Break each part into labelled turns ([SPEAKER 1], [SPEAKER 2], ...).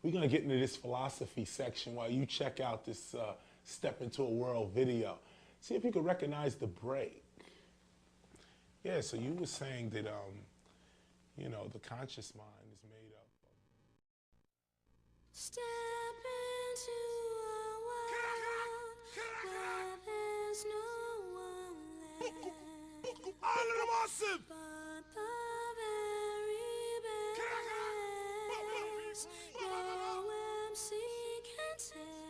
[SPEAKER 1] we're going to get into this philosophy section while you check out this Step Into a World video. See if you can recognize the break. Yeah, so you were saying that, you know, the conscious mind is made up of...
[SPEAKER 2] Step into a world where there's no one left but the very best. Your MC can tell.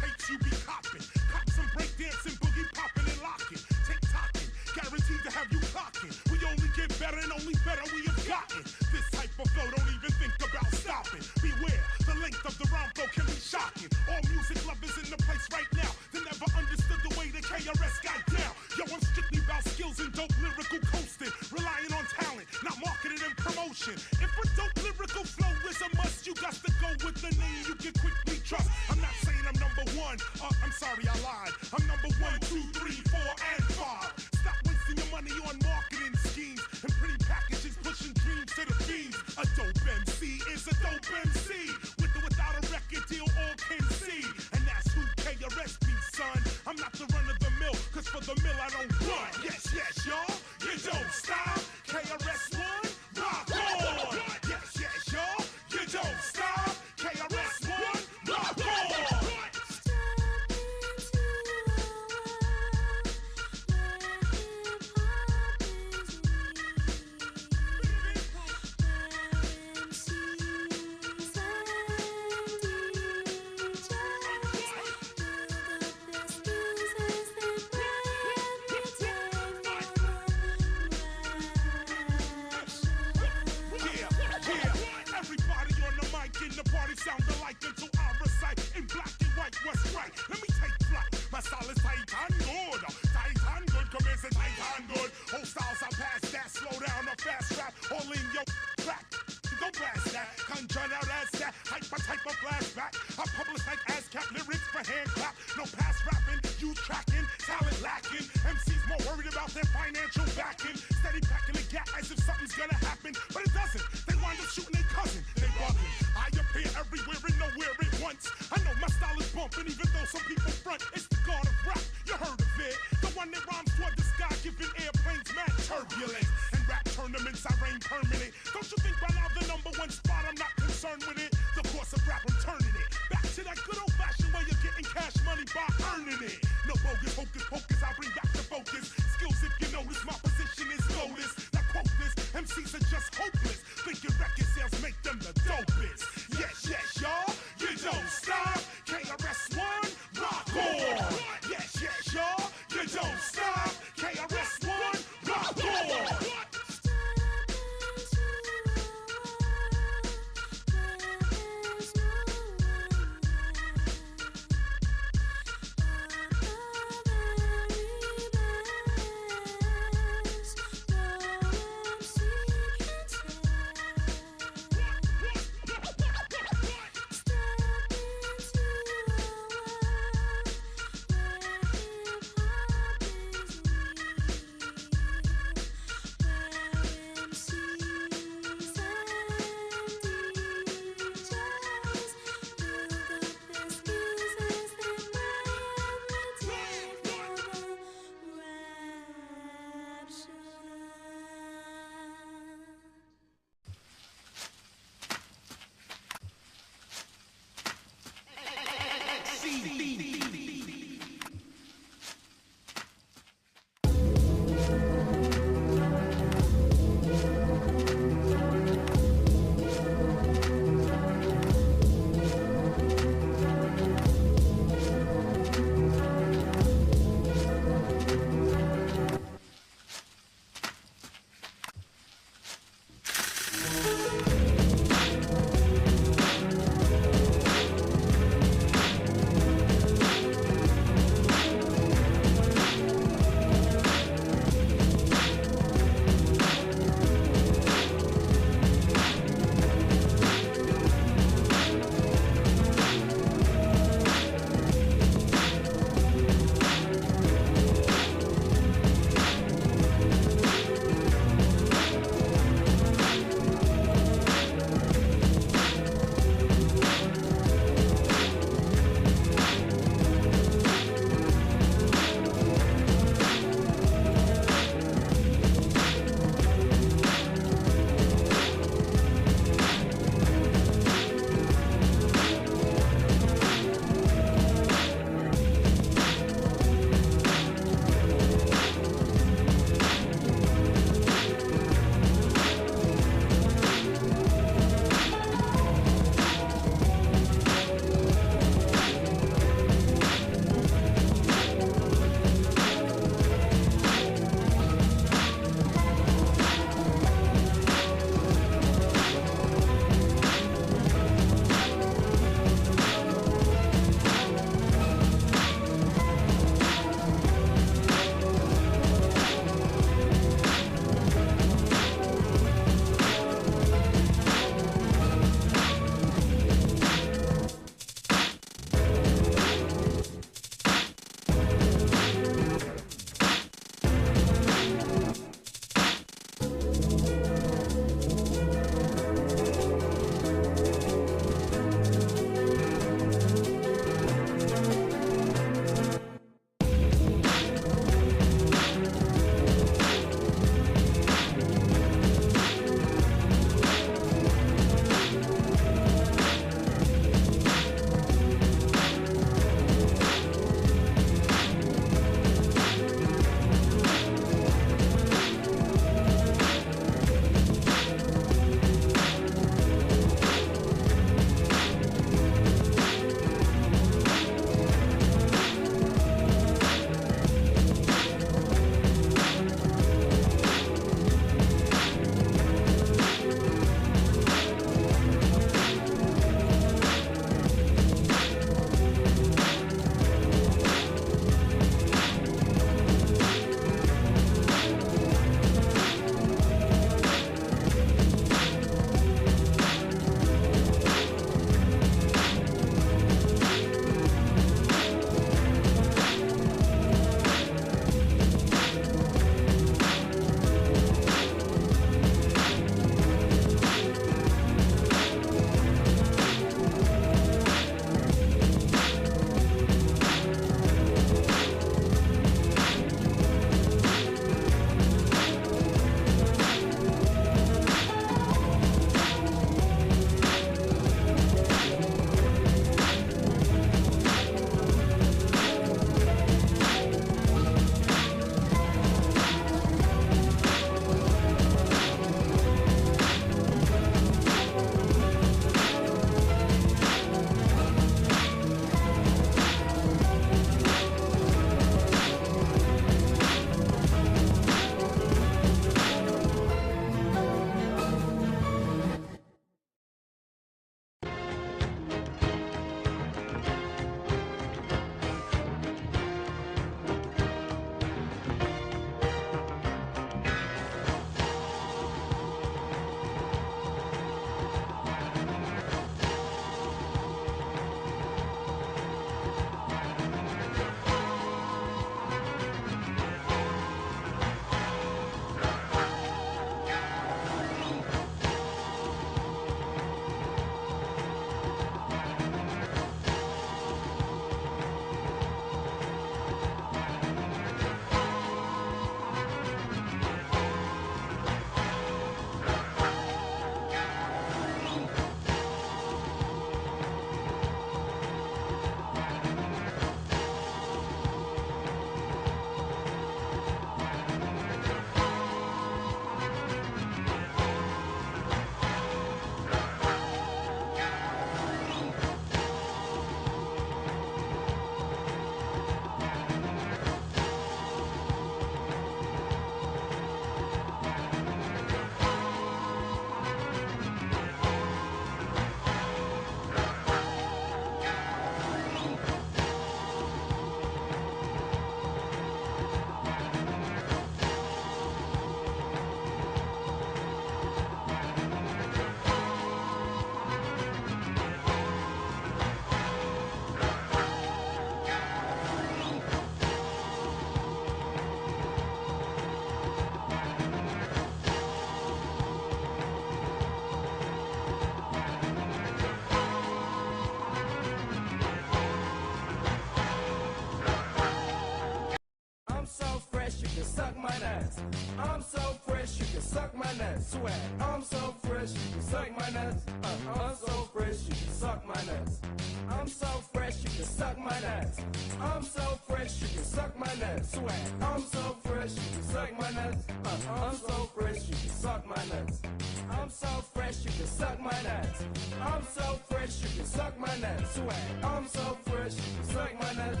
[SPEAKER 3] my nuts. Swag. I'm so fresh, you can suck my nuts. I'm so fresh, you can suck my nuts. I'm so fresh, you can suck my nuts. I'm so fresh, you can suck my nuts. Swag. I'm so fresh, you can suck my nuts. I'm so fresh, you can suck my nuts. I'm so fresh, you can suck my nuts. I'm so fresh, you can suck my nuts. Swag. I'm so fresh, you can suck my nuts.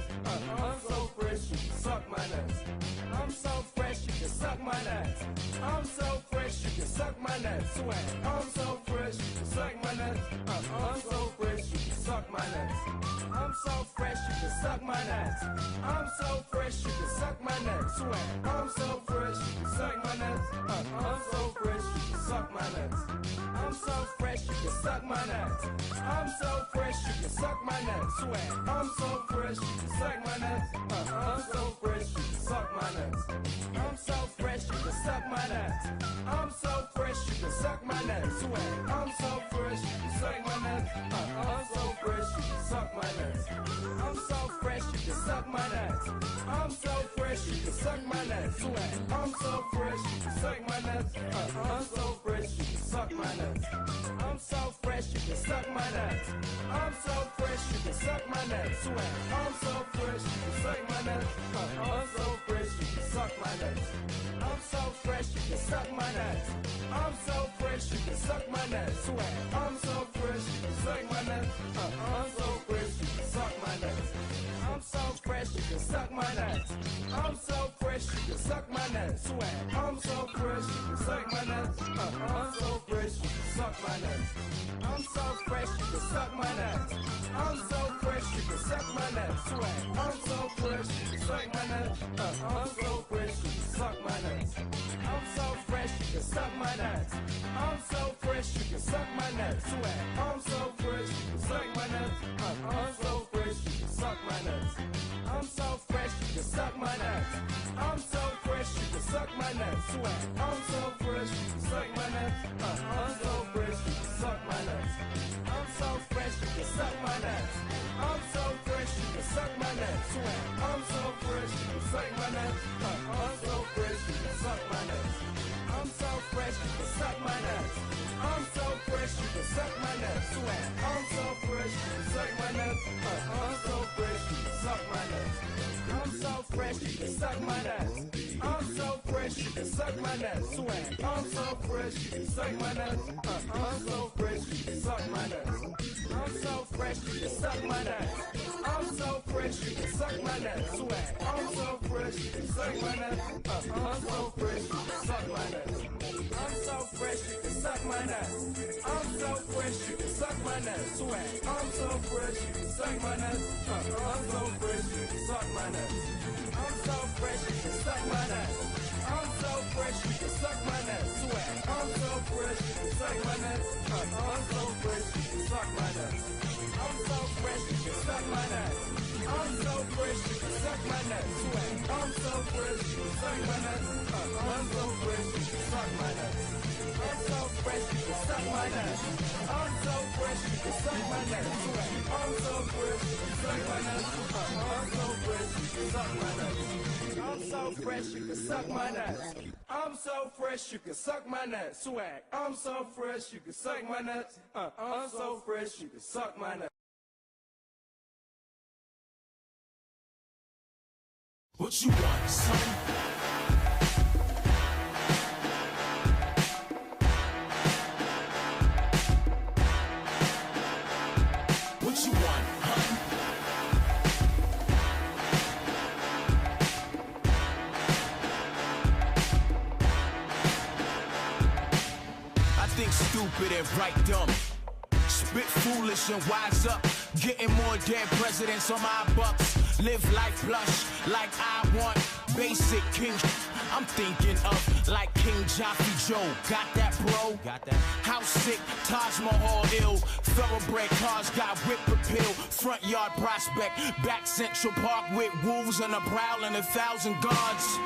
[SPEAKER 3] I'm so fresh, you can suck my nuts. I'm so fresh, you can suck my nuts. I'm so fresh, you can suck my nuts. Swag. I'm so fresh, you can suck my nuts. I'm so fresh, you can suck my nuts. I'm so fresh, you can suck my nuts. I'm so fresh, you can suck my nuts. Swag. I'm so fresh, you can suck my nuts. I'm so fresh, you can suck my nuts. I'm so fresh, you can suck my nuts. I'm so fresh, you can suck my nuts. Swag. I'm so fresh, you can suck my nuts. I'm so fresh, you can suck my nuts. I'm so fresh, you can suck my nuts. I'm so fresh, you can suck my nuts. Swag. I'm so fresh, you can suck my nuts. I'm so fresh, you can suck my nuts. I'm so fresh, you can suck my nuts. I'm so fresh, you can suck my nuts. Swag. I'm so fresh, you can suck my nuts. I'm so fresh, you can suck my nuts. I'm so fresh, you can suck my nuts. I'm so fresh, you can suck my nuts. Swag. I'm so fresh, you can suck my nuts. I'm so fresh, you can suck my nuts. I'm so fresh, you can suck my nuts. I'm so fresh, you can suck my nuts. Swag. I'm so fresh, you can suck my nuts. I'm so fresh, you can suck my nuts. I'm so fresh, you can suck my nuts. I'm so fresh, you can suck my nuts. Swag. I'm so fresh, you can suck my nuts. I'm so fresh, you can suck my nuts. I'm so fresh, you can suck my nuts. I'm so fresh, you can suck my nuts. Swag. I'm so fresh, you can suck my nuts. I'm so fresh, you can suck my nuts. I'm so fresh, you can suck my nuts. I'm so fresh, you can suck my nuts. Swag. I'm so fresh, you can suck my nuts. I'm so fresh, you can suck my nuts. I'm so fresh, you can suck my nuts. I'm so fresh, you can suck my nuts. Swag. I'm so fresh, you can suck my nuts. I'm so fresh, you can suck my nuts. I'm so fresh, you can suck my nuts. I'm so fresh, you can suck my nuts. Swag. I'm so fresh, you can suck my nuts. I'm so fresh, you can suck my nuts. I'm so fresh, you can suck my nuts. I'm so fresh, you can suck my nuts. Swag. I'm so fresh, you can suck my nuts. I'm so fresh, you can suck my nuts. I'm so fresh, you can suck my nuts. I'm so fresh, you can suck my nuts. Swag. I'm so fresh, you can suck my nuts. I'm so fresh, you can suck my nuts. I'm so fresh, you can suck my nuts. I'm so fresh, you can suck my nuts. Swag. I'm so fresh, you can suck my nuts. I'm so fresh, you can suck my nuts. I'm so fresh, you can suck my nuts. I'm so fresh, you can suck my nuts. Swag. I'm so fresh, you can suck my nuts. I'm so fresh, you can suck my nuts. I'm so fresh, you can suck my nuts. I'm so fresh, you can suck my nuts. Swag. I'm so fresh, you can suck my nuts. I'm so fresh, you can suck my nuts. I'm so fresh, you can suck my nuts. I'm so fresh, you can suck my nuts. Swag. I'm so fresh, you can suck my nuts. I'm so fresh, you can suck my nuts. I'm so fresh, you can suck my nuts. I'm so fresh, you can suck my nuts. Swag. I'm so fresh, you can suck my nuts. I'm so fresh, you can suck my nuts. I'm so fresh, you can suck my nuts. I'm so fresh, you can suck my nuts. Swag. I'm so fresh, you can suck my nuts. I'm so fresh, you can suck my nuts.
[SPEAKER 4] What you want, son? What you want, hun? I think stupid and right dumb. Spit foolish and wise up. Getting more dead presidents on my bucks. Live life lush like I want. Basic king I'm thinking of like King Joffrey Joe. Got that, bro? Got that? House sick, Taj Mahal ill. Thoroughbred cars got whip appeal. Front yard prospect. Back Central Park with wolves on a prowl and 1,000 guards.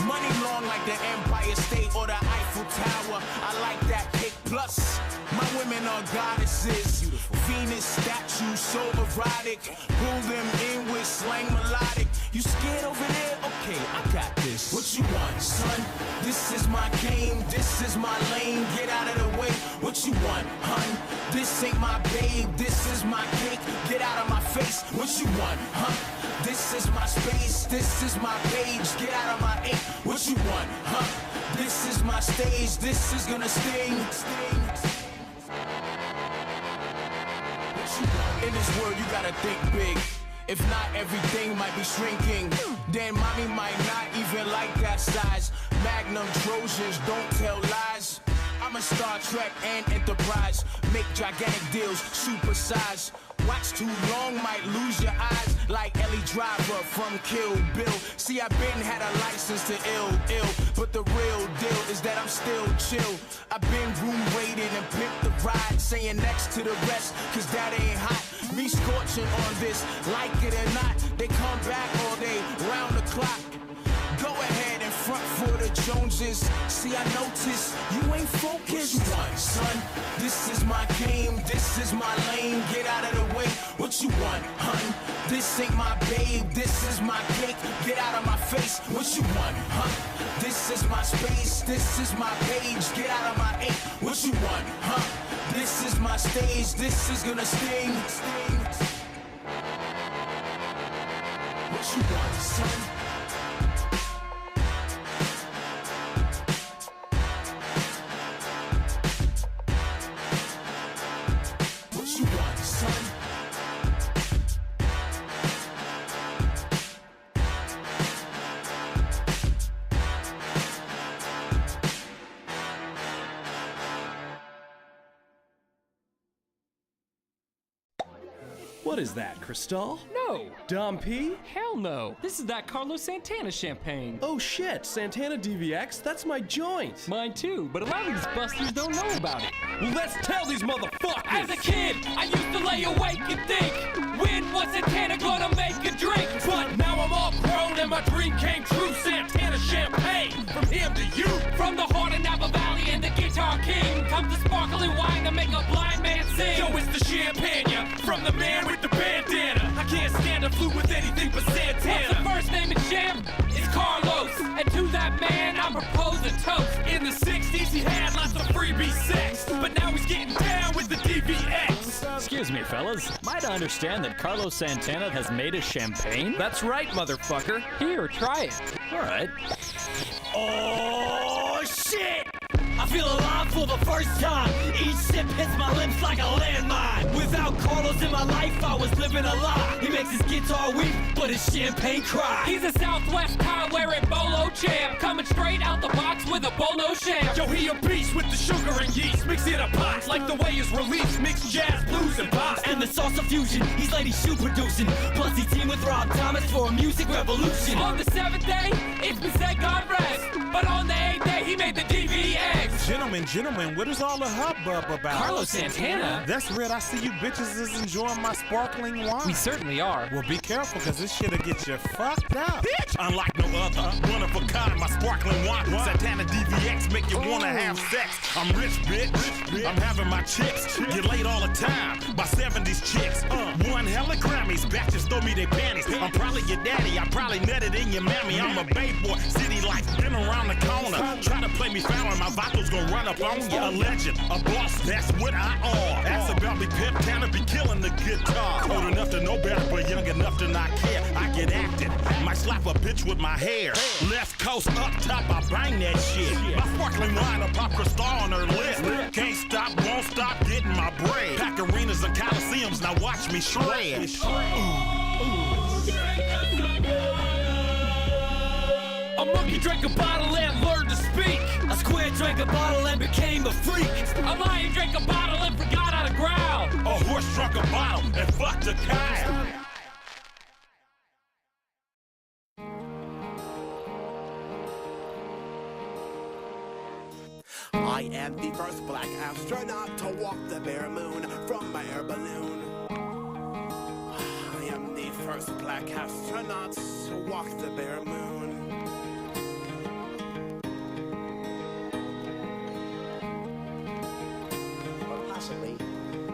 [SPEAKER 4] Money long like the Empire State or the Eiffel Tower. I like that pick plus. My women are goddesses. Venus statues, so erotic. Pull them in with slang melodic. You scared over there? Okay, I got this. What you want, son? This is my game. This is my lane. Get out of the way. What you want, hun? This ain't my babe. This is my cake. Get out of my face. What you want, huh? This is my space. This is my page. Get out of my ink. What you want, huh? This is my stage. This is gonna sting. In this world, you gotta think big. If not, everything might be shrinking. Then mommy might not even like that size. Magnum Trojans, don't tell lies. I'm a Star Trek and Enterprise. Make gigantic deals, supersize. Watch too long, might lose your eyes. Like Ellie Driver from Kill Bill. See, I've been had a license to ill. But the real deal is that I'm still chill. I've been room rated and pimped the ride. Saying next to the rest, cause that ain't hot. Me scorching on this, like it or not. They come back all day, round the clock. Go ahead and front for the Joneses. See, I notice you ain't focused. What you want, son? This is my game. This is my lane. Get out of the way. What you want, hun? This ain't my babe. This is my cake. Get out of my face. What you want, huh? This is my space. This is my page. Get out of my ink. What you want, huh? This is my stage. This is gonna sting. What you want, son?
[SPEAKER 5] What is that, Cristal?
[SPEAKER 6] No!
[SPEAKER 5] Dom P?
[SPEAKER 6] Hell no! This is that Carlos Santana champagne.
[SPEAKER 5] Oh shit, Santana DVX? That's my joint!
[SPEAKER 6] Mine too, but a lot of these busters don't know about it.
[SPEAKER 5] Well, let's tell these motherfuckers!
[SPEAKER 7] As a kid, I used to lay awake and think, when was Santana gonna make a drink? But now I'm all grown and my dream came true. Santana champagne, from him to you. From the heart of Napa Valley and the Guitar King comes the sparkling wine to make a blind man sing. Yo, it's the champagne, from the man with the bandana. I can't stand a flute with anything but Santana. What's the first name of champ? It's Carlos. And to that man, I propose a toast. In the 60s, he had lots of freebie sex, but now he's getting down with the DVX.
[SPEAKER 6] Excuse me, fellas. Might I understand that Carlos Santana has made a champagne?
[SPEAKER 5] That's right, motherfucker.
[SPEAKER 6] Here, try it.
[SPEAKER 5] All right.
[SPEAKER 7] Oh, shit! I feel alive for the first time. Each sip hits my lips like a landmine. Without Carlos in my life, I was living a lie. He makes his guitar weep, but his champagne cry. He's a Southwest Kyle wearing bolo champ, coming straight out the box with a bolo champ. Yo, he a beast with the sugar and yeast, mix it a pot like the way it's released. Mix jazz, blues, and pop. And the salsa fusion, he's Lady Shoe producing. Plus he teamed with Rob Thomas for a music revolution. On the 7th day, it's been said God rest, but on the 8th day, he made the DVX.
[SPEAKER 8] Gentlemen, what is all the hubbub about?
[SPEAKER 7] Carlos Santana?
[SPEAKER 8] That's red. I see you bitches is enjoying my sparkling wine.
[SPEAKER 6] We certainly are.
[SPEAKER 8] Well, be careful, because this shit'll get you fucked up. Bitch! Unlike no other, one of a kind, my sparkling wine. Santana DVX make you wanna have sex. I'm rich, bitch. I'm having my chicks get laid all the time by 70s chicks. One hella Grammys, batches throw me their panties. I'm probably your daddy, I probably netted in your mammy. I'm a babe boy, city life, been around the corner. Try to play me foul and my vitals gonna run up on ya. A legend, a boss, that's what I are. Ask about me, Pimp Tanner be killing the guitar. Old enough to know better, but young enough to not care. I get active, might slap a bitch with my hair. Left coast up top, I bang that shit. My sparkling wine, a pop Cristal on her list. Can't stop, won't stop getting my bread. Pack arenas and coliseums, now watch me shred.
[SPEAKER 7] A monkey drank a bottle and learned to speak. A square drank a bottle and became a freak. A lion drank a bottle and forgot how to growl.
[SPEAKER 8] A horse drunk a bottle and fucked a cow.
[SPEAKER 9] I am the first black astronaut to walk the bare moon from my air balloon. I am the first black astronaut to walk the bare moon.
[SPEAKER 10] possibly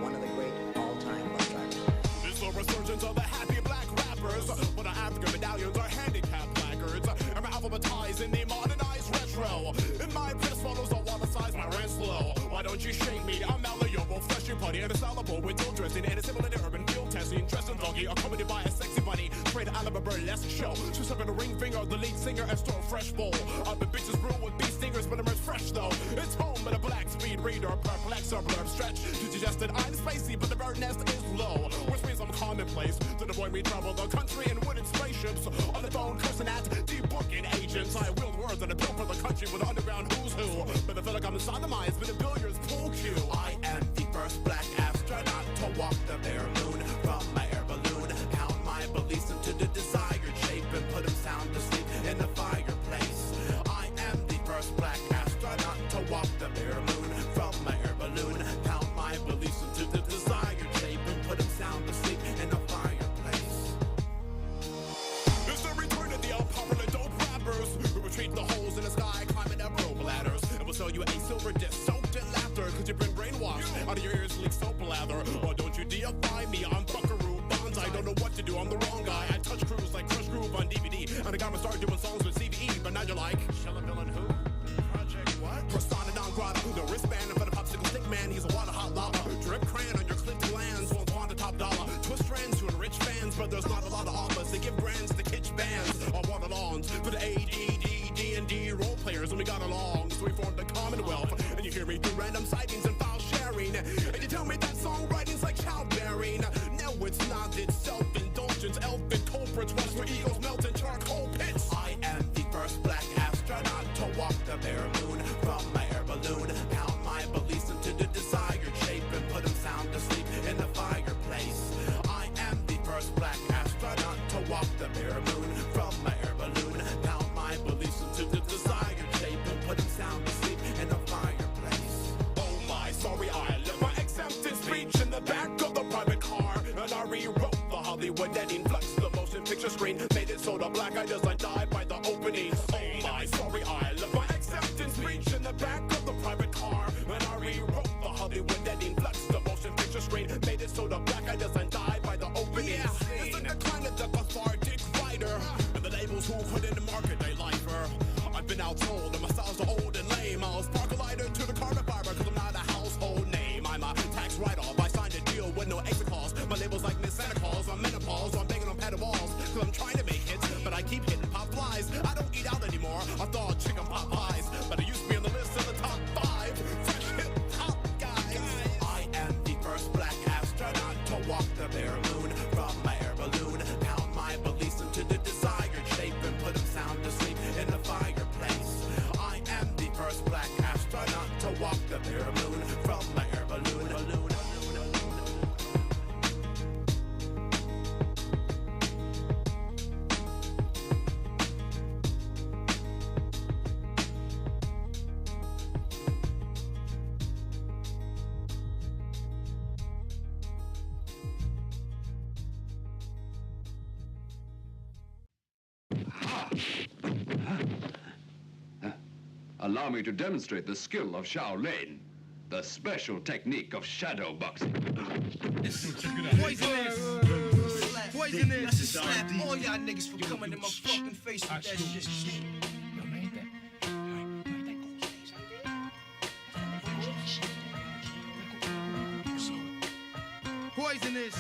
[SPEAKER 10] one of the great all-time bus drivers.
[SPEAKER 9] It's a resurgence of the happy black rappers, but the African medallions are handicapped placards. I'm alphabetized in the modernized retro. In my press photos, I want to size my rent slow. Why don't you shake me? I'm malleable, fleshy putty, and a salable with dual dressing, and a similar to urban field testing. Dressed in doggy, accompanied by a sexy bunny. Straight out of a burlesque show. She's up in the ring finger, the lead singer, and store fresh bowl. I've been bitches brew with bee stingers, but I'm fresh though. It's home with a black speed reader, perplex or blurb stretch. To suggest that I'm spacey, but the bird nest is low, which means I'm commonplace. To avoid me trouble the country in wooden spaceships. On the phone, cursing at debooking agents. I wield words that appeal for the country with underground who's who. But I feel like I'm sodomized with a billiards pool cue. I am the first black astronaut to walk the bare moon from my air balloon. Count my beliefs into the desired shape and put them sound asleep in the fireplace. I am the first black astronaut to walk the bare moon from my air balloon. Count my beliefs into the desired shape and put them sound asleep in the fireplace. It's the return of the unpopular dope rappers who retreat the holes in the sky, climbing up rope ladders. And we'll sell you a silver disc soaked in laughter, cause you've been brainwashed. Out of your ears leak soap lather. Why don't you deify me? I'm Buckaroo Bonds. I don't know what to do. I'm the wrong guy. I touch crews like Crush Groove on DVD. And I got to start doing songs with CVE. But now you're like, Shella Bill and who? Project what? Persona non grata. The wristband for the popsicle stick man. He's a water hot lava. Drip crayon on your clipped glands. Won't want a top dollar. Twist strands to enrich fans. But there's not a lot of offers. They give brands to kitsch bands. On water lawns. For the ADD, D&D role players. And we got along. So we formed the Commonwealth. And you hear me through random sightings and file sharing. And you tell me that songwriting's like childbearing. No, it's not. It's self-indulgence. Elfin culprits. Watch where egos melt in charcoal pits. I am the first black astronaut to walk the bare moon from my air balloon. Count my beliefs into the desired shape and put them sound asleep in the fireplace. I am the first black astronaut to walk the bare moon from my air balloon. Count my beliefs into the desired shape and put them sound asleep in the fireplace. Oh my, sorry, I left my acceptance speech in the back of the private car, and I rewrote the Hollywood that influx the motion picture screen, made it so the black eye doesn't die by the opening. Oh my, sorry, I left my acceptance speech in the back of the private car, and I rewrote the Hollywood that influx the motion picture screen, made it so the black eye doesn't die by the opening. Yeah, it's the decline of the cathartic writer, and the labels who put in the market they lifer. I've been outsold and my styles are old and lame. I'll sparkle lighter to the carbon fiber cause I'm not a household name. I'm a tax write-off. I signed a deal with no exit calls. My label's like Miss Santa Claus. I'm menopause. I'm banging on padded walls cause I'm trying to make hits, but I keep hitting pop flies. I don't eat out anymore. I thought chicken pot pies, but I used to be on the list of the top 5 fresh hip-hop guys. I am the first black astronaut to walk the bare moon from my air balloon. Count my beliefs into the desired shape and put them sound asleep in the fireplace. I am the first black astronaut to walk the bare moon from my air balloon.
[SPEAKER 11] Allow me to demonstrate the skill of Shaolin, the special technique of shadow boxing.
[SPEAKER 12] Poisonous! Poisonous! Slap all y'all niggas for coming in my fucking face with that shit. Poisonous!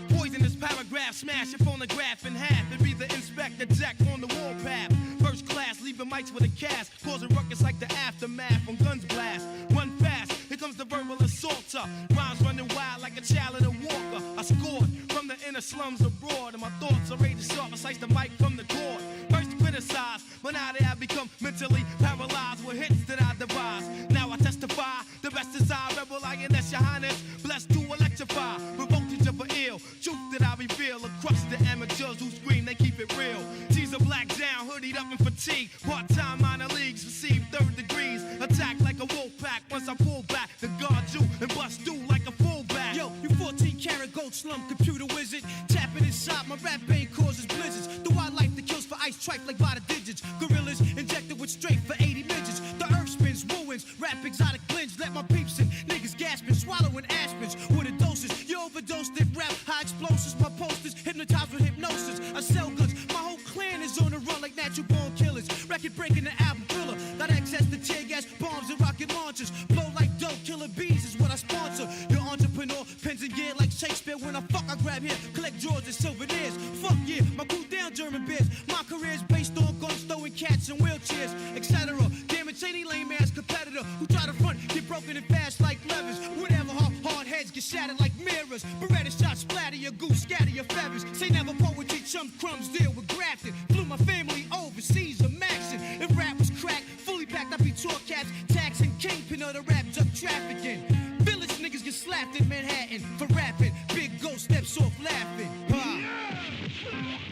[SPEAKER 12] Poisonous paragraph, smash your phonograph in half and be the Inspector Jack on the warpath. First class, leaving mics with a cast, causing ruckus like the aftermath when guns blast. Run fast, here comes the verbal assaulter. Rhymes running wild like a child in a walker. I scored from the inner slums abroad, and my thoughts are raging sharp. I slice the mic from the cord. First criticized, but now they have become mentally paralyzed with hits that I devise. Now I testify, the best is I, rebel lioness, your highness, blessed to electrify. The voltage of an ill, truth that I reveal across the amateurs who scream, they keep it real. G's are black down, hoodied up in fatigue. Part-time minor leagues receive 3rd degrees. Attack like a wolf pack once I pull back to guard you and bust through like a fullback. Yo, you 14-karat gold slum computer wizard. Tapping inside, my rap pain causes blizzards. Though I like the kills for ice tripe like by the digits. Gorillas injected with strength for 80 midgets. The earth spins, ruins, rap exotic blends. let my peeps in. Niggas gasping, swallowing aspens with a dosage. You overdosed it, rap, high explosives. My posters hypnotized with hypnosis. I sell goods, my whole clan is on the run like natural born killers. Record breaking the album thriller. Got access to tear gas, bombs, and rocket launchers. Blow like dope, killer bees is what I sponsor. Your entrepreneur, pens and gear like Shakespeare. When I fuck, I grab here, collect drawers and souvenirs. Fuck yeah, my cool down German beers. My career's based on guns, throwing cats in wheelchairs, etc. Damage any lame ass competitor who try to front, get broken and fast like levers. Whatever, hard heads get shattered like mirrors. Beretta shots splatter your goose, scatter your feathers. Say never poetry, chum crumbs deal with grafting. Flew my family overseas, a maxin'. If rap was crack, fully packed, I'd be tour caps, taxing kingpin of the rap drug trafficking. Village niggas get slapped in Manhattan for rapping. Big ghost steps off laughing.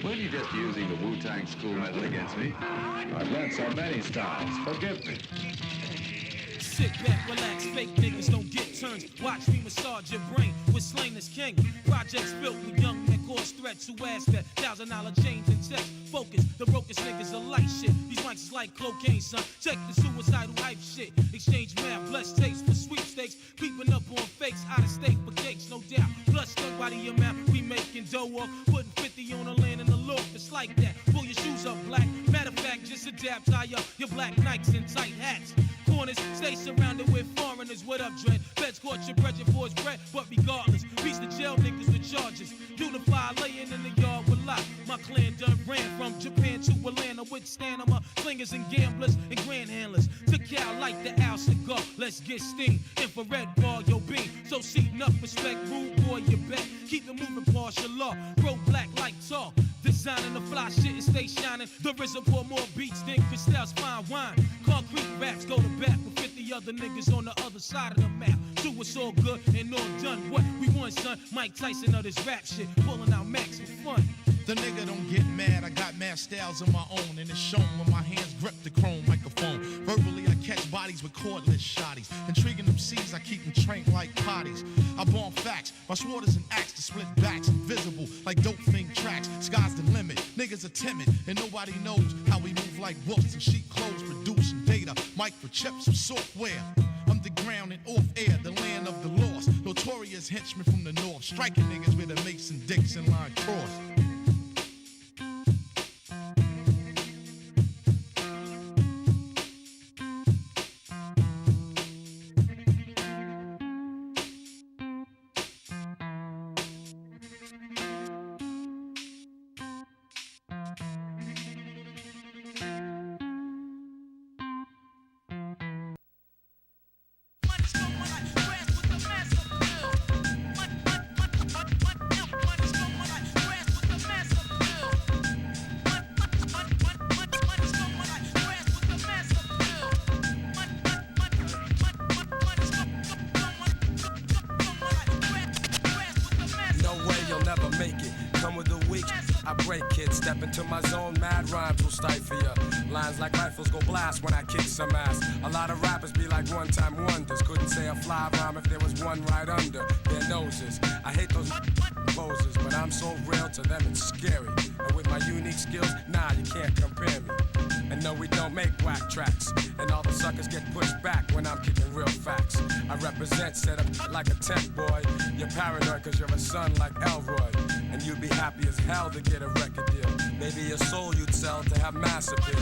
[SPEAKER 11] Were you just using the Wu-Tang school method against me? I've learned so many styles. Forgive me.
[SPEAKER 12] Sit back, relax, fake niggas don't get turns. Watch me massage your brain with Slain as King. Projects built with young men cause threats who ask that $1,000 change in text. Focus, the brokest niggas are light shit. These mics is like cocaine, son. Check the suicidal hype shit. Exchange math, blessed taste for sweepstakes. Creeping up on fakes, out of state for cakes, no doubt. Plus, stuck by the amount we making dough off. Putting 50 on the land in the loaf, it's like that. Pull your shoes up, black. Matter of fact, just adapt, tie up your black Nikes and tight hats. Corners, stay surrounded with foreigners. What up, Dread? Feds caught your bread, your boys bread. But regardless, reach the jail niggas with charges. Unify, laying in the yard with lot. My clan done ran from Japan to Atlanta with stamina, slingers and gamblers and grand handlers. Took out like the owl cigar. Let's get steam. Infrared bar, yo beam. So seating up, respect, rude boy, you bet. Keep it moving, partial law. Bro, black like tall. Designing the fly shit and stay shining. The RZA pour more beats than Cristal's fine wine. Concrete raps go to bat with 50 other niggas on the other side of the map. Do what's all good and all done. What we want, son? Mike Tyson of this rap shit. Pulling out max for fun.
[SPEAKER 13] The nigga don't get mad, I got mad styles of my own, and it's shown when my hands grip the chrome microphone. Verbally, I catch bodies with cordless shotties. Intriguing them C's, I keep them trained like potties. I bomb facts, my sword is an axe to split backs, invisible like dope thing tracks. Sky's the limit, niggas are timid, and nobody knows how we move like wolves in sheep clothes, producing data, microchips of software. Underground and off air, the land of the lost. Notorious henchmen from the north, striking niggas with a Mason-Dixon line cross.
[SPEAKER 14] Step into my zone, mad rhymes will stifle ya. Lines like rifles go blast when I kick some ass. A lot of rappers be like one-time wonders. Couldn't say a fly rhyme if there was one right under their noses. I hate those poses, but I'm so real to them it's scary. And with my unique skills, nah, you can't compare me. And no, we don't make whack tracks. And all the suckers get pushed back when I'm kicking real facts. I represent, set up like a tech boy. You're paranoid cause you're a son like Elroy. And you'd be happy as hell to get a record deal. Maybe your soul you'd sell to have mass appeal.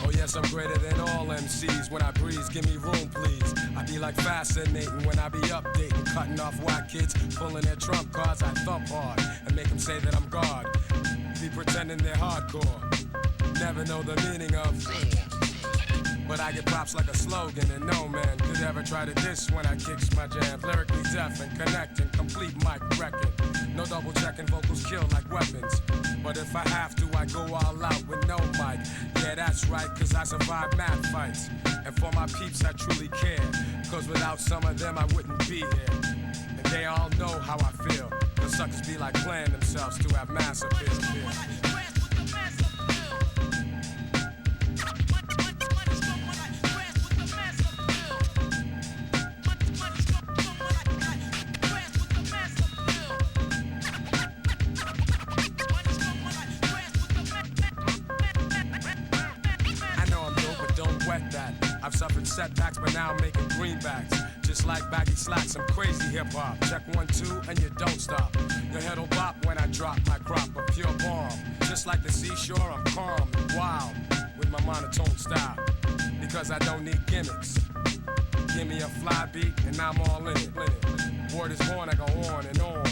[SPEAKER 14] Oh yes, I'm greater than all MCs. When I breeze, give me room please. I be like fascinating when I be updating. Cutting off white kids, pulling their trump cards. I thump hard and make them say that I'm God. Be pretending they're hardcore. Never know the meaning of. But I get props like a slogan, and no man could ever try to diss when I kicks my jams. Lyrically deaf and connecting, complete mic wrecking. No double checking, vocals kill like weapons. But if I have to, I go all out with no mic. Yeah, that's right, cause I survive mad fights. And for my peeps, I truly care. Cause without some of them, I wouldn't be here. And they all know how I feel. The suckers be like playing themselves to have mass appeal. suffered setbacks, but now I'm making greenbacks. Just like baggy slacks, I'm crazy hip-hop. Check 1, 2, and you don't stop. Your head'll bop when I drop my crop of pure bomb. Just like the seashore, I'm calm and wild with my monotone style. Because I don't need gimmicks. Give me a fly beat and I'm all in it. Word is born, I go on and on.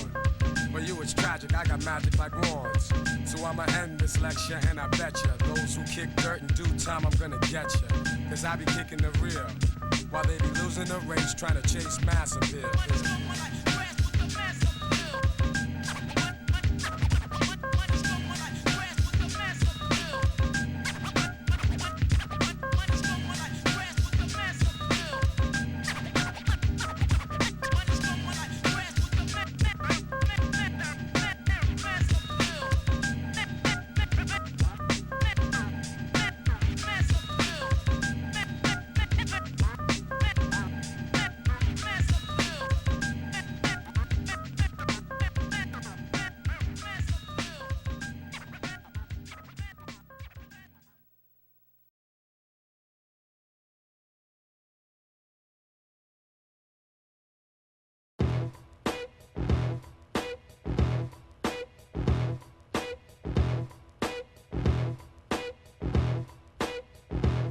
[SPEAKER 14] For you it's tragic, I got magic like wands. So I'ma end this lecture and I betcha those who kick dirt in due time, I'm gonna get ya. Cause I be kicking the rear while they be losing the race trying to chase mass appeal.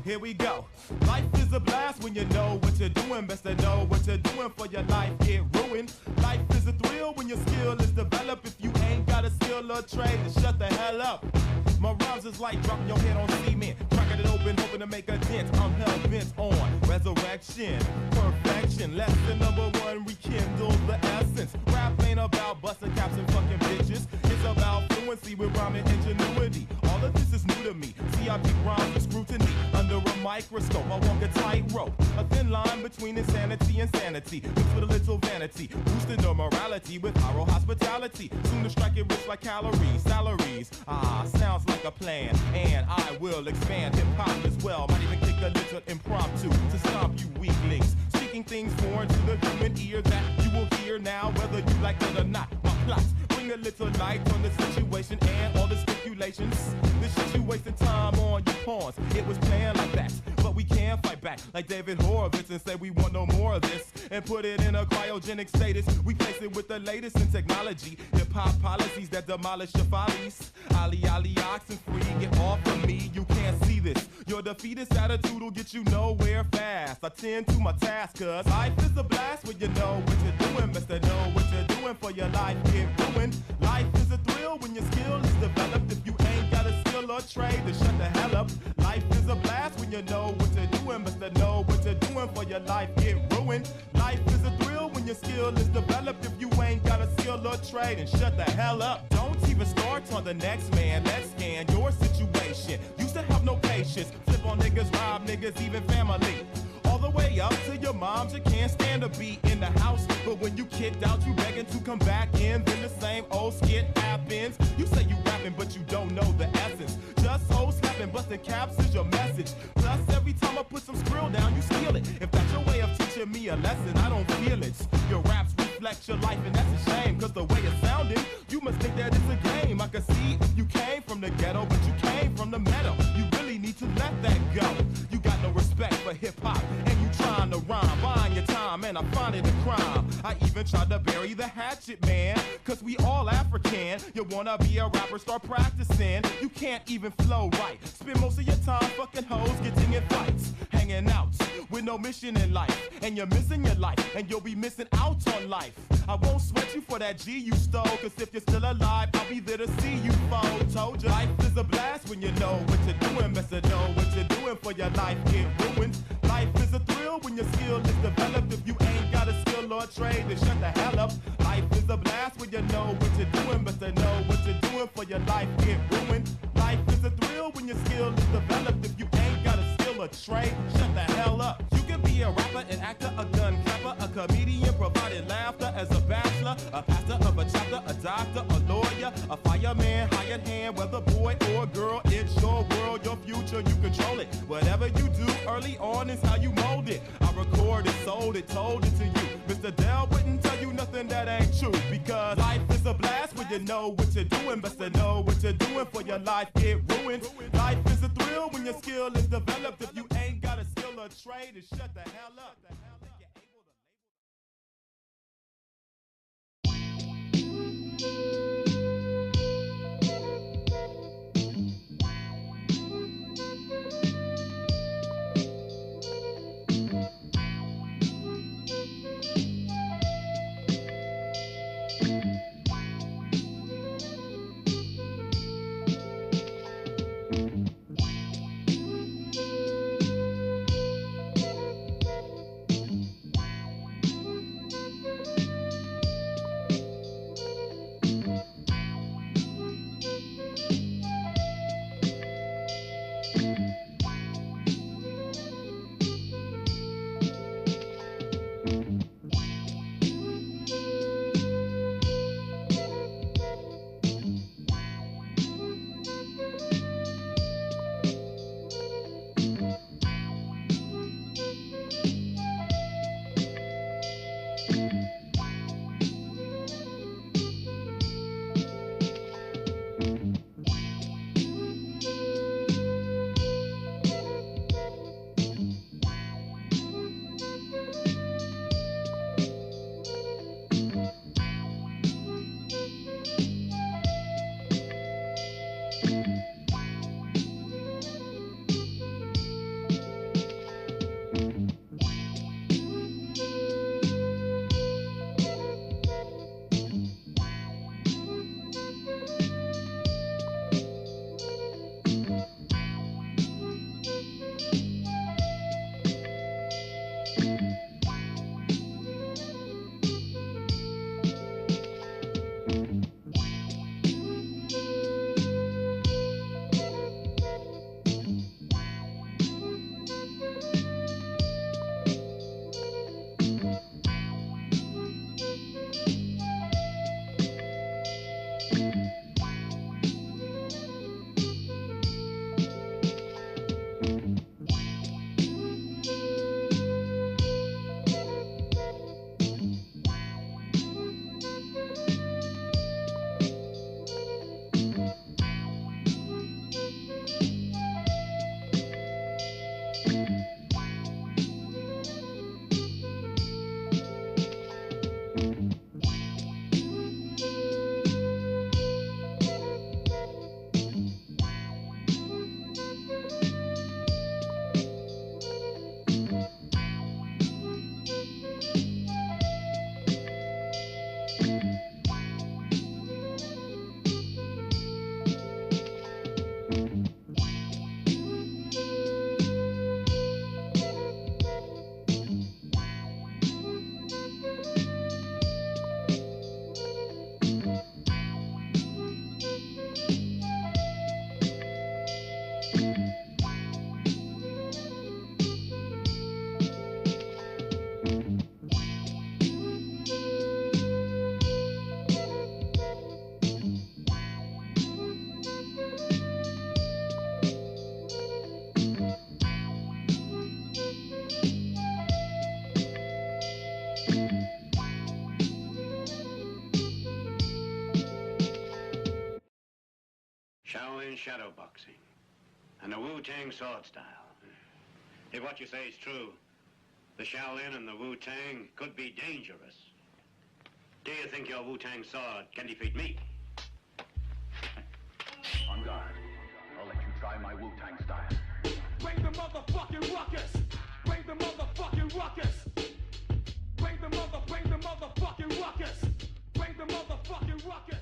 [SPEAKER 15] Here we go. Life is a blast when you know what you're doing. Best to know what you're doing for your life get ruined. Life is a thrill when your skill is developed. If you ain't got a skill or trade, then shut the hell up. My rhymes is like dropping your head on cement, cracking it open, hoping to make a dent. I'm hell bent on resurrection, perfection. Lesson number 1, rekindle the essence. Rap ain't about busting caps and fucking bitches. It's about fluency with rhyming ingenuity. All of this is new to me. See, I keep rhymes with scrutiny under a microscope. I walk a tightrope, a thin line between insanity and sanity, mixed with a little vanity, boosting the morality with oral hospitality. Soon to strike it rich like calories, salaries. Sounds like a plan, and I will expand hip-hop as well. Might even kick a little impromptu to stomp you weaklings, speaking things foreign to the human ear that you will hear now, whether you like it or not. My plots bring a little light on the situation and all the stipulations. This shit you wasting time on, you pawns. It was planned like that, but we can fight back like David Horowitz and say we want no more of this and put it in a cryogenic status. We place it with the latest in technology, hip-hop policies that demolish your follies. Ali, oxen free, get off of me, you can't see this. Your defeatist attitude will get you nowhere fast. I tend to my task, cause life is a blast when you know what you're doing. Best to know what you're doing for your life get ruined. Life is a thrill when your skill is developed. If you ain't got a skill or trade, then shut the hell up. Life is a blast when you know what you're doing. Best to know what you're doing for your life get ruined. Life is a thrill when your skill is developed. If you ain't got a skill or trade, then shut the hell up. Don't even start on the next man. Let's scan your situation. Used to have no patience. Flip on niggas, rob niggas, even family. All the way up to your moms, you can't stand to be in the house. But when you kicked out, you begging to come back in. Then the same old skit happens. You say you rapping, but you don't know the essence. Just so slapping, busting caps is your message. Plus, every time I put some skrill down, you steal it. If that's your way of teaching me a lesson, I don't feel it. Your raps reflect your life, and that's a shame. Cause the way it sounded, you must think that it's a game. I can see you came from the ghetto, but you came from the meadow. You really need to let that go. You got no respect for hip-hop, and you trying to rhyme, buying your time, and I find it a crime. I even tried to bury the hatchet, man, cause we all African. You wanna be a rapper, start practicing. You can't even flow right. Spend most of your time fucking hoes, getting in fights, hanging out with no mission in life. And you're missing your life, and you'll be missing out on life. I won't sweat you for that G you stole, cause if you're still alive, I'll be there to see you fall. Told you, life is a blast when you know what you're doing. Best to know what you're doing for your life get ruined. Life is a thrill when your skill is developed. If you ain't got a skill or trade, then shut the hell up. Life is a blast when you know what you're doing. Best to know what you're doing for your life get ruined. Life is a thrill when your skill is developed. If you ain't got a skill or trade, shut the hell up. You can be a rapper, an actor, a gun clapper, a comedian, provided laughter as a bachelor, a pastor of a chapter, a doctor, a lawyer, a fireman, hired hand, whether boy or girl, it's your world, your future, you control it. Whatever you do early on is how you mold it. I recorded, sold it, told it to you. Mr. Dell wouldn't tell you nothing that ain't true, because life is a blast when you know what you're doing. Best to know what you're doing for your life get ruined. Life is a thrill when your skill is developed. If you ain't got a skill steal or trade and shut the hell up.
[SPEAKER 16] Shaolin shadow boxing and the Wu-Tang sword style. If what you say is true, the Shaolin and the Wu-Tang could be dangerous. Do you think your Wu-Tang sword can defeat me?
[SPEAKER 17] On guard. I'll let you try my Wu-Tang style.
[SPEAKER 3] Bring the motherfucking ruckus! Bring the motherfucking ruckus! Bring the motherfucking ruckus! Bring the motherfucking ruckus!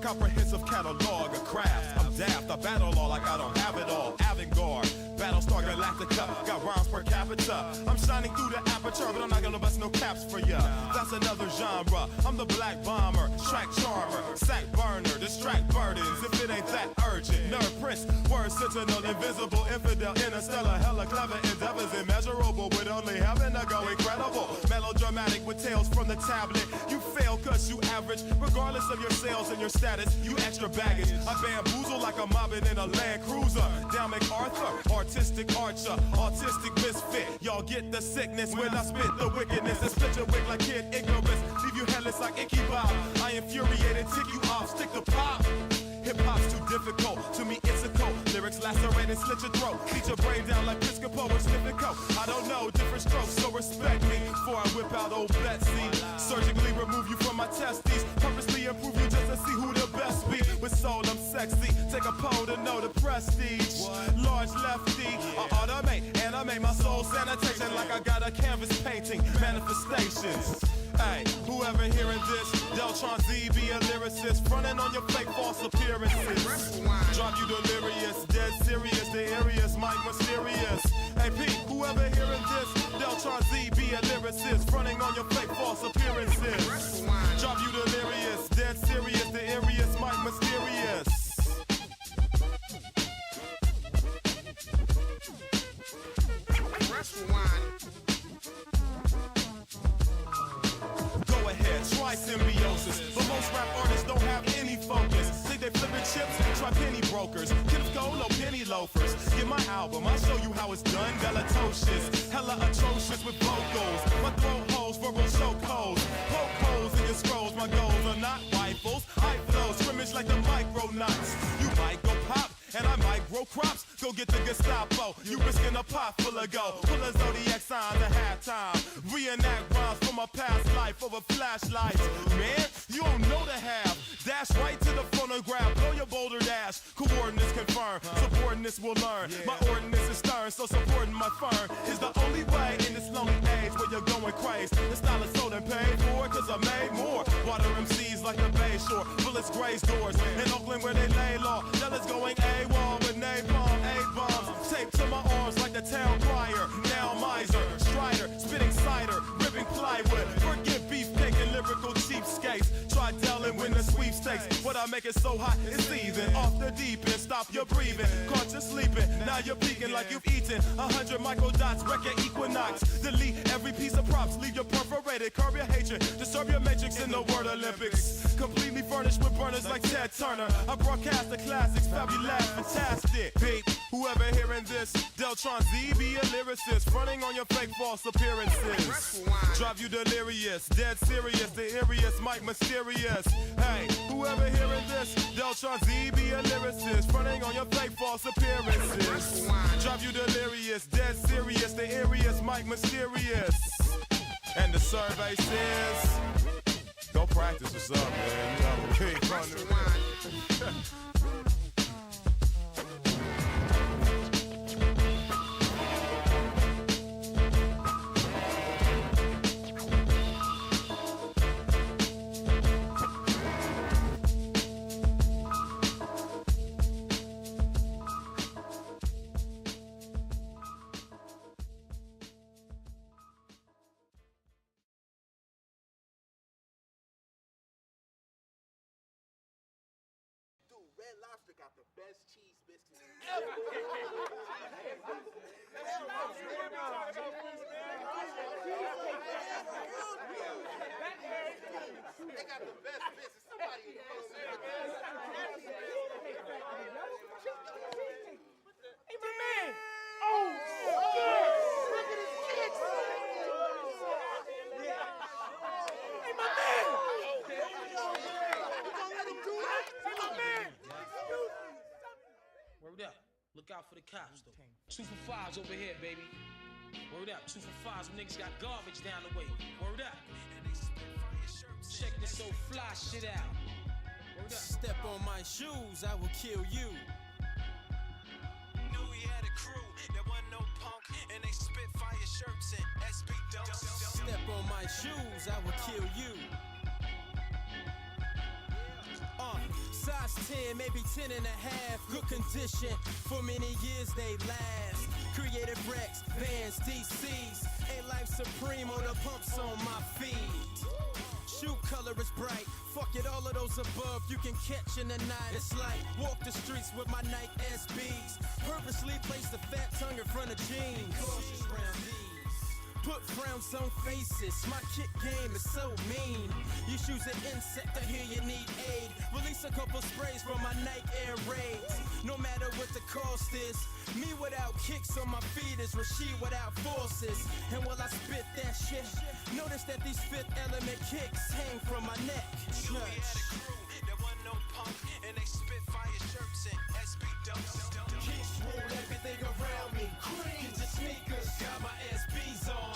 [SPEAKER 15] comprehensive catalog of crafts. I'm daft, I battle all like I don't have it all. Avant-garde, Battlestar Galactica, got rhymes per capita. I'm shining through the aperture, but I'm not gonna bust no caps for ya. That's another genre. I'm the black bomber, track charmer, sack burner, distract burdens. If it ain't that urgent, nerd prince, word sentinel, invisible, infidel, interstellar, hella clever endeavors, immeasurable with only heaven to go incredible. Melodramatic with tales from the tablet. You fail cause you average, regardless of your sales and your status. You extra baggage. I bamboozle like a mobbing in a Land Cruiser. Down MacArthur, artistic archer, autistic misfit. Y'all get the sickness when I spit the wickedness and split your wig like Kid Ignorance. Leave you headless like Icky Bob. I infuriated, tick you off, stick the pop. Hip-hop's too difficult, to me it's a cult. Lyrics lacerate and slit your throat. Beat your brain down like Piscopo or sniffing coke. I don't know, different strokes, so respect me before I whip out old Betsy. Surgically remove you from my testes. Purposely improve you just to see who the best be. With soul I'm sexy, take a pole to know the prestige. Large lefty, I automate, animate my soul sanitation like I got a canvas painting. Manifestations. Hey, whoever hearing this, Deltron Z be a lyricist, frontin' on your fake false appearances. Drive you delirious, dead serious, the area's might mysterious. Hey P, whoever hearing this, Deltron Z be a lyricist, frontin' on your fake false appearances. Drive you delirious, dead serious, the area's might mysterious. Try symbiosis, but most rap artists don't have any focus. Think they flipping chips? Try penny brokers. Get a gold, no penny loafers. Get my album, I'll show you how it's done. Galatocious, hella atrocious with vocals. My throat holes, verbal choke holes. Poke holes in your scrolls, my goals are not rifles. I flow, scrimmage like the micronauts. You might go pop, and I might grow crops. Go get the Gestapo, you risking a pot full of gold. Pull a zodiac sign at halftime. Reenact rhymes from my past life over flashlights. Man, you don't know the half. Dash right to the phonograph, blow your boulder dash. Coordinates confirmed, subordinates will learn. My ordinance is stern, so supporting my firm is the only way in this lonely age where you're going crazy. The style is sold and paid for, cause I made more. Water MCs like the Bay Shore, bullets graze doors. In Oakland where they lay law, Della's going AWOL with napalm, 8 bombs. Taped to my arms like the town crier. Now miser, strider, spitting cider, ripping plywood. Forget beefcake and lyrical cheapskates. Try Dell win the sweepstakes. What I make it so hot, it's seething. Off the deep end, stop your breathing. Caught you sleeping, now you're peeking like you've eaten 100 microdots, wreck your equinox. Delete every piece of props, leave you perforated. Curb your hatred, disturb your matrix in the word Olympics. Completely furnished with burners like Ted Turner. I broadcast the classics, fabulous, fantastic. Beat, whoever hearing this, Deltron Z be a lyricist, fronting on your fake false appearances. Drive you delirious, dead serious, the eeriest, might mysterious. Hey, whoever hearing this, Deltron Z be a lyricist, fronting on your fake false appearances. Drive you delirious, dead serious, the eeriest, might mysterious. And the survey says, go practice what's up, man. You know, we ain't running.
[SPEAKER 9] Red Lobster got the best cheese biscuits ever. They got the best biscuits. Somebody in
[SPEAKER 3] Hey, my man! Oh, shit! Look at his kicks! Hey, my man! Hey, my man!
[SPEAKER 18] Word up. Look out for the cops, though. 2 for 5s over here, baby. Word up. 2 for 5s. Some niggas got garbage down the way. Word up. Check this old fly shit out. Word up.
[SPEAKER 19] Step on my shoes, I will kill you.
[SPEAKER 20] Knew he had a crew, there wasn't no punk, and they spit fire shirts and SB dunks.
[SPEAKER 19] Step on my shoes, I will kill you.
[SPEAKER 20] Size 10, maybe 10 and a half. Good condition, for many years they last. Creative Rex, Vans, DCs. A-Life Supreme on the pumps on my feet. Shoe color is bright. Fuck it, all of those above you can catch in the night. It's like walk the streets with my Nike SBs. Purposely place the fat tongue in front of jeans. Cautious round these. Put frowns on faces. My kick game is so mean. You choose an insect, I hear you need aid. Release a couple sprays from my Nike Air Raids. No matter what the cost is. Me without kicks on my feet is Rashid without forces. And while I spit that shit, notice that these Fifth Element kicks hang from my neck.
[SPEAKER 19] We had a crew that wasn't no punk, and they spit fire shirts and SB dumps.
[SPEAKER 20] Kicks rule everything around me. Get your sneakers, got my SBs on.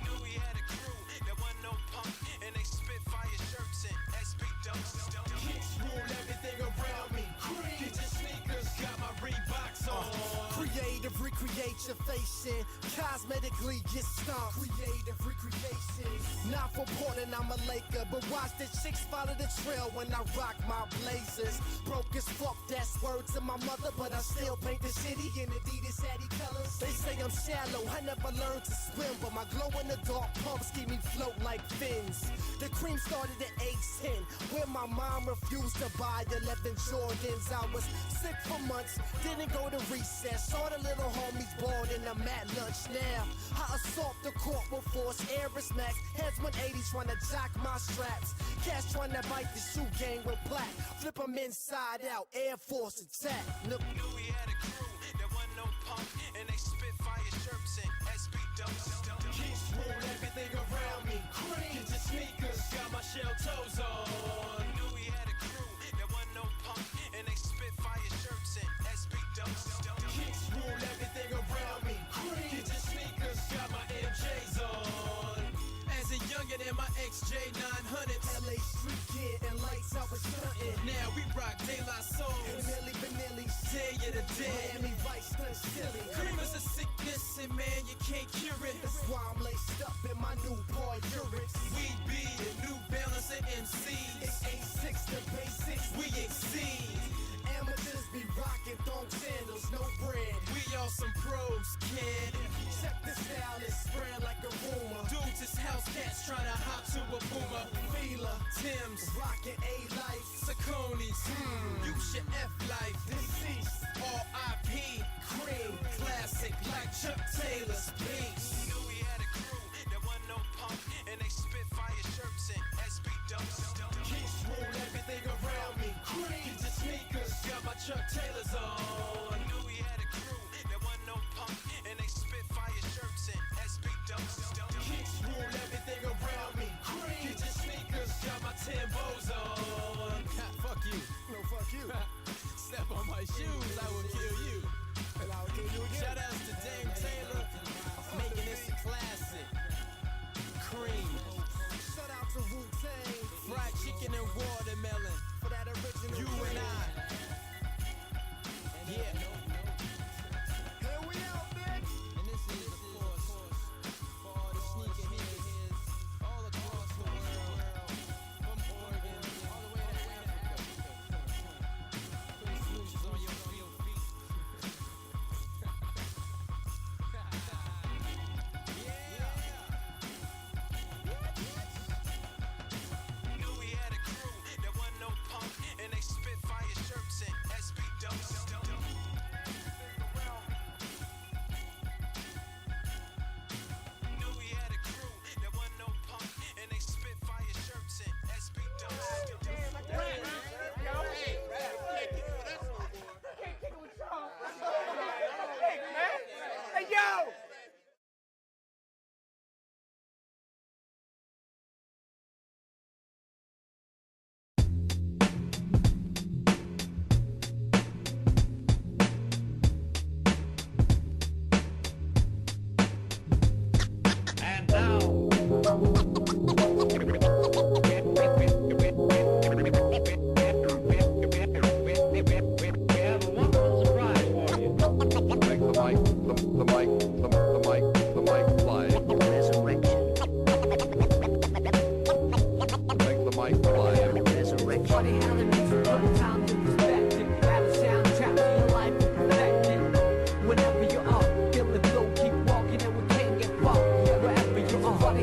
[SPEAKER 19] Knew we had a crew that wasn't no punk, and they spit fire shirts and SB dumps.
[SPEAKER 20] Kicks rule everything around me. Get your sneakers, got my Reeboks on.
[SPEAKER 21] Creative, recreate your facing. Cosmetically get stomped. Creative recreation. Not for Portland, I'm a Laker. But watch the chicks follow the trail when I rock my blazers. Broke as fuck, that's word to my mother. But I still paint the city in Adidas Addy colors. They say I'm shallow, I never learned to swim. But my glow in the dark pumps keep me float like fins. The cream started at age 10, when my mom refused to buy 11 Jordans. I was sick for months, didn't go to recess. Saw the little homies bored and I'm at lunch now. I assault the court with force, air is max. Heads 180 trying to jock my straps. Cats trying to bite the shoe gang with black. Flip them inside out, Air Force attack.
[SPEAKER 19] Knew we had a crew that wasn't no punk, and they spit fire shirts and SB dumps.
[SPEAKER 20] Kicks rule everything around me. Get your sneakers, got my shell toes on.
[SPEAKER 19] Knew we had a crew that wasn't no punk, and they spit fire shirts and SB dumps.
[SPEAKER 20] Kicks rule everything around me. Get your sneakers, got my MJs on. As a youngin' in my XJ900s,
[SPEAKER 21] LA street kid and lights out was stuntin'.
[SPEAKER 20] Now we rock De La Soul
[SPEAKER 21] and Milli Vanilli.
[SPEAKER 20] Day of the dead.
[SPEAKER 21] Miami Vice done silly.
[SPEAKER 20] Cream is a sickness and man you can't cure it.
[SPEAKER 21] That's why I'm laced up in my new boy Urix.
[SPEAKER 20] We be the New Balance and MCs.
[SPEAKER 21] It's A6 the basics.
[SPEAKER 20] We exceed.
[SPEAKER 21] Amateurs be rockin' thong sandals, no bread.
[SPEAKER 20] We all some pros, kid.
[SPEAKER 21] Check the style, it's spread like a rumor.
[SPEAKER 20] Dudes is house cats trying to hop to a boomer.
[SPEAKER 21] Fila,
[SPEAKER 20] Tim's,
[SPEAKER 21] rockin' A-Life.
[SPEAKER 20] Saucony's, use your F-Life.
[SPEAKER 21] Deceased,
[SPEAKER 20] all IP.
[SPEAKER 21] Cream,
[SPEAKER 20] classic like Chuck Taylor's Peace.
[SPEAKER 19] Knew we had a crew that wasn't no punk, and they spit fire shirts and SB dumps.
[SPEAKER 20] Kicks rule everything around me. Get your sneakers, got my Chuck Taylor's on.
[SPEAKER 19] Knew we had a crew that wasn't no punk, and they spit fire shirts and SB dumps.
[SPEAKER 20] Kicks rule everything around me. Get your sneakers, got my Timbos on. Fuck you.
[SPEAKER 21] No, fuck you.
[SPEAKER 20] Step on my shoes, I will kill you.
[SPEAKER 21] And I will kill you again.
[SPEAKER 20] Shout outs to Dame Taylor, making this a classic. Cream.
[SPEAKER 21] Shout out to Wu-Tang.
[SPEAKER 20] Fried chicken and watermelon.
[SPEAKER 21] For that original
[SPEAKER 20] You and I.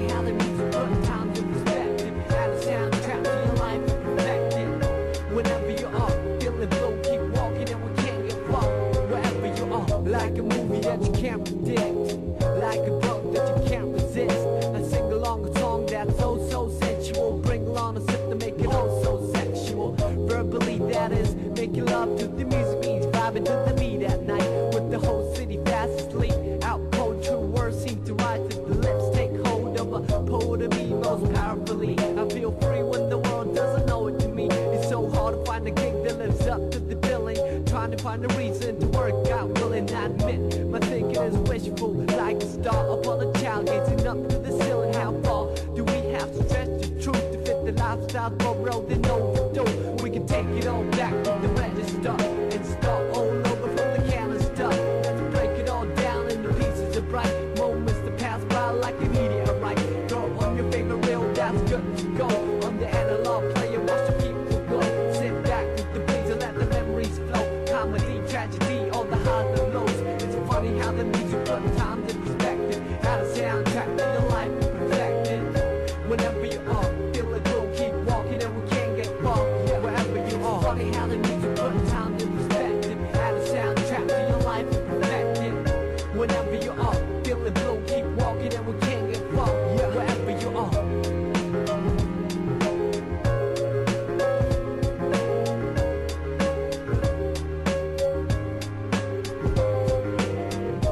[SPEAKER 1] funny how the music put time to perspective. Add a soundtrack to your life and perfect it. Whenever you are feeling blue, keep walking and we can't get far. Wherever you are, like a movie that you can't predict, like a drug that you can't resist. I sing along a song that's so sensual. Bring along a sip to make it oh so sexual. Verbally that is making love to the music means vibing to the beat at night. With the whole city fast asleep. Out cold true words seem to rise to the lips. Take hold of a poet of me most powerfully. I feel free when the world doesn't know it to me. It's so hard to find a gig that lives up to the billing. Trying to find a reason to work out, willing I admit my thinking is wishful. Like a star upon a child gazing up to the ceiling. How far do we have to stretch the truth to fit the lifestyle for road and overdue? We can take it all back to the register and start all over from the canister. Let's break it all down into pieces of bright moments that pass by like a meteorite. Throw on your favorite reel, that's good to go. On the analog player, watch the people go. Sit back with the breeze and let the memories flow. Comedy, tragedy, all the highs and lows. It's funny how the music puts time to perspective. Add a soundtrack to your life and perfect it. Whenever you are feeling blue, keep walking and we can't get far. Wherever you are, funny how the music puts time to perspective. Add a soundtrack to your life and perfect it. Whenever you are feeling blue, keep walking and we can't get far. Wherever you are.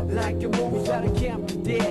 [SPEAKER 1] Like a move that I can't predict,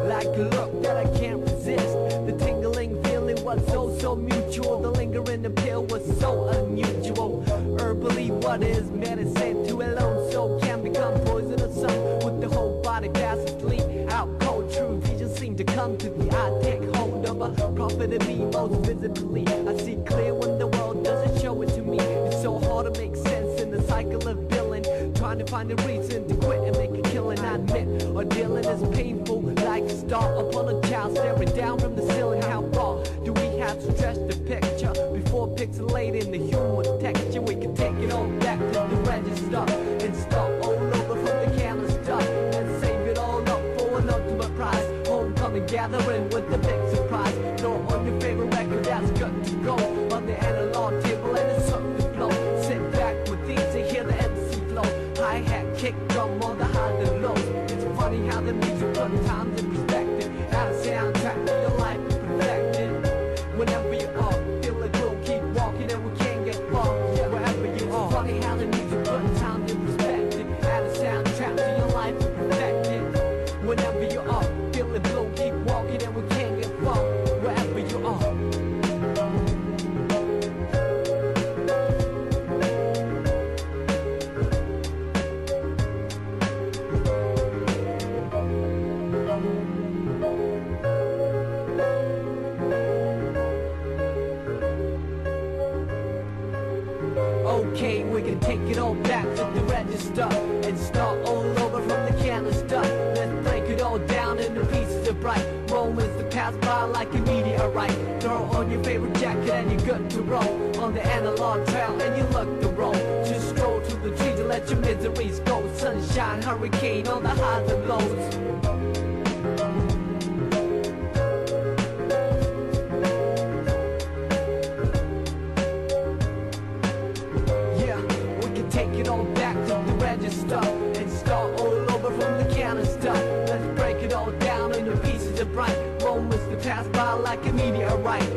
[SPEAKER 1] like a look that I can't resist. The tingling feeling was so mutual. The lingering appeal was so unusual. Herbally, what is medicine to a lone soul can become poison or some. With the whole body fast asleep, out cold, true vision seem to come to the eye. Take hold of a prophet of me most visibly. I see clear when the world doesn't show it to me. It's so hard to make sense in the cycle of billing. Trying to find a reason to quit and make a killing. I admit, ordealing is painful. Like a star upon a child staring down from the ceiling. How far do we have to stretch the picture before pixelating the human texture? We can take it all back to the register and start all over from the canister and save it all up for an ultimate prize. Homecoming gathering with the big surprise. Throw on your favorite record that's good to go on the analog table and it's something to flow. Sit back with these and hear the MC flow. Hi-hat, kick, drum, all the highs and lows. It's funny how the music puts time to perspective. Add a soundtrack to your life and perfect it. Whenever you are feeling blue, keep walking and we can't get far. Wherever you are. It's funny how the music puts time to perspective. Add a soundtrack to your life and perfect it. Whenever you are feeling blue, keep walking and we can't get far. Wherever you are. Okay, we can take it all back to the register and start all over from the canister. Let's break it all down into pieces of bright moments that pass by like a meteorite. Throw on your favorite jacket and you're good to roll on the analog trail and you look the roll. Just stroll to the trees and let your miseries go. Sunshine, hurricane on the highs and lows. Take it all back to the register and start all over from the canister. Let's break it all down into pieces of bright moments that pass by like a meteorite.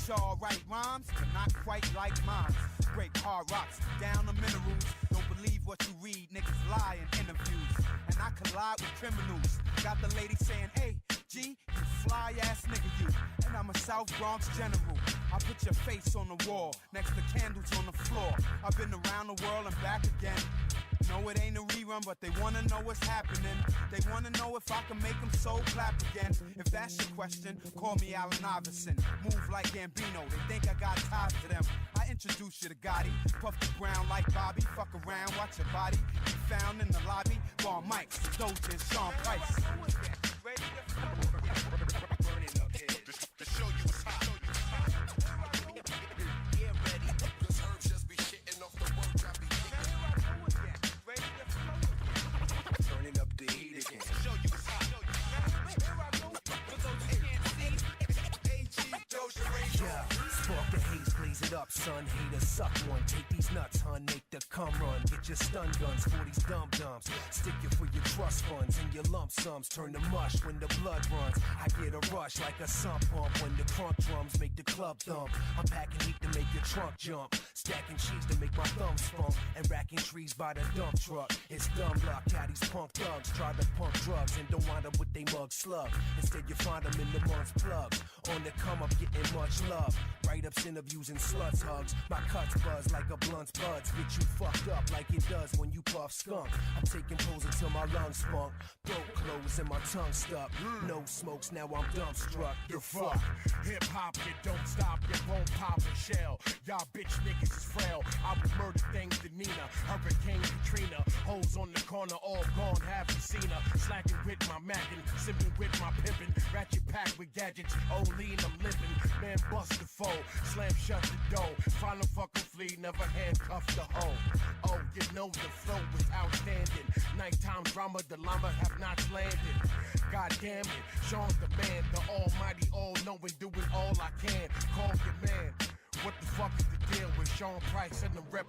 [SPEAKER 2] y'all write rhymes, but not quite like mine. Break hard rocks, down the minerals. Don't believe what you read, niggas lie in interviews. And I collide with criminals. Got the lady saying, hey, G, you fly ass nigga, you. And I'm a South Bronx general. I put your face on the wall, next to candles on the floor. I've been around the world and back again. No, it ain't a rerun, but they wanna know what's happening. They wanna know if I can make them so clap again. If that's your question, call me Allen Iverson. Move like Gambino, they think I got ties to them. I introduce you to Gotti, puff the ground like Bobby. Fuck around, watch your body be found in the lobby. Ball Mike's, Doja, and Sean Price.
[SPEAKER 3] To show you what's hot. Get ready. Cause herbs just be shitting off the work I be turning up the heat again. To show you what's hot. For those who can't see, Doja Race.
[SPEAKER 22] Yeah, spark the haze, blaze it up, son. Haters suck one. Take these nuts, hun. Make the cum run. Get your stun guns for these dum-dums. Stick it for your trust funds and your lump sums. Turn to mush when the blood runs. I get a rush like a sump pump when the crunk drums make the club thump. I'm packing heat to make your trunk jump. Stacking cheese to make my thumbs spunk. And racking trees by the dump truck. It's dumb luck how these punk thugs try to pump drugs and don't wind up with they mug slug. Instead you find them in the month's plugs. On the come up getting much love. Write-ups, interviews, and sluts hugs. My cuts buzz like a blunt's buds. Get you fucked up like it does when you puff skunk. I'm taking pulls until my lungs spunk. Throat closed and my tongue stuck. No smokes, now I'm dumbstruck.
[SPEAKER 23] The fuck? Hip-hop, you don't stop, you won't pop a shell. Y'all bitch niggas is frail. I would murder things to Nina, Hurricane Katrina. Hoes on the corner, all gone, haven't seen her. Slacking with my mackin', sipping with my pimpin'. Ratchet packed with gadgets, oh lean, I'm limping. Man bust the foe, slam shut the door. Final fucking flea, never handcuff the hoe. Oh, you know the flow was outstanding. Nighttime drama, the llama have not landed. God damn it, Sean's the man, the almighty, all-knowing, doing all I can. Call your man. What the fuck is the deal with Sean Price and the rep?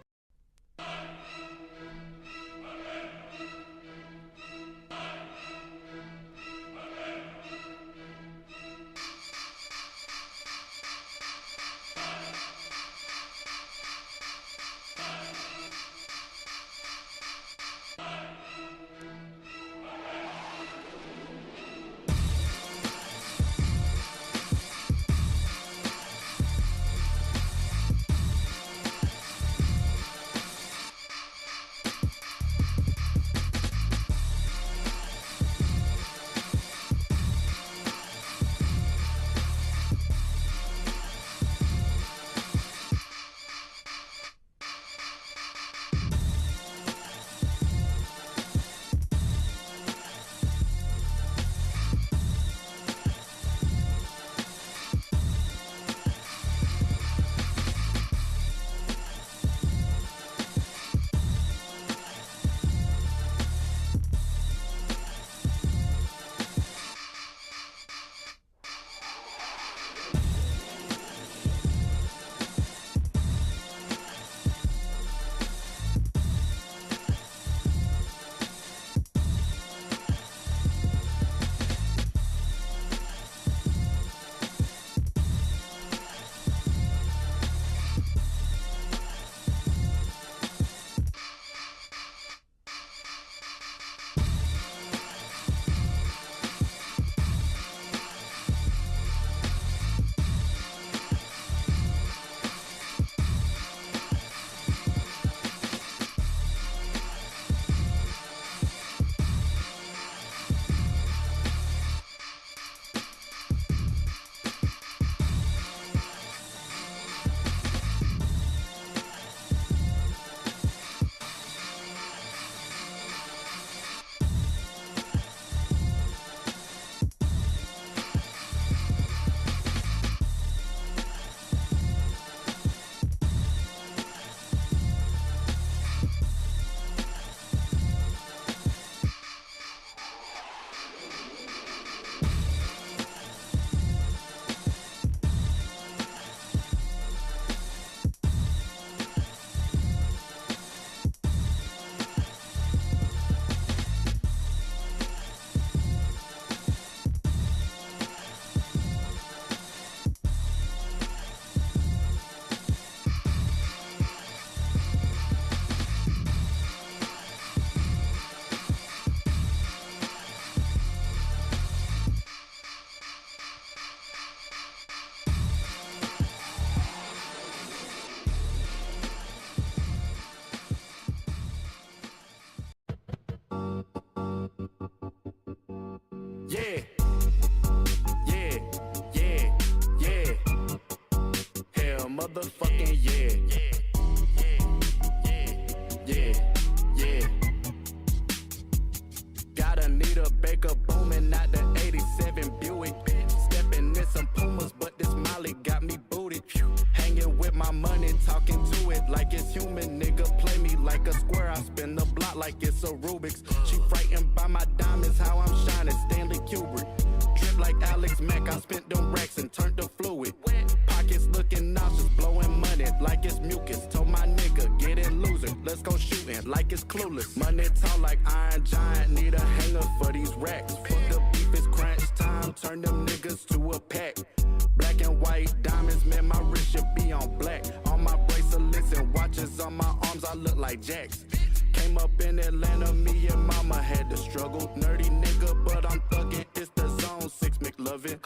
[SPEAKER 4] like it's a Rubik's. She frightened by my diamonds, how I'm shining, Stanley Kubrick. Drip like Alex Mack, I spent them racks and turned to fluid. Pockets looking nauseous, blowing money like it's mucus. Told my nigga, get it loser, let's go shooting like it's clueless. Money tall like Iron Giant, need a hanger for these racks. Fuck the beef, it's crunch time, turn them niggas to a pack. Black and white diamonds, man, my wrist should be on black. On my bracelets and watches on my arms, I look like Jacks. Came up in Atlanta, me and mama had to struggle. Nerdy nigga, but I'm thuggin', it's the zone, 6 McLovin.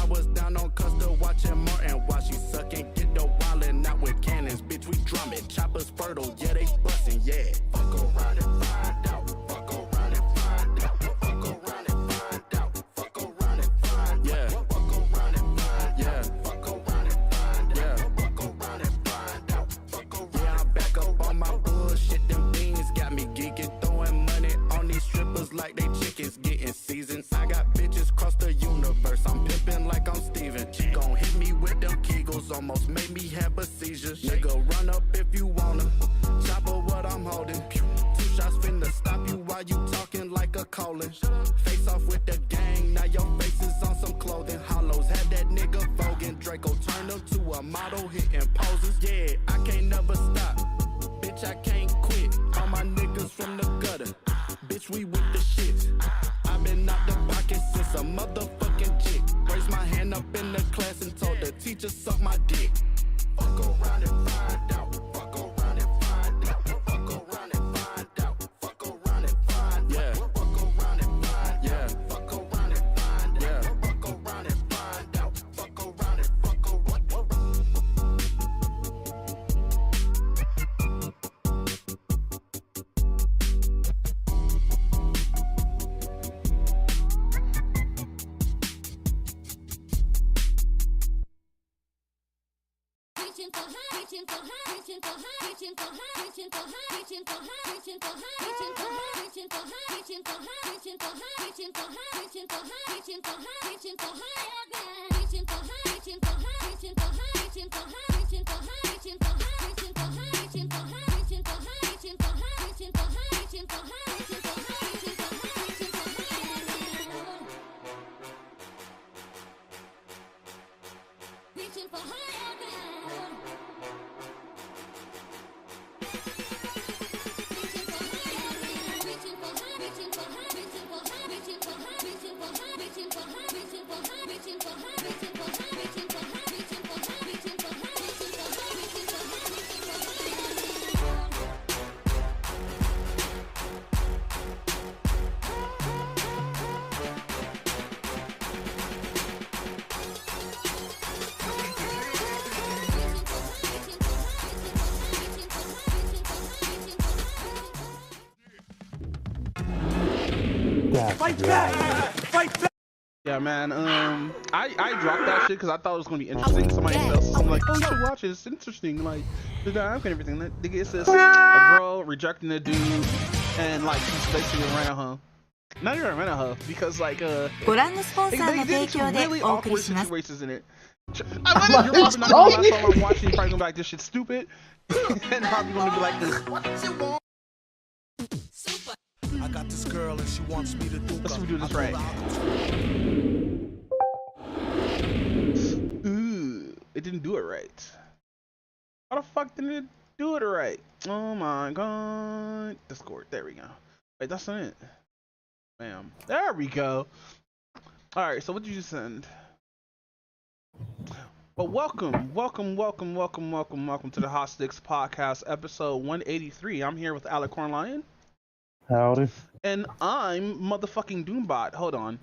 [SPEAKER 4] I was down on Custer watching Martin while she suckin'. Get the wildin' out with cannons, bitch, we drummin'. Choppers fertile, yeah, they bustin', yeah. Fuck around and find out, fuck around and find out, fuck around and find out, fuck around and find out, yeah. Fuck around and find out, fuck around and find out, fuck around and find out, fuck around. Yeah, I'm back up on my bullshit, them beans got me geeking, throwing money on these strippers like they chickens getting seasoned. I got bitches across the universe, I'm pimping like I'm Steven. She gon' hit me with them Kegels, almost made me have a seizure. Nigga, run up if you wanna, chopper what I'm holding. 2 shots finna stop you while you talking like a colon. Face off with the gang, now your face is on some clothing. Hollows had that nigga voguing, Draco turned him to a model hitting poses. Yeah, I can't never stop, bitch, I can't quit. All my niggas from the gutter, bitch, we with the shit. I've been out the pocket since a motherfucking jig. Raised my hand up in the class and told the teacher suck my dick. Fuck around and find out, fuck around and find out, fuck around and find out, fuck around and find out, yeah. Fuck around and find, yeah. Fuck around and find, yeah. Fuck around and find out, fuck around and fuck around.
[SPEAKER 5] Fight back! Fight back! Yeah, man. I dropped that shit because I thought it was gonna be interesting. Somebody else, I'm like, oh, you should watch it. It's interesting. Like the dynamic and everything. Nigga, it's this a girl rejecting a dude, and like she's basically around her. Not even around her because like they did some really awkward situations in it. I'm not gonna lie, last time I'm watching, you're probably gonna be like, this shit's stupid, and probably gonna be like this.
[SPEAKER 2] I got this girl and she wants me to do.
[SPEAKER 5] Let's see if we do this right. Ooh, it didn't do it right. How the fuck didn't it do it right? Oh my god. Discord. There we go. Wait, that's not it. Bam. There we go. Alright, so what did you just send? Well, welcome to the HotSticks podcast, episode 183. I'm here with Alec Cornlion.
[SPEAKER 6] Howdy.
[SPEAKER 5] And I'm motherfucking Doombot. Hold on.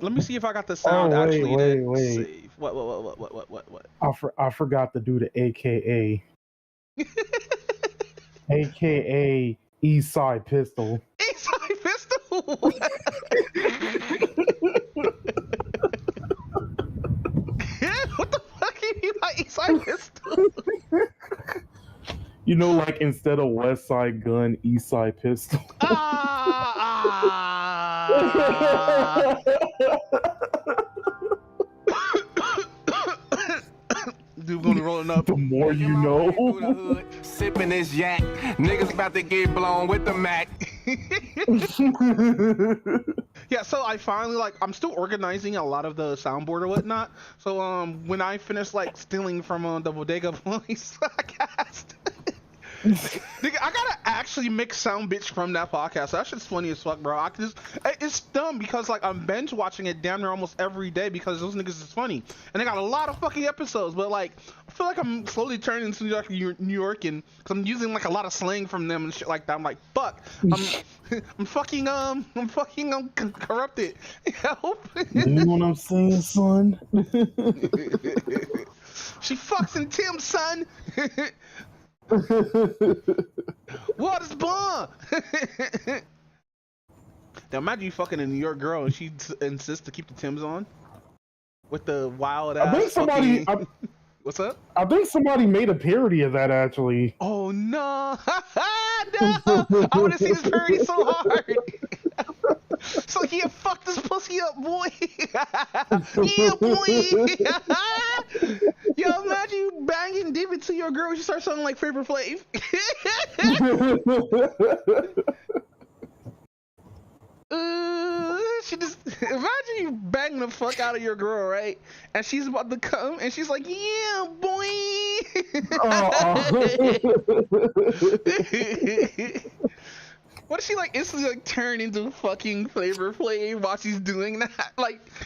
[SPEAKER 5] Let me see if I got the sound actually to save. What?
[SPEAKER 6] I forgot to do the AKA. AKA Eastside Pistol.
[SPEAKER 5] Eastside Pistol? What the fuck you mean by Eastside Pistol?
[SPEAKER 6] You know, like instead of West Side Gun, East Side Pistol.
[SPEAKER 5] Dude, gonna rolling up.
[SPEAKER 6] The more you know.
[SPEAKER 3] Sipping this yak. Niggas about to get blown with the Mac.
[SPEAKER 5] Yeah, so I finally I'm still organizing a lot of the soundboard or whatnot. So when I finish stealing from the Bodega Voice podcast, nigga, I gotta actually mix sound bits from that podcast. That shit's funny as fuck, bro. It's dumb because I'm binge watching it damn near almost every day because those niggas is funny, and they got a lot of fucking episodes. But I feel like I'm slowly turning into New York, and because I'm using a lot of slang from them and shit like that. I'm like, fuck, I'm fucking corrupted. Help.
[SPEAKER 6] You know what I'm saying, son?
[SPEAKER 5] She fucks in Tim, son. What is bomb? Now imagine you fucking a New York girl and she insists to keep the Timbs on with the wild ass.
[SPEAKER 6] I think somebody.
[SPEAKER 5] What's up?
[SPEAKER 6] I think somebody made a parody of that actually.
[SPEAKER 5] Oh no! No! I want to see this parody so hard. So yeah, fuck this pussy up, boy. Yeah, boy. Yo, imagine you banging David to your girl. She starts sounding like Flavor Flav. She just imagine you banging the fuck out of your girl, right? And she's about to come, and she's like, "Yeah, boy." What if she instantly turn into fucking Flavor Flav while she's doing that?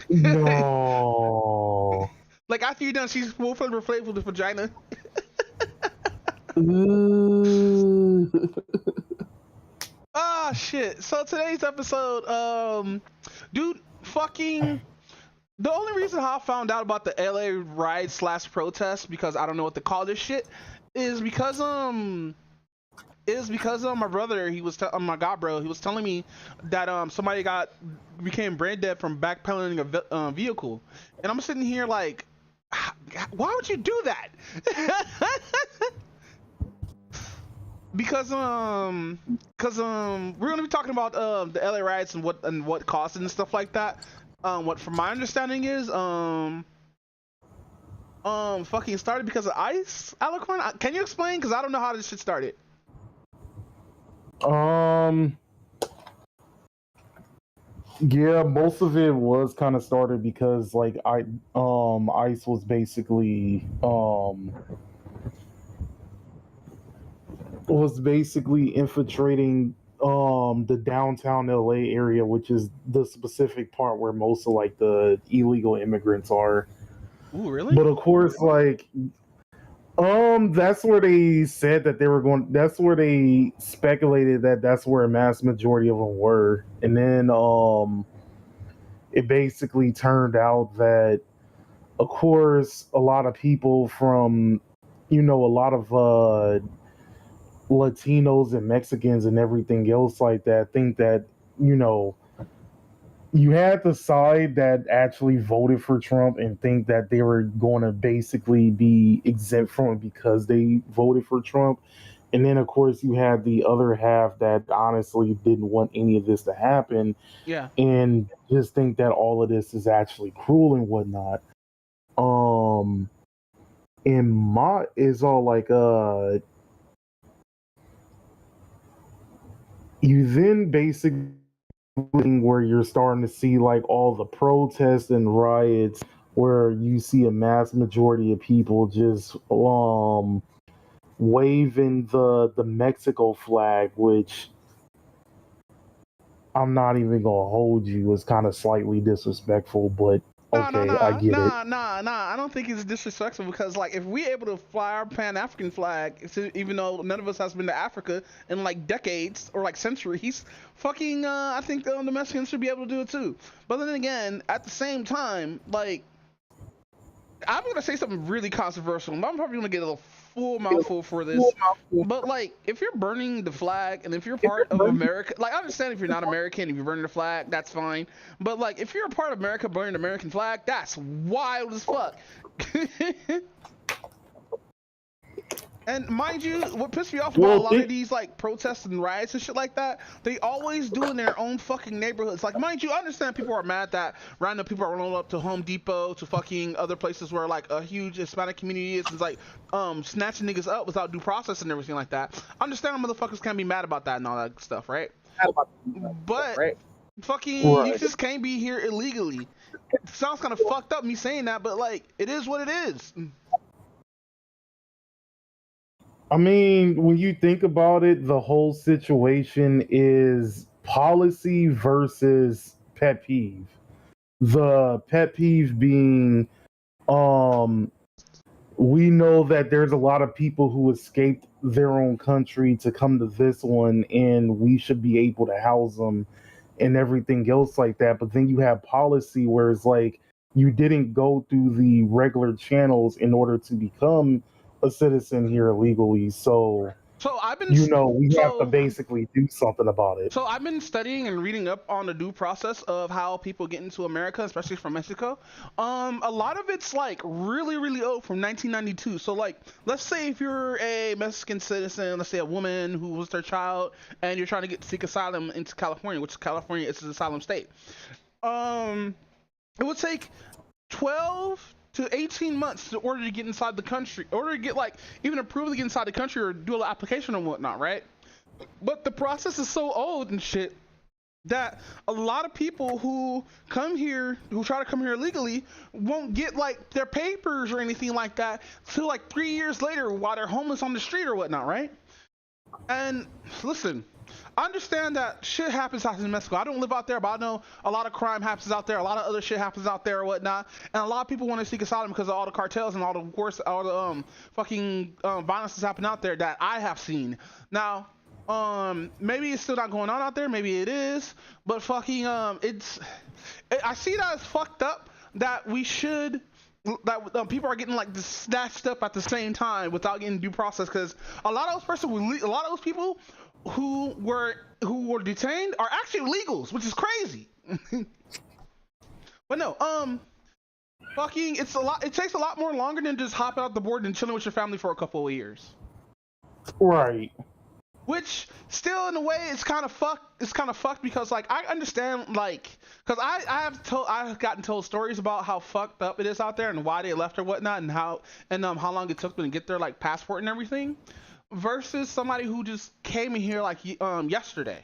[SPEAKER 6] No.
[SPEAKER 5] After you're done, she's full Flavor Flav with the vagina. Ah, shit. So today's episode, dude, fucking. The only reason how I found out about the LA riot / protest, because I don't know what to call this shit, is because my brother, he was my god bro, he was telling me that somebody became brain dead from backpedaling a vehicle, and I'm sitting here like, why would you do that? Because we're gonna be talking about the LA riots and what caused it and stuff like that. What from my understanding is fucking started because of ice, Alicorn. Can you explain? Because I don't know how this shit started.
[SPEAKER 6] Yeah, most of it was kind of started because ice was basically infiltrating the downtown LA area, which is the specific part where most of the illegal immigrants are.
[SPEAKER 5] Ooh, really?
[SPEAKER 6] But of course, that's where they said that they were going. That's where they speculated that that's where a mass majority of them were, and then it basically turned out that, of course, a lot of people from, a lot of Latinos and Mexicans and everything else like that think that, you had the side that actually voted for Trump and think that they were going to basically be exempt from it because they voted for Trump. And then, of course, you had the other half that honestly didn't want any of this to happen.
[SPEAKER 5] Yeah.
[SPEAKER 6] And just think that all of this is actually cruel and whatnot. And my is all you then basically where you're starting to see all the protests and riots where you see a mass majority of people just waving the Mexico flag, which I'm not even gonna hold you, is kind of slightly disrespectful, but okay, I get it.
[SPEAKER 5] I don't think it's disrespectful because if we able to fly our Pan-African flag, even though none of us has been to Africa in decades or centuries, fucking I think the Mexicans should be able to do it too. But then again, at the same time, I'm gonna say something really controversial. I'm probably gonna get a full mouthful for this, but if you're burning the flag and if you're part of America, I understand if you're not American, if you're burning the flag, that's fine, but if you're a part of America burning the American flag, that's wild as fuck. And mind you, what pissed me off about
[SPEAKER 6] Well,
[SPEAKER 5] a lot of these like protests and riots and shit like that, they always do in their own fucking neighborhoods. Like, mind you, I understand people are mad that random people are rolling up to Home Depot, to fucking other places where like a huge Hispanic community is, and like snatching niggas up without due process and everything like that. I understand motherfuckers can be mad about that and all that stuff, right? But fucking you just can't be here illegally. It sounds kind of fucked up me saying that, but like it is what it is.
[SPEAKER 6] I mean, when you think about it, the whole situation is policy versus pet peeve. The pet peeve being, we know that there's a lot of people who escaped their own country to come to this one, and we should be able to house them and everything else like that. But then you have policy where it's like you didn't go through the regular channels in order to become a citizen here illegally, so
[SPEAKER 5] I've been,
[SPEAKER 6] we have to basically do something about it.
[SPEAKER 5] So I've been studying and reading up on the due process of how people get into America, especially from Mexico. A lot of it's like really, really old, from 1992. So like, let's say if you're a Mexican citizen, let's say a woman who was their child, and you're trying to seek asylum into California, which California is an asylum state. It would take 12 to 18 months in order to get inside the country, in order to get like even approved to get inside the country or do an application or whatnot, right? But the process is so old and shit that a lot of people who come here, who try to come here illegally, won't get like their papers or anything like that till like 3 years later while they're homeless on the street or whatnot, right? And listen, I understand that shit happens out in Mexico. I don't live out there, but I know a lot of crime happens out there. A lot of other shit happens out there or whatnot. And a lot of people want to seek asylum because of all the cartels and all the worst, all the fucking violence that's happening out there that I have seen. Now, maybe it's still not going on out there. Maybe it is, but fucking I see that as fucked up that we should. That people are getting like snatched up at the same time without getting due process, because a lot of those people who were detained are actually illegals, which is crazy. But no, fucking it takes a lot more longer than just hopping out the board and chilling with your family for a couple of years.
[SPEAKER 6] Right.
[SPEAKER 5] Which still in a way it's kind of fucked. It's kind of fucked because like I understand, like, because I've gotten told stories about how fucked up it is out there and why they left or whatnot, and how long it took them to get their like passport and everything, versus somebody who just came in here like yesterday.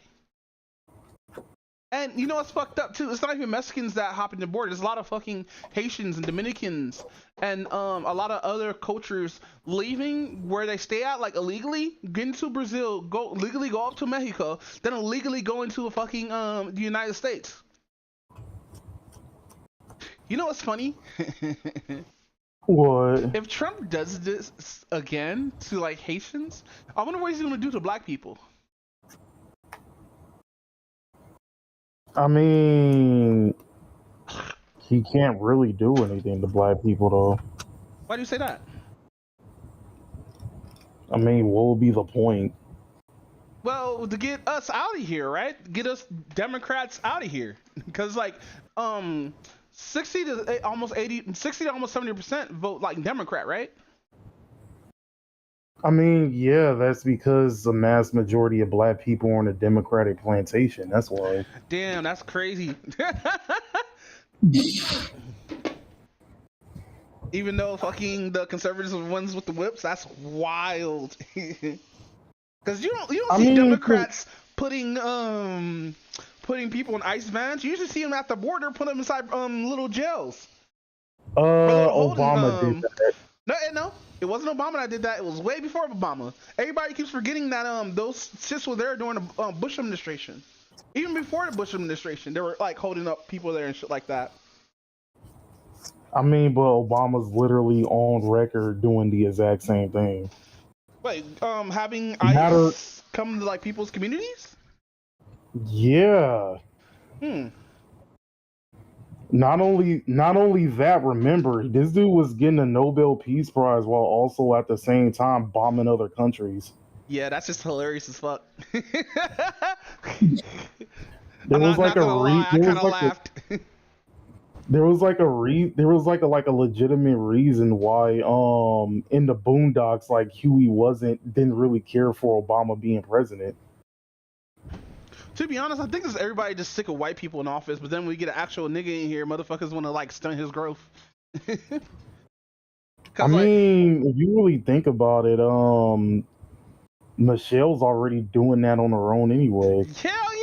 [SPEAKER 5] And you know what's fucked up too? It's not even Mexicans that hop in the border. There's a lot of fucking Haitians and Dominicans and a lot of other cultures leaving where they stay at, like illegally, get into Brazil, go up to Mexico, then illegally go into a fucking the United States. You know what's funny?
[SPEAKER 6] What?
[SPEAKER 5] If Trump does this again to like Haitians, I wonder what he's gonna do to black people.
[SPEAKER 6] I mean, he can't really do anything to black people, though.
[SPEAKER 5] Why do you say that?
[SPEAKER 6] I mean, what would be the point?
[SPEAKER 5] Well, to get us out of here, right? Get us Democrats out of here, because like 60 to almost 70% vote like Democrat, right?
[SPEAKER 6] I mean, yeah, that's because the mass majority of black people are on a Democratic plantation. That's why.
[SPEAKER 5] Damn, that's crazy. Even though fucking the conservatives are the ones with the whips, that's wild. Because you don't see Democrats putting people in ICE vans. You usually see them at the border, put them inside little jails.
[SPEAKER 6] Obama did that.
[SPEAKER 5] No, it wasn't Obama that did that. It was way before Obama. Everybody keeps forgetting that those shits were there during the Bush administration. Even before the Bush administration, they were like holding up people there and shit like that.
[SPEAKER 6] I mean, but Obama's literally on record doing the exact same thing.
[SPEAKER 5] Wait, having ICE come to like people's communities?
[SPEAKER 6] Yeah. Not only that, remember, this dude was getting a Nobel Peace Prize while also at the same time bombing other countries.
[SPEAKER 5] Yeah, that's just hilarious as fuck.
[SPEAKER 6] There was like a
[SPEAKER 5] I kind of laughed.
[SPEAKER 6] There was like a legitimate reason why in the Boondocks like Huey didn't really care for Obama being president.
[SPEAKER 5] To be honest, I think it's everybody just sick of white people in office, but then when we get an actual nigga in here, motherfuckers want to like stunt his growth.
[SPEAKER 6] I mean, if you really think about it, Michelle's already doing that on her own anyway.
[SPEAKER 5] Hell yeah!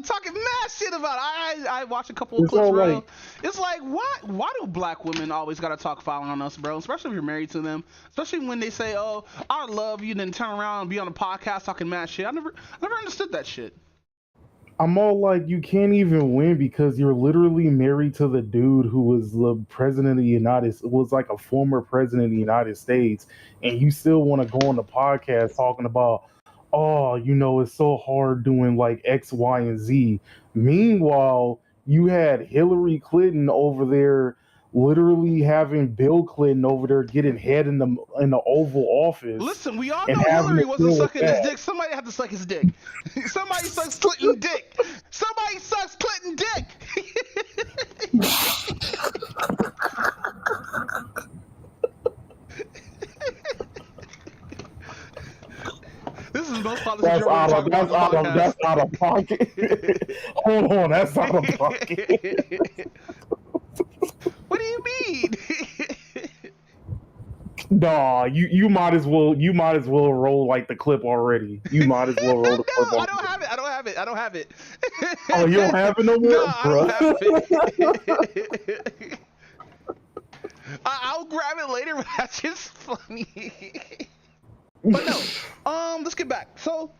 [SPEAKER 5] Talking mad shit about it. I watched a couple of
[SPEAKER 6] It's
[SPEAKER 5] clips,
[SPEAKER 6] all
[SPEAKER 5] bro.
[SPEAKER 6] like-
[SPEAKER 5] It's like, why do black women always gotta talk foul on us, bro? Especially if you're married to them. Especially when they say, "Oh, I love you," then turn around and be on a podcast talking mad shit. I never understood that shit.
[SPEAKER 6] I'm all like, you can't even win because you're literally married to the dude who was the president of the was like a former president of the United States, and you still want to go on the podcast talking about, oh, it's so hard doing like X, Y, and Z. Meanwhile, you had Hillary Clinton over there literally having Bill Clinton over there getting head in the Oval Office.
[SPEAKER 5] Listen, we all
[SPEAKER 6] and
[SPEAKER 5] know
[SPEAKER 6] having
[SPEAKER 5] Hillary
[SPEAKER 6] to
[SPEAKER 5] wasn't
[SPEAKER 6] deal with
[SPEAKER 5] sucking his
[SPEAKER 6] that.
[SPEAKER 5] dick. Somebody had to suck his dick. Somebody sucks Clinton dick. Somebody sucks Clinton dick. This is the most popular
[SPEAKER 6] That's out of pocket. Hold on, that's out of pocket.
[SPEAKER 5] What do you mean?
[SPEAKER 6] Nah, you might as well roll like the clip already. You might as well roll the clip.
[SPEAKER 5] No, I don't have it.
[SPEAKER 6] Oh, you don't have it no more,
[SPEAKER 5] No,
[SPEAKER 6] bro.
[SPEAKER 5] I don't have it. I'll grab it later, but that's just funny. But no, let's get back. So,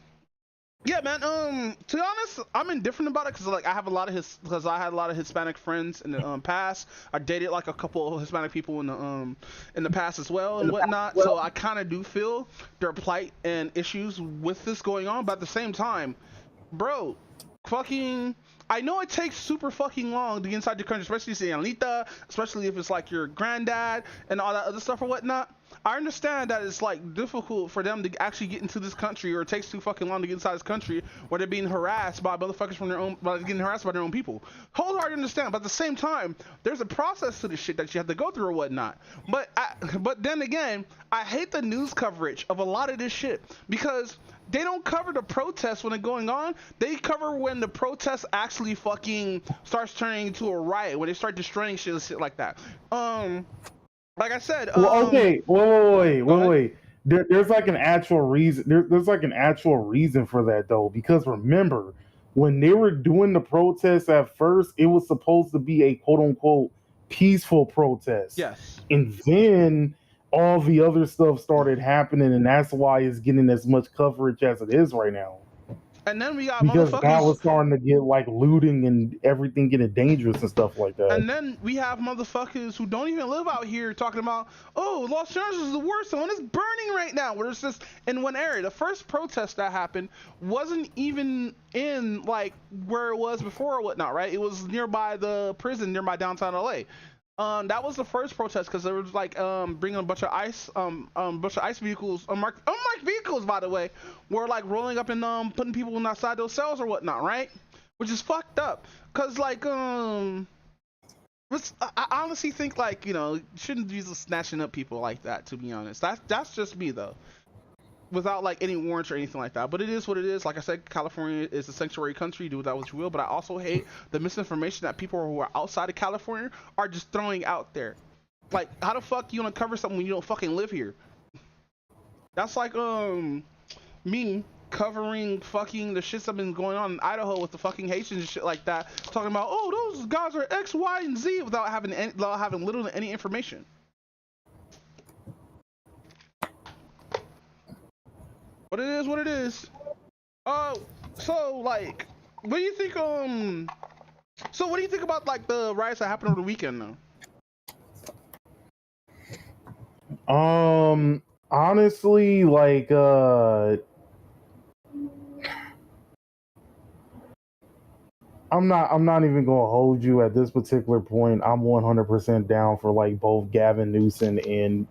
[SPEAKER 5] yeah, man. To be honest, I'm indifferent about it because like I had a lot of Hispanic friends in the past. I dated like a couple of Hispanic people in the past as well and whatnot. So I kind of do feel their plight and issues with this going on. But at the same time, bro, fucking. I know it takes super fucking long to get inside your country, especially Señorita, especially if it's like your granddad and all that other stuff or whatnot. I understand that it's like difficult for them to actually get into this country, or it takes too fucking long to get inside this country, where they're being harassed by motherfuckers from getting harassed by their own people. Wholeheartedly understand, but at the same time, there's a process to this shit that you have to go through or whatnot. But then again, I hate the news coverage of a lot of this shit because they don't cover the protests when they're going on. They cover when the protest actually fucking starts turning into a riot, when they start destroying shit like that. Like I said,
[SPEAKER 6] well, okay, wait. There's like an actual reason. There's like an actual reason for that though, because remember, when they were doing the protests at first, it was supposed to be a quote unquote peaceful protest.
[SPEAKER 5] Yes.
[SPEAKER 6] And then all the other stuff started happening, and that's why it's getting as much coverage as it is right now.
[SPEAKER 5] And then we got
[SPEAKER 6] because
[SPEAKER 5] motherfuckers.
[SPEAKER 6] now it's starting to get like looting and everything getting dangerous and stuff like that.
[SPEAKER 5] And then we have motherfuckers who don't even live out here talking about, oh, Los Angeles is the worst one. It's burning right now. Where it's just in one area. The first protest that happened wasn't even in like where it was before or whatnot, right? It was nearby the prison, nearby downtown LA. That was the first protest because there was like bringing a bunch of ice vehicles, unmarked vehicles, by the way, were like rolling up and putting people inside those cells or whatnot, right? Which is fucked up, cause like I honestly think like shouldn't be just snatching up people like that. To be honest, that's just me though. Without like any warrants or anything like that, but it is what it is. Like I said, California is a sanctuary country. Do with that what you will, but I also hate the misinformation that people who are outside of California are just throwing out there. Like, how the fuck you gonna cover something when you don't fucking live here? That's like me covering fucking the shits that been going on in Idaho with the fucking Haitians and shit like that, talking about, oh, those guys are X, Y, and Z without having little to any information. But it is what it is. So like, what do you think? So what do you think about like the riots that happened over the weekend though?
[SPEAKER 6] Honestly, like, I'm not even gonna hold you at this particular point. I'm 100% down for like both Gavin Newsom and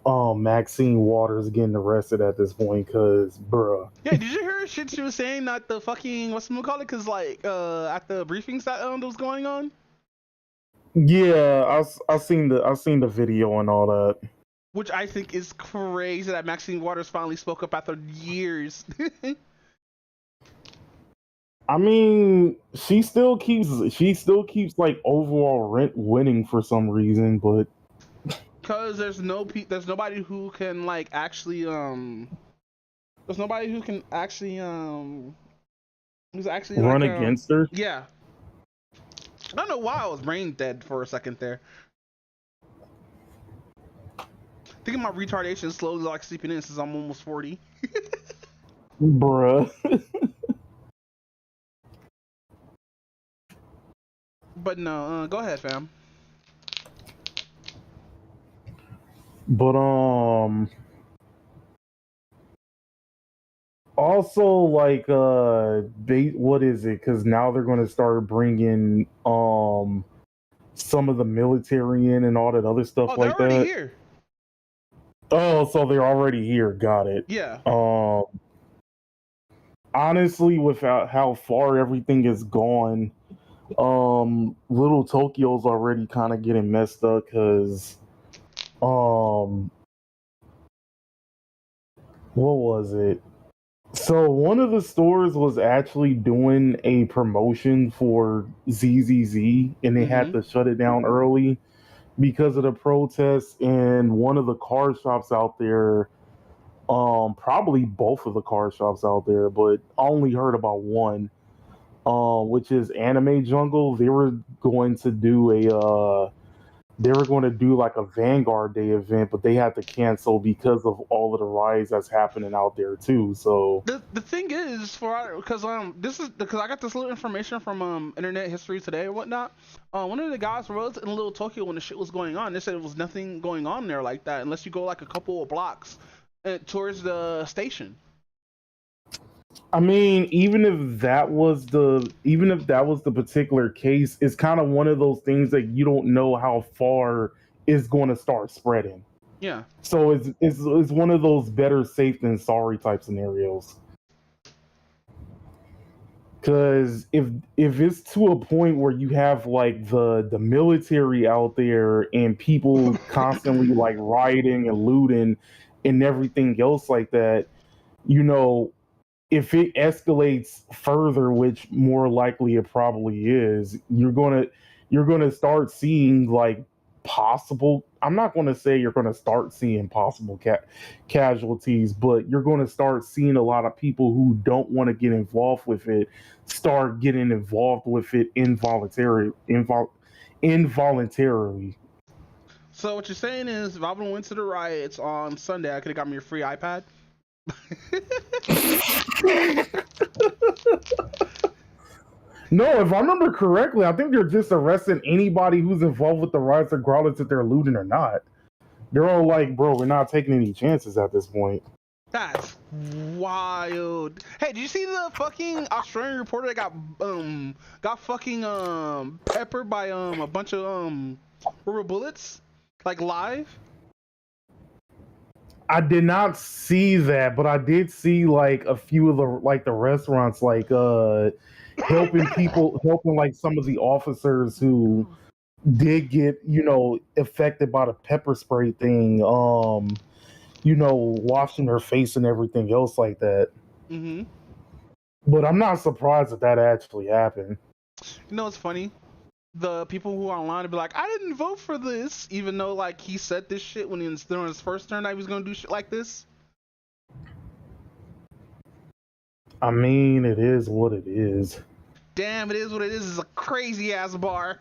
[SPEAKER 6] Maxine Waters getting arrested at this point, cause bruh.
[SPEAKER 5] Yeah, did you hear shit she was saying that the fucking what's the call it? Cause like at the briefings that was going on.
[SPEAKER 6] Yeah, I seen the video and all that.
[SPEAKER 5] Which I think is crazy that Maxine Waters finally spoke up after years.
[SPEAKER 6] I mean, she still keeps like overall rent winning for some reason, but
[SPEAKER 5] Cause there's nobody who can like actually there's nobody who can actually who's actually
[SPEAKER 6] run
[SPEAKER 5] like
[SPEAKER 6] against her.
[SPEAKER 5] Yeah. I don't know why I was brain dead for a second there. Thinking my retardation is slowly like sleeping in since I'm almost 40.
[SPEAKER 6] Bruh.
[SPEAKER 5] But no, go ahead, fam.
[SPEAKER 6] But also like what is it? Because now they're going to start bringing some of the military in and all that other stuff like that.
[SPEAKER 5] They're already here.
[SPEAKER 6] Oh, so they're already here. Got it.
[SPEAKER 5] Yeah.
[SPEAKER 6] Honestly, without how far everything is gone, Little Tokyo's already kind of getting messed up because what was it? So one of the stores was actually doing a promotion for ZZZ, and they had to shut it down early because of the protests. And one of the car shops out there, probably both of the car shops out there, but I only heard about one, which is Anime Jungle. They were going to do like a Vanguard Day event, but they had to cancel because of all of the riots that's happening out there too. So
[SPEAKER 5] the thing is, because this is because I got this little information from Internet History Today or whatnot. One of the guys wrote in Little Tokyo when the shit was going on. They said it was nothing going on there like that unless you go like a couple of blocks towards the station.
[SPEAKER 6] I mean, even if that was the particular case, it's kind of one of those things that you don't know how far it's going to start spreading.
[SPEAKER 5] Yeah.
[SPEAKER 6] So it's one of those better safe than sorry type scenarios. Because if it's to a point where you have like the military out there and people constantly like rioting and looting and everything else like that, you know, if it escalates further, which more likely it probably is, you're gonna start seeing like possible. I'm not going to say you're going to start seeing possible casualties, but you're going to start seeing a lot of people who don't want to get involved with it start getting involved with it involuntarily.
[SPEAKER 5] So what you're saying is, if I would have went to the riots on Sunday, I could have got me a free iPad.
[SPEAKER 6] No, if I remember correctly, I think they're just arresting anybody who's involved with the riots, regardless if they're looting or not. They're all like, bro, we're not taking any chances at this point.
[SPEAKER 5] That's wild. Hey, did you see the fucking Australian reporter that got fucking peppered by a bunch of rubber bullets, like live?
[SPEAKER 6] I did not see that, but I did see like a few of the restaurants like helping like some of the officers who did get, affected by the pepper spray thing, washing their face and everything else like that.
[SPEAKER 5] Mm-hmm.
[SPEAKER 6] But I'm not surprised that actually happened.
[SPEAKER 5] You know, it's funny. The people who are online will be like, I didn't vote for this, even though like he said this shit when he was during his first term that he was gonna do shit like this.
[SPEAKER 6] I mean, it is what it is.
[SPEAKER 5] Damn, it is what it is. It's a crazy ass bar.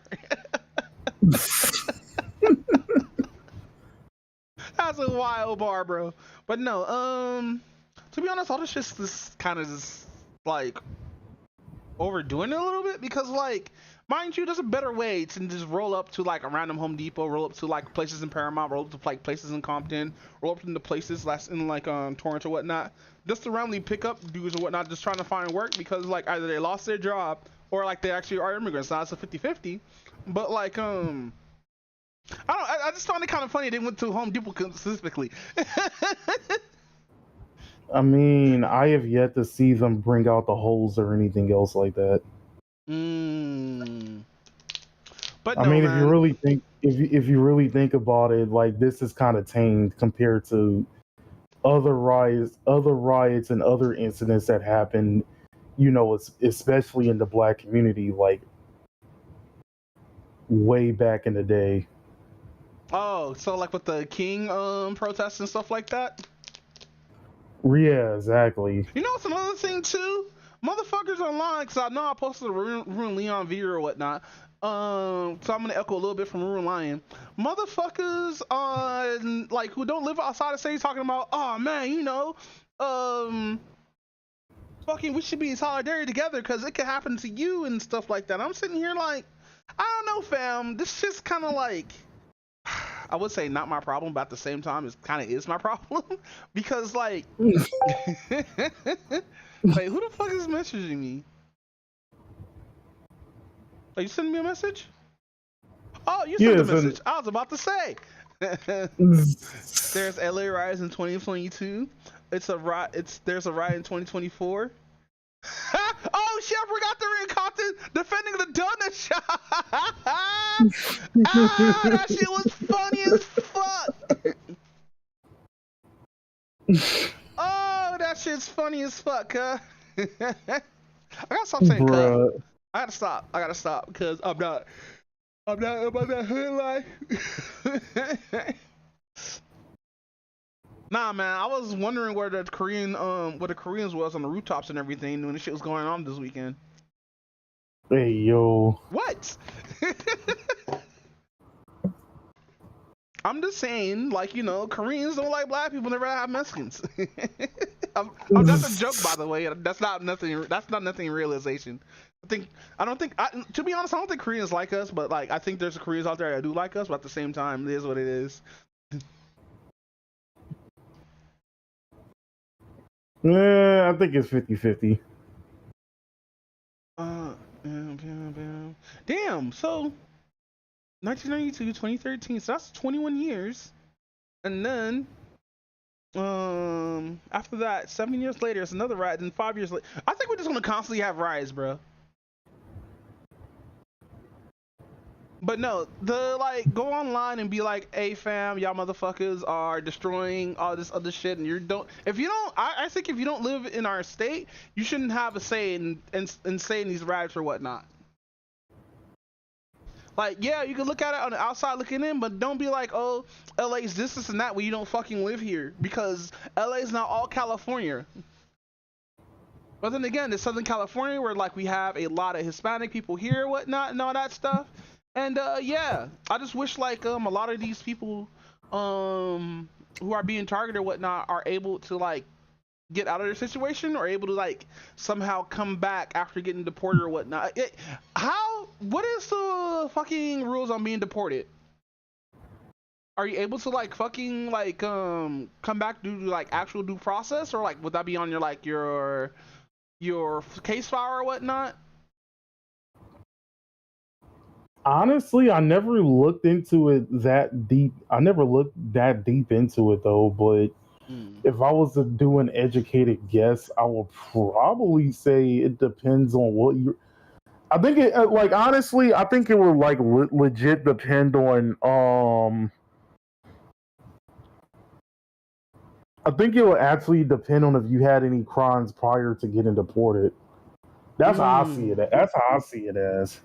[SPEAKER 5] That's a wild bar, bro. But no, to be honest, all this shit's just kind of just like overdoing it a little bit because, like, mind you, there's a better way to just roll up to like a random Home Depot, roll up to like places in Paramount, roll up to like places in Compton, roll up into places that's in like Torrance or whatnot, just to randomly pick up dudes or whatnot, just trying to find work because like either they lost their job or like they actually are immigrants. Now it's a 50-50, but like I just found it kind of funny they went to Home Depot specifically.
[SPEAKER 6] I mean, I have yet to see them bring out the holes or anything else like that.
[SPEAKER 5] But
[SPEAKER 6] I
[SPEAKER 5] no,
[SPEAKER 6] mean,
[SPEAKER 5] man.
[SPEAKER 6] if you really think about it, like this is kind of tame compared to other riots, and other incidents that happened. You know, especially in the black community, like way back in the day.
[SPEAKER 5] Oh, so like with the King protests and stuff like that.
[SPEAKER 6] Yeah, exactly.
[SPEAKER 5] You know, it's another thing too. Motherfuckers online, because I know I posted a Ruin Leon video or whatnot. So I'm gonna echo a little bit from Ruin Lion. Motherfuckers on like who don't live outside the city talking about, oh man, you know, fucking we should be in solidarity together because it could happen to you and stuff like that. I'm sitting here like, I don't know, fam. This shit's kind of like, I would say not my problem, but at the same time, it kind of is my problem because like, wait, who the fuck is messaging me? Are you sending me a message? Oh, you sent the message. I was about to say. There's LA riots in 2022. There's a riot in 2024. Oh shit! I forgot they're in Compton defending the donut shop. That shit was funny as fuck. Oh, that shit's funny as fuck, huh? I gotta stop saying cut. I gotta stop because I'm not about that hood life. Nah, man, I was wondering where the Koreans was on the rooftops and everything when the shit was going on this weekend.
[SPEAKER 6] Hey yo.
[SPEAKER 5] What? I'm just saying, like, you know, Koreans don't like black people, never have Mexicans. That's a joke, by the way. That's not nothing in realization. To be honest, I don't think Koreans like us, but like I think there's Koreans out there that do like us, but at the same time, it is what it is.
[SPEAKER 6] Yeah, I think it's 50-50.
[SPEAKER 5] Damn, so 1992, 2013, so that's 21 years. And then after that, 7 years later, it's another riot, then 5 years later. I think we're just gonna constantly have riots, bro. But no, the like go online and be like, hey fam, y'all motherfuckers are destroying all this other shit, and I think if you don't live in our state, you shouldn't have a say in saying these riots or whatnot. Like, yeah, you can look at it on the outside looking in, but don't be like, oh, LA's this and that when you don't fucking live here, because LA's not all California. But then again, there's Southern California where like we have a lot of Hispanic people here and whatnot and all that stuff. And yeah, I just wish like a lot of these people who are being targeted or whatnot are able to like get out of their situation or able to like somehow come back after getting deported or whatnot. What is the fucking rules on being deported? Are you able to like fucking like come back due to like actual due process, or like would that be on your like your case file or whatnot?
[SPEAKER 6] Honestly, I never looked into it that deep. I never looked that deep into it though, but if I was to do an educated guess, I would probably say it depends on what you. I think it like honestly, I think it would like legit depend on. I think it would actually depend on if you had any crimes prior to getting deported. That's how I see it. That's how I see it as.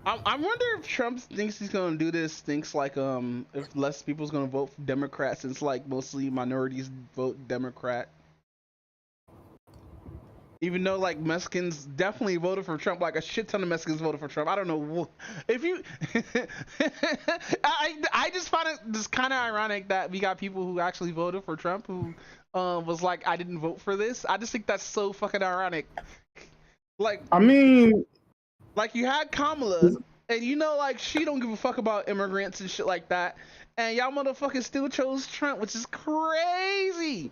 [SPEAKER 5] I wonder if Trump thinks he's gonna do this. Thinks like if less people's gonna vote for Democrats, since like mostly minorities vote Democrat. Even though like Mexicans definitely voted for Trump, like a shit ton of Mexicans voted for Trump. I don't know if you. I just find it just kind of ironic that we got people who actually voted for Trump who was like, I didn't vote for this. I just think that's so fucking ironic. Like,
[SPEAKER 6] I mean,
[SPEAKER 5] like you had Kamala, and you know, like she don't give a fuck about immigrants and shit like that, and y'all motherfuckers still chose Trump, which is crazy.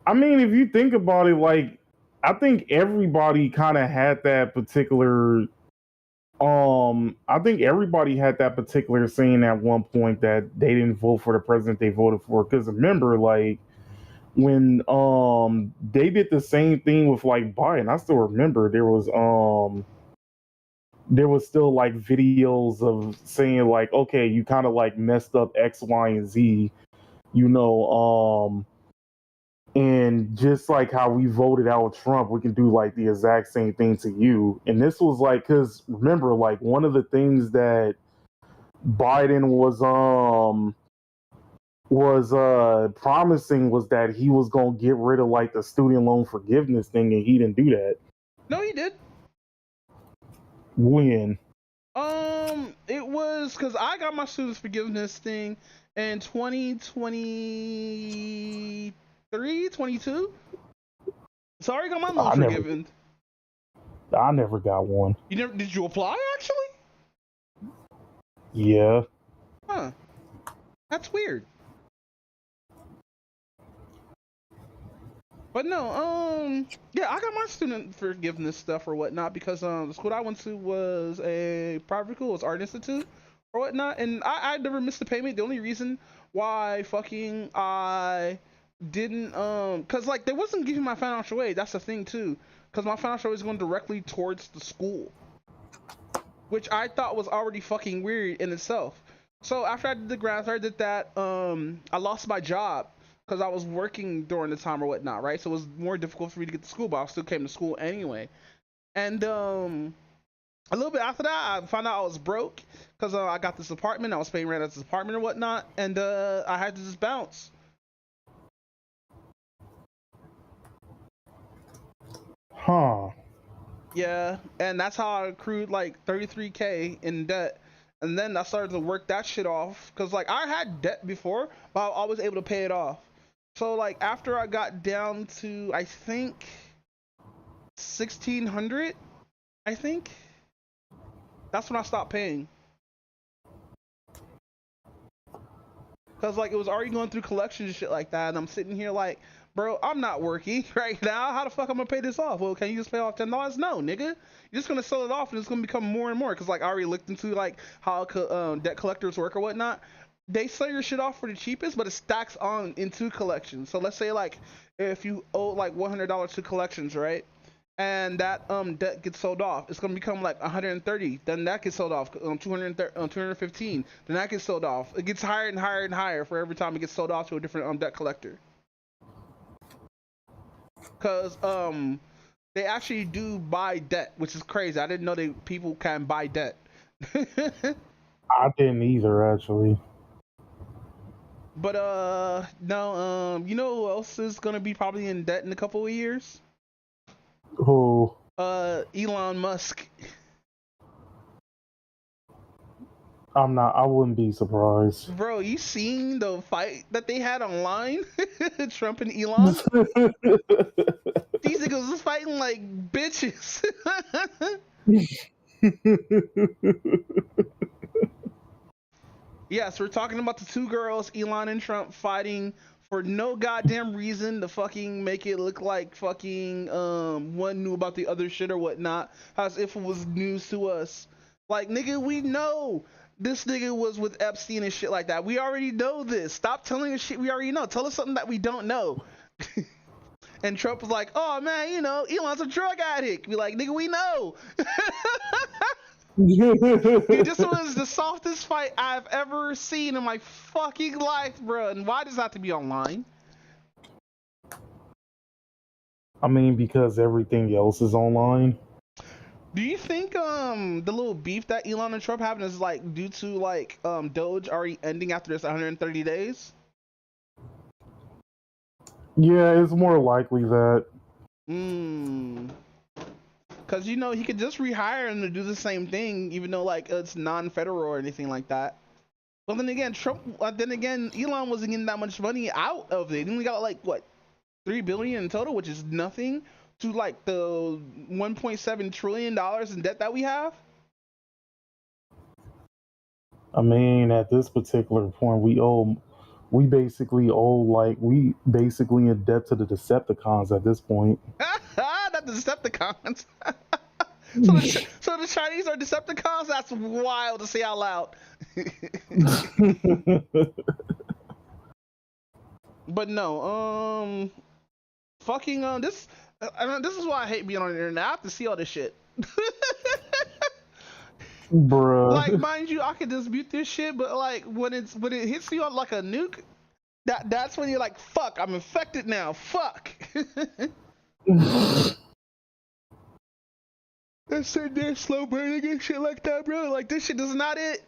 [SPEAKER 6] I mean, if you think about it, like I think everybody kind of had that particular I think everybody had that particular saying at one point that they didn't vote for the president they voted for. Because remember, like when they did the same thing with like Biden, I still remember there was still like videos of saying like, okay, you kind of like messed up X, Y, and Z, you know, and just like how we voted out Trump, we can do like the exact same thing to you. And this was like, because remember, like one of the things that Biden was promising was that he was gonna get rid of like the student loan forgiveness thing, and he didn't do that.
[SPEAKER 5] No, he did.
[SPEAKER 6] When?
[SPEAKER 5] It was because I got my student forgiveness thing in 2023, 22. So I already got my loan forgiven.
[SPEAKER 6] I never got one.
[SPEAKER 5] You never? Did you apply actually?
[SPEAKER 6] Yeah.
[SPEAKER 5] Huh. That's weird. But no, yeah, I got my student forgiveness stuff or whatnot because the school I went to was a private school, it was Art Institute or whatnot, and I never missed a payment. The only reason why fucking I didn't cause like they wasn't giving my financial aid. That's the thing too, cause my financial aid is going directly towards the school, which I thought was already fucking weird in itself. So after I did the grants, I did that. I lost my job because I was working during the time or whatnot, right? So it was more difficult for me to get to school, but I still came to school anyway. And a little bit after that, I found out I was broke because I got this apartment. I was paying rent at this apartment or whatnot, and I had to just bounce.
[SPEAKER 6] Huh.
[SPEAKER 5] Yeah, and that's how I accrued like 33K in debt. And then I started to work that shit off because like I had debt before, but I was able to pay it off. So like after I got down to I think 1600, I think that's when I stopped paying. Cause like it was already going through collections and shit like that, and I'm sitting here like, bro, I'm not working right now. How the fuck I'm gonna pay this off? Well, can you just pay off $10? No, nigga. You're just gonna sell it off, and it's gonna become more and more. Cause like I already looked into like how debt collectors work or whatnot. They sell your shit off for the cheapest, but it stacks on into collections. So let's say like if you owe like $100 to collections, right? And that debt gets sold off, it's gonna become like 130. Then that gets sold off, 215. Then that gets sold off. It gets higher and higher and higher for every time it gets sold off to a different debt collector. Cause they actually do buy debt, which is crazy. I didn't know people can buy debt.
[SPEAKER 6] I didn't either, actually.
[SPEAKER 5] But no, you know who else is gonna be probably in debt in a couple of years?
[SPEAKER 6] Who?
[SPEAKER 5] Elon Musk.
[SPEAKER 6] I wouldn't be surprised.
[SPEAKER 5] Bro, you seen the fight that they had online? Trump and Elon? These niggas was fighting like bitches. Yes, we're talking about the two girls, Elon and Trump, fighting for no goddamn reason to fucking make it look like fucking one knew about the other shit or whatnot, as if it was news to us. Like, nigga, we know this nigga was with Epstein and shit like that. We already know this. Stop telling us shit we already know. Tell us something that we don't know. And Trump was like, oh man, you know, Elon's a drug addict. Be like, nigga, we know. Dude, this was the softest fight I've ever seen in my fucking life, bro. And why does that have to be online?
[SPEAKER 6] I mean, because everything else is online.
[SPEAKER 5] Do you think the little beef that Elon and Trump having is like due to like Doge already ending after this 130 days?
[SPEAKER 6] Yeah, it's more likely that.
[SPEAKER 5] Because, you know, he could just rehire him to do the same thing, even though, like, it's non-federal or anything like that. But then again, Elon wasn't getting that much money out of it. He only got, like, what, $3 billion in total, which is nothing to, like, the $1.7 trillion in debt that we have.
[SPEAKER 6] I mean, at this particular point, we basically in debt to the Decepticons at this point.
[SPEAKER 5] Not the Decepticons. So the Chinese are Decepticons? That's wild to say out loud. But no, fucking this this is why I hate being on the internet. I have to see all this shit.
[SPEAKER 6] Bruh.
[SPEAKER 5] Like, mind you, I can dispute this shit, but like when it hits you on like a nuke, that's when you're like, fuck, I'm infected now. Fuck. That's sitting there slow burning and shit like that, bro. Like, this shit is not it.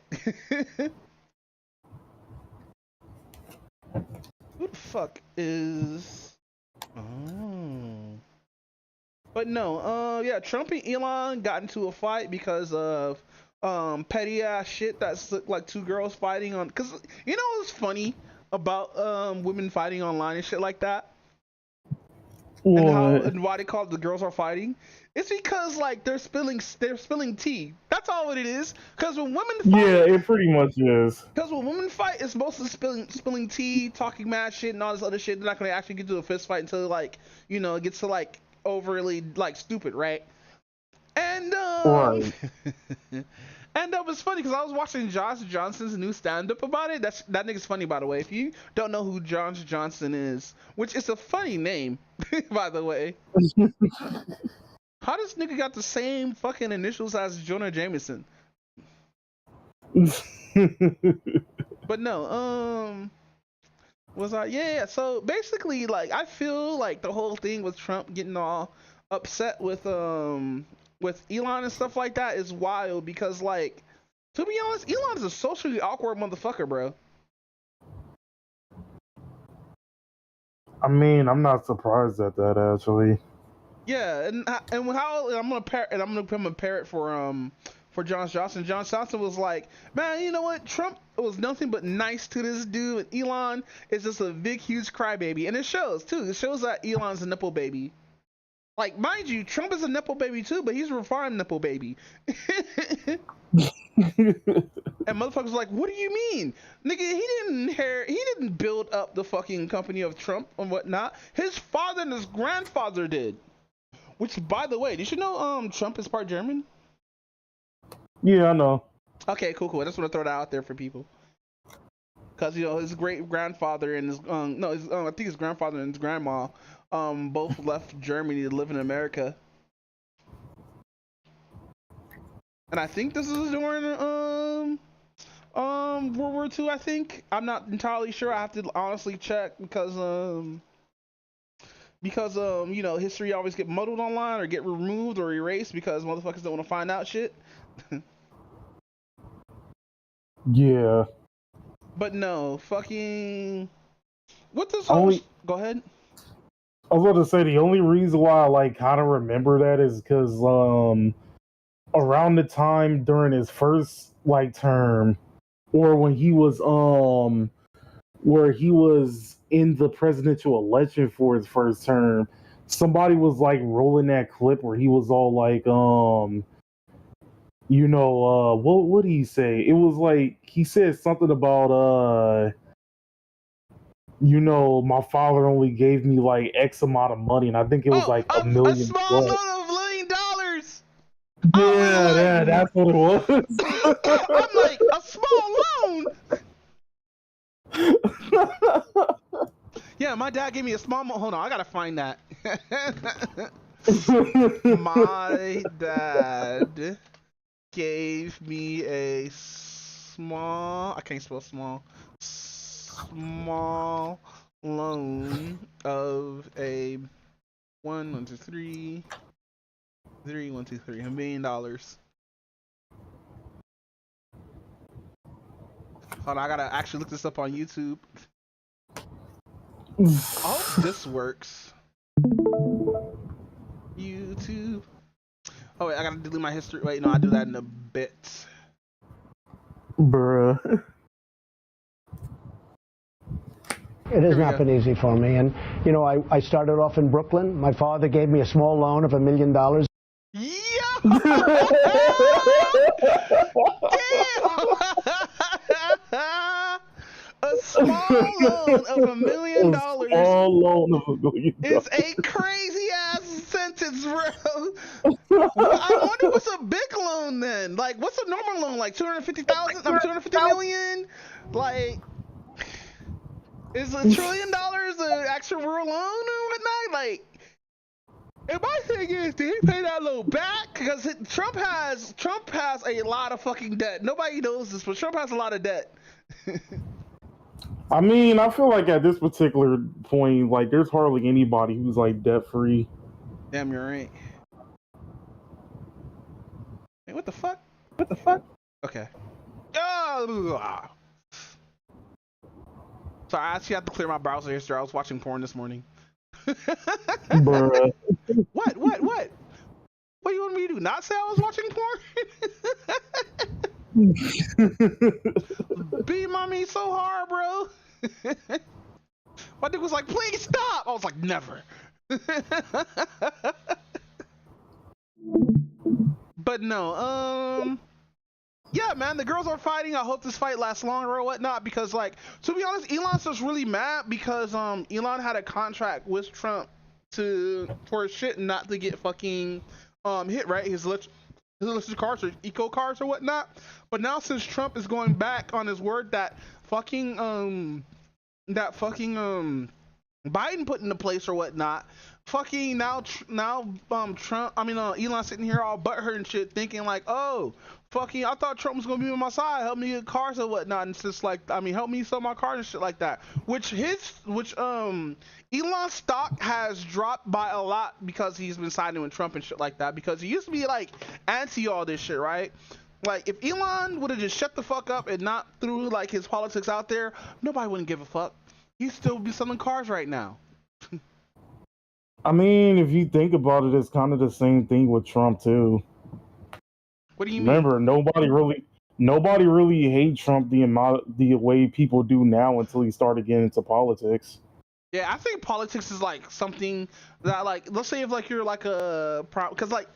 [SPEAKER 5] Who the fuck is? Oh. But no, yeah, Trump and Elon got into a fight because of petty ass shit that's like two girls fighting on. Cause you know what's funny about women fighting online and shit like that?
[SPEAKER 6] What?
[SPEAKER 5] And why they call it the girls are fighting? It's because like they're spilling tea. That's all it is. Cause when women fight,
[SPEAKER 6] yeah, it pretty much is.
[SPEAKER 5] Cause when women fight, it's mostly spilling tea, talking mad shit, and all this other shit. They're not gonna actually get to a fist fight until like it gets to like overly like stupid, right? And
[SPEAKER 6] Right.
[SPEAKER 5] and that was funny because I was watching Josh Johnson's new stand-up about it. That nigga's funny, by the way. If you don't know who Josh Johnson is, which is a funny name, by the way. How does nigga got the same fucking initials as Jonah Jameson? But no, yeah. So basically, like, I feel like the whole thing with Trump getting all upset with Elon and stuff like that is wild because, like, to be honest, Elon is a socially awkward motherfucker, bro.
[SPEAKER 6] I mean, I'm not surprised at that actually.
[SPEAKER 5] Yeah, and I'm gonna compare it for John Johnson. John Johnson was like, man, you know what? Trump was nothing but nice to this dude, and Elon is just a big, huge crybaby, and it shows too. It shows that Elon's a nipple baby. Like, mind you, Trump is a nipple baby too, but he's a refined nipple baby. And motherfuckers like, what do you mean? Nigga, he didn't build up the fucking company of Trump and whatnot. His father and his grandfather did. Which, by the way, did you know Trump is part German?
[SPEAKER 6] Yeah, I know.
[SPEAKER 5] Okay, cool. I just want to throw that out there for people. Cause his great grandfather and his I think his grandfather and his grandma both left Germany to live in America. And I think this is during World War II, I think. I'm not entirely sure. I have to honestly check because history always get muddled online or get removed or erased because motherfuckers don't want to find out shit.
[SPEAKER 6] Yeah.
[SPEAKER 5] But no, fucking what this whole go ahead.
[SPEAKER 6] I was about to say the only reason why I like kind of remember that is because around the time during his first like term, or when he was where he was in the presidential election for his first term, somebody was like rolling that clip where he was all like what did he say? It was like he said something about my father only gave me like X amount of money, and I think it was like $1 million.
[SPEAKER 5] A small loan of $1 million.
[SPEAKER 6] Yeah, that's what it was.
[SPEAKER 5] I'm like, a small loan. Yeah, my dad gave me a small hold on, I gotta find that. My dad gave me a small, I can't spell small loan of a $1 million. Hold on, I gotta actually look this up on YouTube. I hope this works. YouTube. Oh wait, I gotta delete my history. Wait, no, I'll do that in a bit.
[SPEAKER 6] Bruh.
[SPEAKER 7] It has not been easy for me. And, I started off in Brooklyn. My father gave me a small loan of $1 million.
[SPEAKER 5] Yeah! A small loan of $1 million.
[SPEAKER 6] A small loan of $1 million
[SPEAKER 5] is a crazy ass sentence. sentence, bro. I wonder what's a big loan then. Like, what's a normal loan? Like 250,000? 250 million? Like, is $1 trillion an actual real loan or whatnot? Like, and my thing is, did he pay that loan back? Because Trump has a lot of fucking debt. Nobody knows this, but Trump has a lot of debt.
[SPEAKER 6] I mean, I feel like at this particular point, like, there's hardly anybody who's like debt free.
[SPEAKER 5] Damn, you're right. Hey, what the fuck? Okay. Oh, sorry, I actually had to clear my browser history. I was watching porn this morning.
[SPEAKER 6] Bruh.
[SPEAKER 5] What? What do you want me to do? Not say I was watching porn? Beat mommy so hard, bro. My dick was like, please stop. I was like, never. But no, yeah, man, the girls are fighting. I hope this fight lasts longer or whatnot, because, like, to be honest, Elon's just really mad because Elon had a contract with Trump for his shit not to get fucking hit, right? His electric cars or eco cars or whatnot. But now, since Trump is going back on his word that fucking Biden put into place or whatnot, fucking now Trump, Elon sitting here all butthurt and shit, thinking like, oh, fucking, I thought Trump was gonna be on my side, help me get cars or whatnot, and it's just like, help me sell my cars and shit like that. Which Elon's stock has dropped by a lot because he's been siding with Trump and shit like that. Because he used to be like anti all this shit, right? Like, if Elon would have just shut the fuck up and not threw like his politics out there, nobody wouldn't give a fuck. He'd still be selling cars right now.
[SPEAKER 6] I mean, if you think about it, it's kind of the same thing with Trump too.
[SPEAKER 5] What do you mean?
[SPEAKER 6] Remember, nobody really hates Trump the way people do now until he started getting into politics.
[SPEAKER 5] Yeah, I think politics is like something that, like, let's say if like you're like because like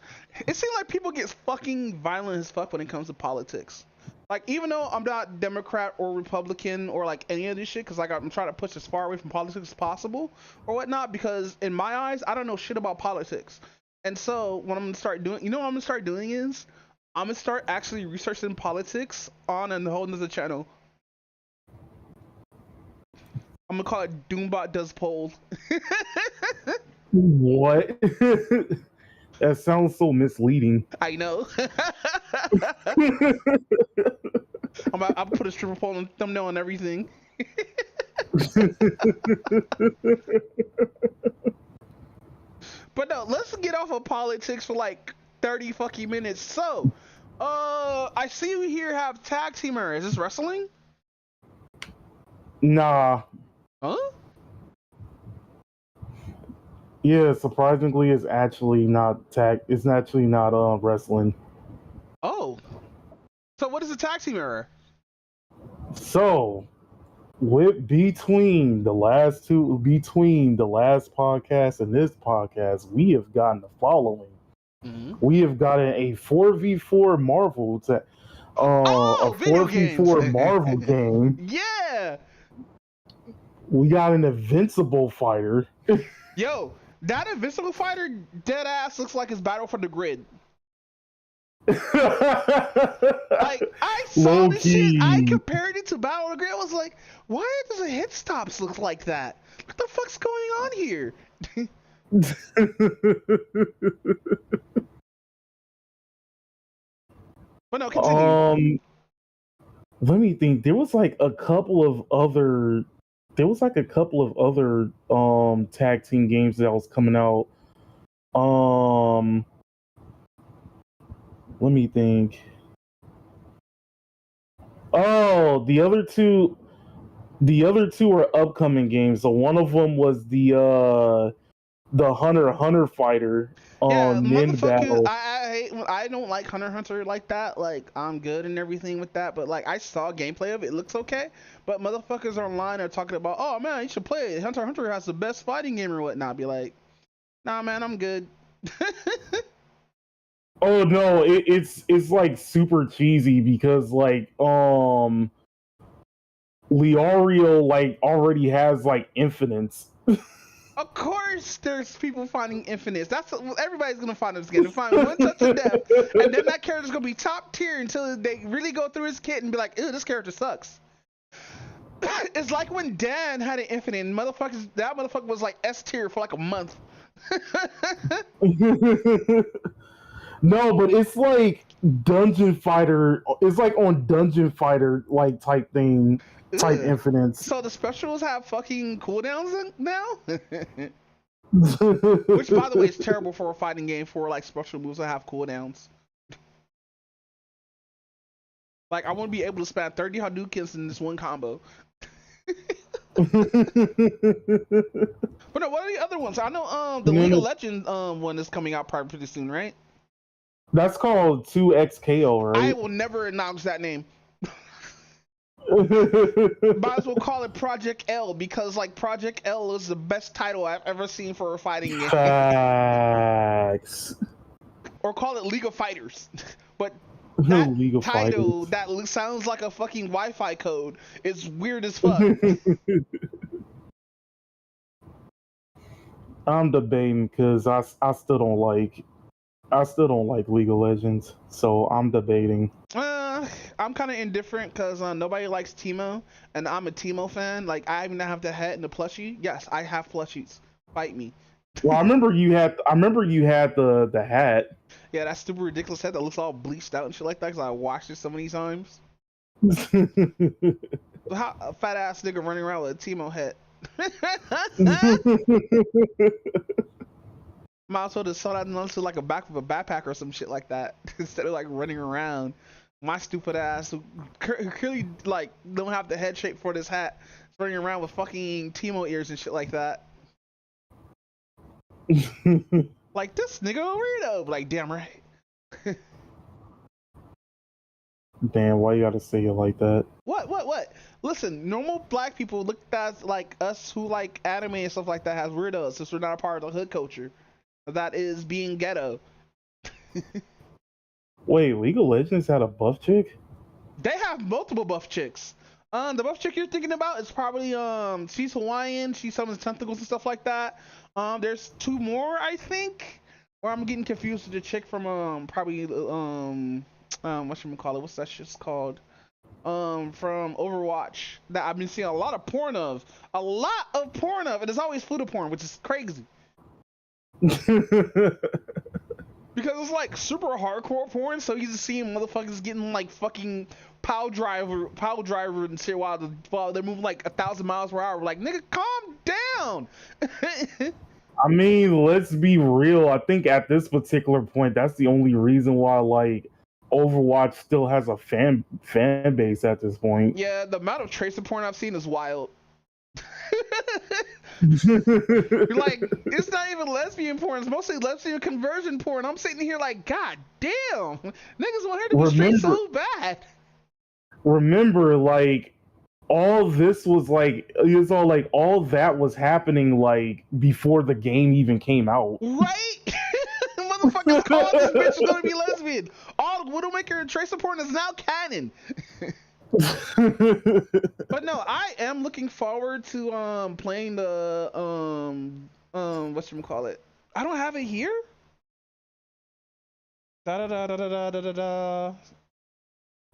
[SPEAKER 5] it seems like people get fucking violent as fuck when it comes to politics. Like, even though I'm not Democrat or Republican or like any of this shit, because like I'm trying to push as far away from politics as possible or whatnot, because in my eyes I don't know shit about politics. And so what I'm gonna start doing, what I'm gonna start doing is I'm gonna start actually researching politics on a whole nother channel. I'm gonna call it Doombot Does Polls.
[SPEAKER 6] What? That sounds so misleading.
[SPEAKER 5] I know. I'll put a stripper pole and thumbnail and everything. But no, let's get off of politics for like 30 fucking minutes. So, I see you here have tag teamer. Is this wrestling?
[SPEAKER 6] Nah.
[SPEAKER 5] Huh?
[SPEAKER 6] Yeah, surprisingly, it's actually not tag. It's actually not wrestling.
[SPEAKER 5] Oh. So what is a tag team error?
[SPEAKER 6] So, between the last podcast and this podcast, we have gotten the following. Mm-hmm. We have gotten a 4v4 Marvel a 4v4 Marvel game.
[SPEAKER 5] Yeah.
[SPEAKER 6] We got an Invincible fighter.
[SPEAKER 5] Yo, that Invincible fighter dead ass looks like his Battle for the Grid. Like, I saw this shit, I compared it to Battle of the Grid. I was like, why does the hit stops look like that? What the fuck's going on here? But no, continue.
[SPEAKER 6] Let me think. There was like a couple of other tag team games that was coming out. Let me think. Oh, the other two are upcoming games. So one of them was the Hunter x Hunter fighter Nin Battle.
[SPEAKER 5] I don't like Hunter x Hunter like that. Like, I'm good and everything with that, but like I saw gameplay of it. It looks okay. But motherfuckers online are talking about, oh man, you should play it. Hunter x Hunter has the best fighting game or whatnot. Be like, nah, man, I'm good.
[SPEAKER 6] Oh no, it's like super cheesy because like Leorio like already has like infinites.
[SPEAKER 5] Of course, there's people finding infinites. That's everybody's gonna find this game. They find one touch of death, and then that character's gonna be top tier until they really go through his kit and be like, "Ew, this character sucks." It's like when Dan had an infinite, and that motherfucker was like S tier for like a month.
[SPEAKER 6] No, but it's like Dungeon Fighter. It's like on Dungeon Fighter like type thing, type infinites.
[SPEAKER 5] So the specials have fucking cooldowns now. Which, by the way, is terrible for a fighting game for like special moves that have cooldowns. Like, I want to be able to spam 30 Hadoukens in this one combo. But no, what are the other ones? I know the League of Legends one is coming out probably pretty soon, right?
[SPEAKER 6] That's called 2XKO, right?
[SPEAKER 5] I will never acknowledge that name. Might as well call it Project L, because like Project L is the best title I've ever seen for a fighting game.
[SPEAKER 6] Facts.
[SPEAKER 5] Or call it League of Fighters. But that
[SPEAKER 6] League of
[SPEAKER 5] title
[SPEAKER 6] Fighters.
[SPEAKER 5] that sounds like a fucking Wi-Fi code is weird as fuck.
[SPEAKER 6] I'm debating because I still don't like League of Legends, so I'm debating.
[SPEAKER 5] I'm kind of indifferent because nobody likes Teemo, and I'm a Teemo fan. Like, I even have the hat and the plushie. Yes, I have plushies. Fight me.
[SPEAKER 6] Well, I remember you had the hat.
[SPEAKER 5] Yeah, that stupid ridiculous hat that looks all bleached out and shit like that, because I watched it so many times. How a fat ass nigga running around with a Teemo hat. Might as well just sell that into like a back of a backpack or some shit like that instead of like running around. My stupid ass who clearly like don't have the head shape for this hat, running around with fucking Teemo ears and shit like that. Like, this nigga a weirdo. Like, damn right.
[SPEAKER 6] Damn, why you gotta say it like that?
[SPEAKER 5] What? Listen, normal black people look at like us who like anime and stuff like that as weirdos since we're not a part of the hood culture. That is being ghetto.
[SPEAKER 6] Wait, League of Legends had a buff chick?
[SPEAKER 5] They have multiple buff chicks. The buff chick you're thinking about is probably she's Hawaiian. She summons tentacles and stuff like that. There's two more, I think. Or I'm getting confused with the chick from probably whatchamacallit, what's that shit's called? From Overwatch that I've been seeing a lot of porn of. And it's always fluid porn, which is crazy. Because it's like super hardcore porn, so he's just seeing motherfuckers getting like fucking pow driver and shit while they're moving like 1,000 miles per hour. We're like, nigga, calm down.
[SPEAKER 6] I mean, let's be real. I think at this particular point, that's the only reason why like Overwatch still has a fan base at this point.
[SPEAKER 5] Yeah, the amount of tracer porn I've seen is wild. Like, it's not even lesbian porn, it's mostly lesbian conversion porn. I'm sitting here like, god damn, niggas want her to be straight so bad.
[SPEAKER 6] Remember, like, all this was like, it was all like, all that was happening like before the game even came out.
[SPEAKER 5] Right? Motherfuckers call this bitch gonna be lesbian. All Widowmaker and tracer porn is now canon. But no, I am looking forward to playing the whatchamacallit. I don't have it here. Da da da da da da da da.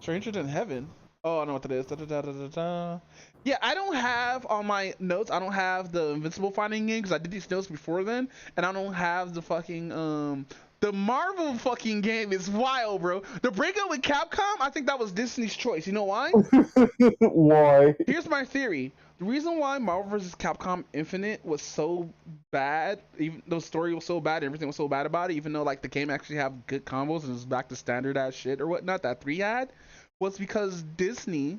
[SPEAKER 5] Stranger Than Heaven. Oh, I know what that is. Da da da da da da. Yeah, I don't have on my notes. I don't have the Invincible fighting game because I did these notes before then, and I don't have the fucking the Marvel fucking game is wild, bro. The breakup with Capcom, I think that was Disney's choice. You know why?
[SPEAKER 6] Why?
[SPEAKER 5] Here's my theory. The reason why Marvel vs. Capcom Infinite was so bad, even though the story was so bad, everything was so bad about it, even though like the game actually had good combos and it was back to standard ass shit or whatnot that 3 had, was because Disney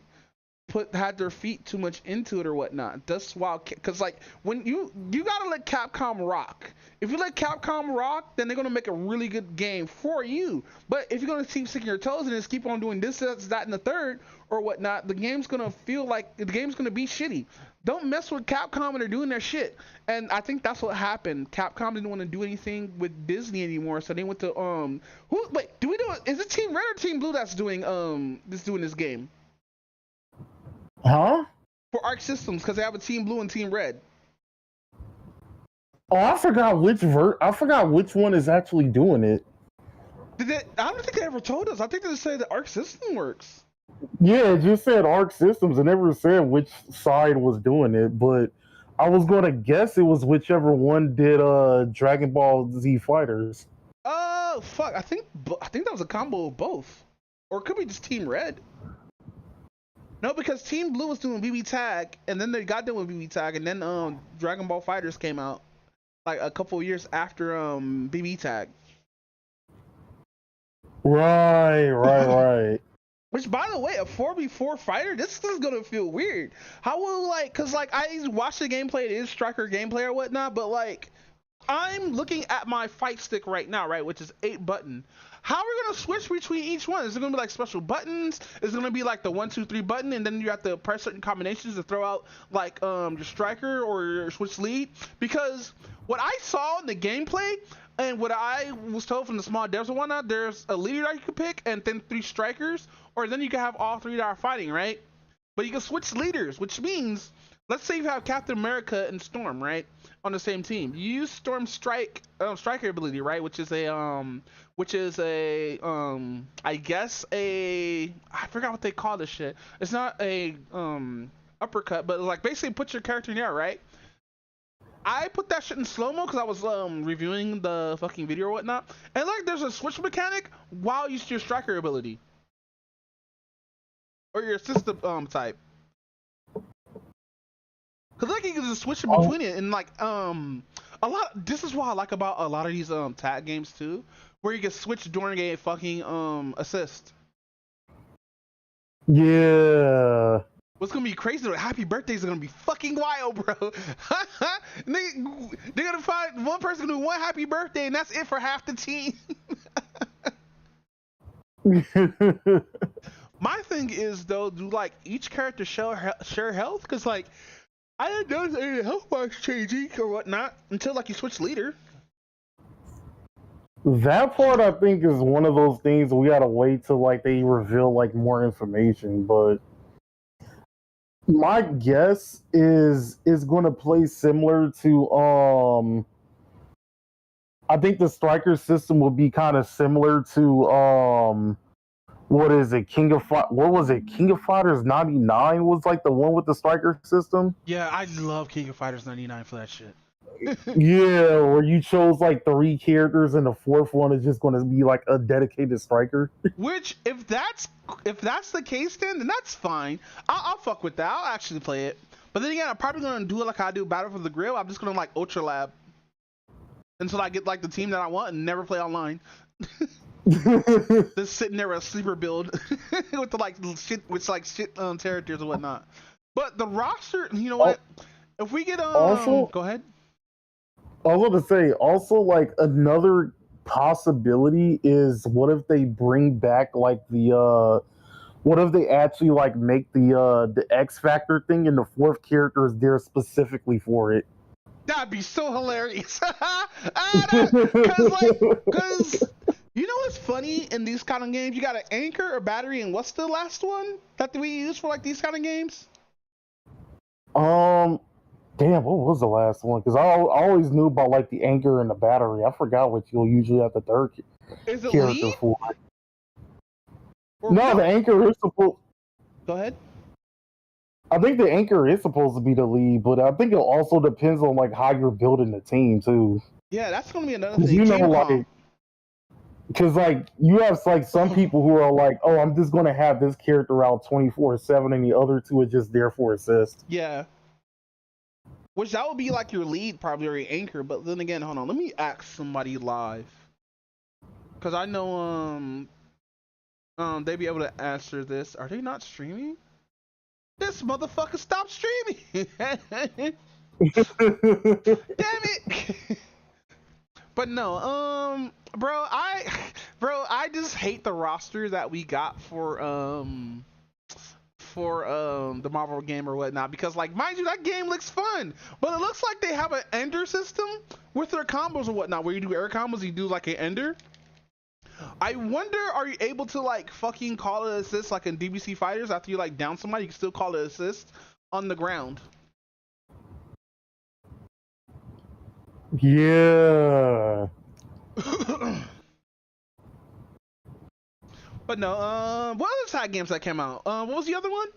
[SPEAKER 5] had their feet too much into it or whatnot. That's why, because like when you gotta let Capcom rock. If you let Capcom rock, then they're gonna make a really good game for you. But if you're gonna keep sticking your toes in and just keep on doing this, that, and the third or whatnot, the game's gonna feel like the game's gonna be shitty. Don't mess with Capcom when they're doing their shit. And I think that's what happened. Capcom didn't want to do anything with Disney anymore, so they went to is it Team Red or Team Blue that's doing this game?
[SPEAKER 6] Huh?
[SPEAKER 5] For Arc Systems, because they have a Team Blue and Team Red.
[SPEAKER 6] Oh, I forgot which one is actually doing it.
[SPEAKER 5] I don't think they ever told us. I think they just say the Arc System works.
[SPEAKER 6] Yeah, it just said Arc Systems. It never said which side was doing it, but I was gonna guess it was whichever one did Dragon Ball Z Fighters.
[SPEAKER 5] Oh fuck! I think that was a combo of both, or it could be just Team Red. No, because Team Blue was doing BB Tag, and then they got done with BB Tag, and then Dragon Ball Fighters came out like a couple years after BB Tag.
[SPEAKER 6] Right.
[SPEAKER 5] Which, by the way, a 4v4 fighter, this is gonna feel weird. How will cause like I watch the gameplay, it is striker gameplay or whatnot, but like I'm looking at my fight stick right now, right, which is 8 button. How are we gonna switch between each one? Is it gonna be like special buttons? Is it gonna be like the 1, 2, 3 button, and then you have to press certain combinations to throw out like your striker or your switch lead? Because what I saw in the gameplay and what I was told from the small devs and whatnot, there's a leader that you can pick and then 3 strikers, or then you can have all 3 that are fighting, right? But you can switch leaders, which means, let's say you have Captain America and Storm, right, on the same team. You use Storm's striker ability, right, which is a I guess I forgot what they call this shit. It's not a uppercut, but like basically put your character in there, right? I put that shit in slow-mo because I was reviewing the fucking video or whatnot, and like there's a switch mechanic while you use your striker ability or your system type. Cause like you can just switch in between it, and like a lot. This is what I like about a lot of these tag games too, where you can switch during a fucking assist.
[SPEAKER 6] Yeah.
[SPEAKER 5] What's gonna be crazy? Happy birthdays are gonna be fucking wild, bro. They're gonna find one person who one happy birthday, and that's it for half the team. My thing is though, do like each character share health? Cause like I didn't notice any health bars changing or whatnot until like you switch leader.
[SPEAKER 6] That part I think is one of those things we gotta wait till like they reveal like more information, but my guess is gonna play similar to I think the striker system will be kind of similar to what is it? What was it? King of Fighters 99 was like the one with the striker system.
[SPEAKER 5] Yeah, I love King of Fighters 99 for that shit.
[SPEAKER 6] Yeah, where you chose like 3 characters and the 4th one is just going to be like a dedicated striker.
[SPEAKER 5] Which, if that's the case, then that's fine. I'll fuck with that. I'll actually play it. But then again, I'm probably gonna do it like I do Battle for the Grill. I'm just gonna like Ultra Lab until I get like the team that I want and never play online. Just sitting there with a sleeper build with the like shit characters and whatnot. But the roster, you know what? If we get
[SPEAKER 6] also,
[SPEAKER 5] go ahead.
[SPEAKER 6] I was going to say also like another possibility is what if they bring back like the what if they actually like make the X Factor thing and the 4th character is there specifically for it?
[SPEAKER 5] That'd be so hilarious. Cause you know what's funny in these kind of games? You got an anchor or battery, and what's the last one that we use for like these kind of games?
[SPEAKER 6] Damn, what was the last one? Because I always knew about like the anchor and the battery. I forgot what you'll usually have the 3rd character lead? For. No, the anchor is supposed.
[SPEAKER 5] Go ahead.
[SPEAKER 6] I think the anchor is supposed to be the lead, but I think it also depends on like how you're building the team too.
[SPEAKER 5] Yeah, that's gonna be another thing.
[SPEAKER 6] You know, like, because like you have like some people who are like, oh, I'm just gonna have this character out 24/7, and the other 2 are just there for assist.
[SPEAKER 5] Yeah. Which that would be like your lead, probably, or your anchor. But then again, hold on, let me ask somebody live, because I know they be able to answer this. Are they not streaming? This motherfucker stopped streaming. Damn it. But no, bro, I just hate the roster that we got for the Marvel game or whatnot, because like, mind you, that game looks fun, but it looks like they have an ender system with their combos or whatnot, where you do air combos, you do like an ender. I wonder, are you able to like fucking call it assist like in DBC Fighters? After you like down somebody, you can still call it assist on the ground.
[SPEAKER 6] Yeah.
[SPEAKER 5] But no, what other side games that came out? What was the other one?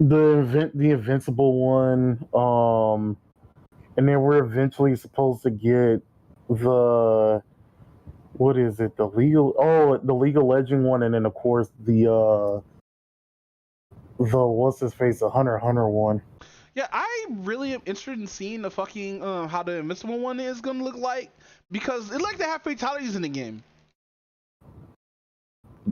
[SPEAKER 6] The Invincible one. And then we're eventually supposed to get the what is it? The League of Legend one, and then of course the what's his face, the Hunter x Hunter one.
[SPEAKER 5] Yeah, I really am interested in seeing the fucking how the Invincible one is gonna look like, because it like to have fatalities in the game.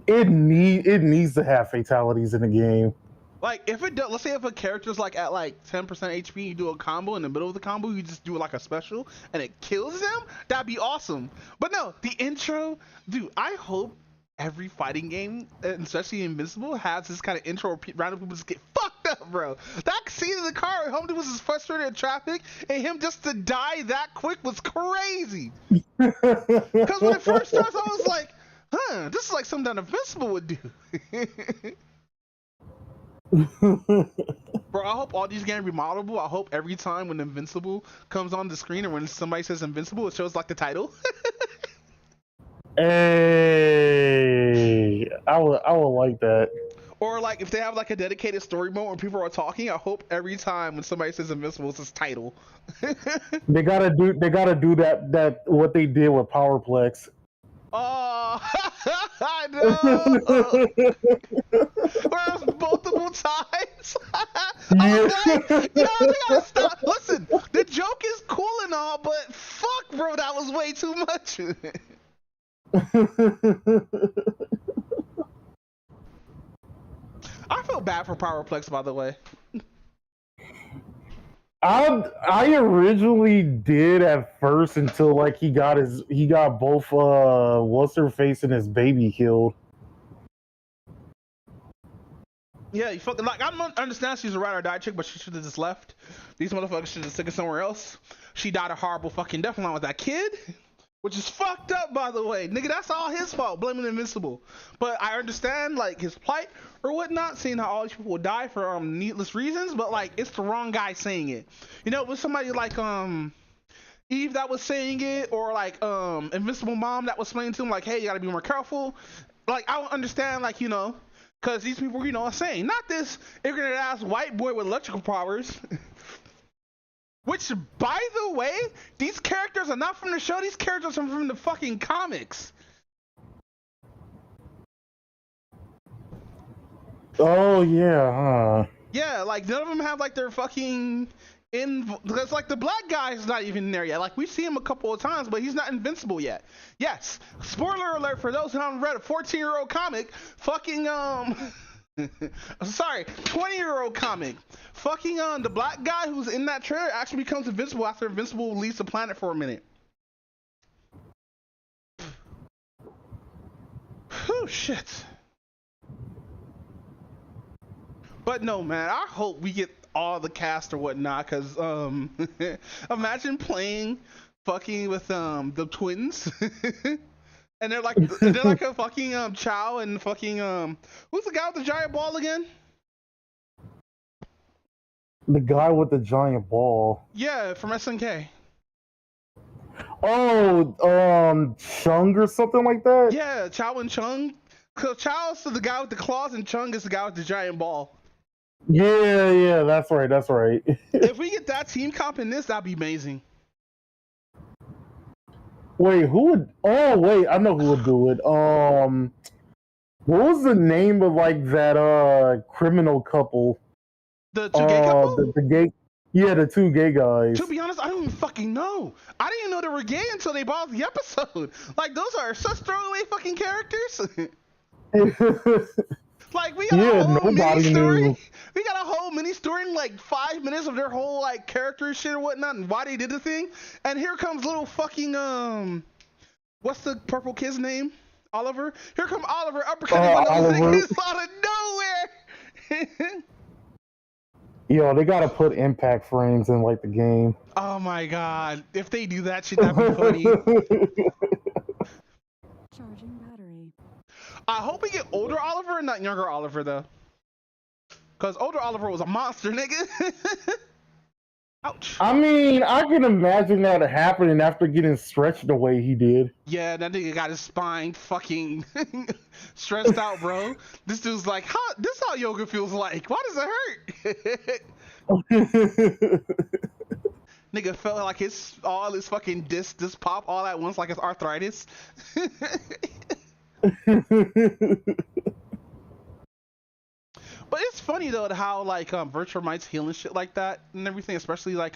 [SPEAKER 6] It needs to have fatalities in the game.
[SPEAKER 5] Like if it does, let's say if a character's like at like 10% HP, you do a combo in the middle of the combo, you just do like a special and it kills them. That'd be awesome. But no, the intro, dude. I hope every fighting game, especially Invincible, has this kind of intro where random people just get fucked up, bro. That scene in the car where Homie was just frustrated in traffic and him just to die that quick was crazy. Because when it first starts, I was like, huh, this is like something that Invincible would do. Bro, I hope all these games be moddable. I hope every time when Invincible comes on the screen or when somebody says Invincible, it shows like the title.
[SPEAKER 6] Hey, I would like that.
[SPEAKER 5] Or like if they have like a dedicated story mode where people are talking, I hope every time when somebody says Invincible, it's his title.
[SPEAKER 6] They gotta do that what they did with Powerplex.
[SPEAKER 5] Oh, I know. Where it was multiple times. I was like, yo, they gotta stop. Listen, the joke is cool and all, but fuck, bro, that was way too much. I feel bad for Powerplex, by the way.
[SPEAKER 6] I originally did at first until like he got both what's her face and his baby killed.
[SPEAKER 5] Yeah, you fucking like I don't understand she's a ride or die chick, but she should have just left. These motherfuckers should have took it somewhere else. She died a horrible fucking death along with that kid. Which is fucked up, by the way. Nigga, that's all his fault, blaming Invincible. But I understand, like, his plight or whatnot, seeing how all these people die for needless reasons, but, like, it's the wrong guy saying it. You know, with somebody like, Eve that was saying it, or, like, Invincible Mom that was explaining to him, like, hey, you gotta be more careful. Like, I don't understand, like, you know, because these people, you know, are saying, not this ignorant-ass white boy with electrical powers. Which, by the way, these characters are not from the show. These characters are from the fucking comics.
[SPEAKER 6] Oh, yeah, huh?
[SPEAKER 5] Yeah, like, none of them have, like, their fucking... Because, like, the black guy is not even there yet. Like, we've seen him a couple of times, but he's not invincible yet. Yes, spoiler alert for those who haven't read a 14-year-old comic, fucking, sorry, 20-year-old comic. Fucking the black guy who's in that trailer actually becomes invincible after Invincible leaves the planet for a minute. Oh shit. But no, man, I hope we get all the cast or whatnot, cause imagine playing fucking with the twins. And they're like a fucking Chow and fucking who's the guy with the giant ball again?
[SPEAKER 6] The guy with the giant ball.
[SPEAKER 5] Yeah, from SNK.
[SPEAKER 6] Oh, Chung or something like that?
[SPEAKER 5] Yeah, Chow and Chung. Cause Chow's the guy with the claws and Chung is the guy with the giant ball.
[SPEAKER 6] Yeah, that's right.
[SPEAKER 5] If we get that team comp in this, that'd be amazing.
[SPEAKER 6] Wait, who would? Oh, wait, I know who would do it. What was the name of like that criminal couple?
[SPEAKER 5] The two gay couple?
[SPEAKER 6] The gay. Yeah, the two gay guys.
[SPEAKER 5] To be honest, I don't even fucking know. I didn't even know they were gay until they bought the episode. Like, those are such throwaway fucking characters. Like, we got a whole mini story.
[SPEAKER 6] Knew.
[SPEAKER 5] We got a whole mini story in like 5 minutes of their whole like character shit or whatnot and why they did the thing. And here comes little fucking what's the purple kid's name? Oliver. Here come Oliver uppercutting one of those niggas out of nowhere.
[SPEAKER 6] Yo, they gotta put impact frames in like the game.
[SPEAKER 5] Oh my god! If they do that shit, that'd be funny.
[SPEAKER 8] Charging battery.
[SPEAKER 5] I hope we get older Oliver and not younger Oliver though. Cause older Oliver was a monster, nigga. Ouch.
[SPEAKER 6] I mean, I can imagine that happening after getting stretched the way he did.
[SPEAKER 5] Yeah, that nigga got his spine fucking stressed out, bro. This dude's like, this is how yoga feels like. Why does it hurt? Nigga felt like all his fucking disc pop all at once, like it's arthritis. But it's funny though how like Virtual Might's healing shit like that and everything, especially like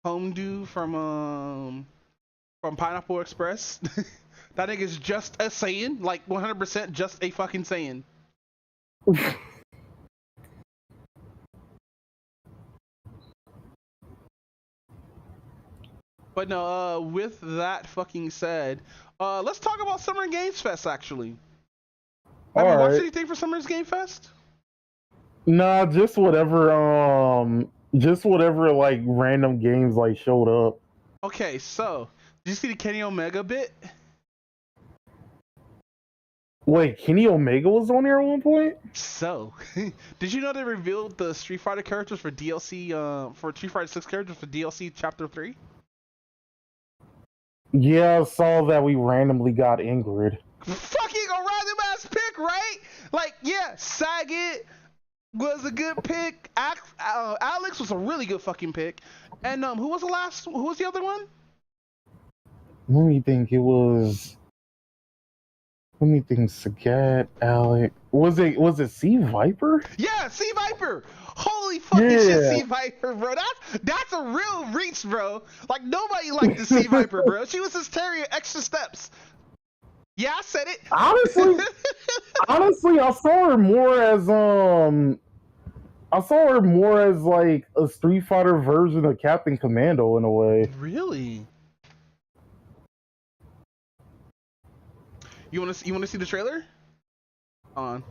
[SPEAKER 5] Homedew from Pineapple Express. That nigga's just a Saiyan, like 100% just a fucking Saiyan. But no, with that fucking said, let's talk about Summer Games Fest actually. Have you watched anything for Summer's Game Fest?
[SPEAKER 6] Nah, just whatever like random games like showed up.
[SPEAKER 5] Okay, so did you see the Kenny Omega bit?
[SPEAKER 6] Wait, Kenny Omega was on there at one point?
[SPEAKER 5] So, did you know they revealed the Street Fighter characters for DLC, for Street Fighter 6 characters for DLC Chapter 3?
[SPEAKER 6] Yeah, I saw that we randomly got Ingrid.
[SPEAKER 5] Fucking a random ass pick, right? Like, yeah, Sagat was a good pick. Alex was a really good fucking pick. And who was the other one?
[SPEAKER 6] Let me think. Sagat, Alex. Was it Sea Viper?
[SPEAKER 5] Yeah, Sea Viper. Holy fucking shit, Sea Viper, bro. That's a real reach, bro. Like nobody liked the Sea Viper, bro. She was hysteria extra steps. Yeah, I said it.
[SPEAKER 6] Honestly, I saw her more as like a Street Fighter version of Captain Commando in a way.
[SPEAKER 5] Really? You want to see the trailer? On.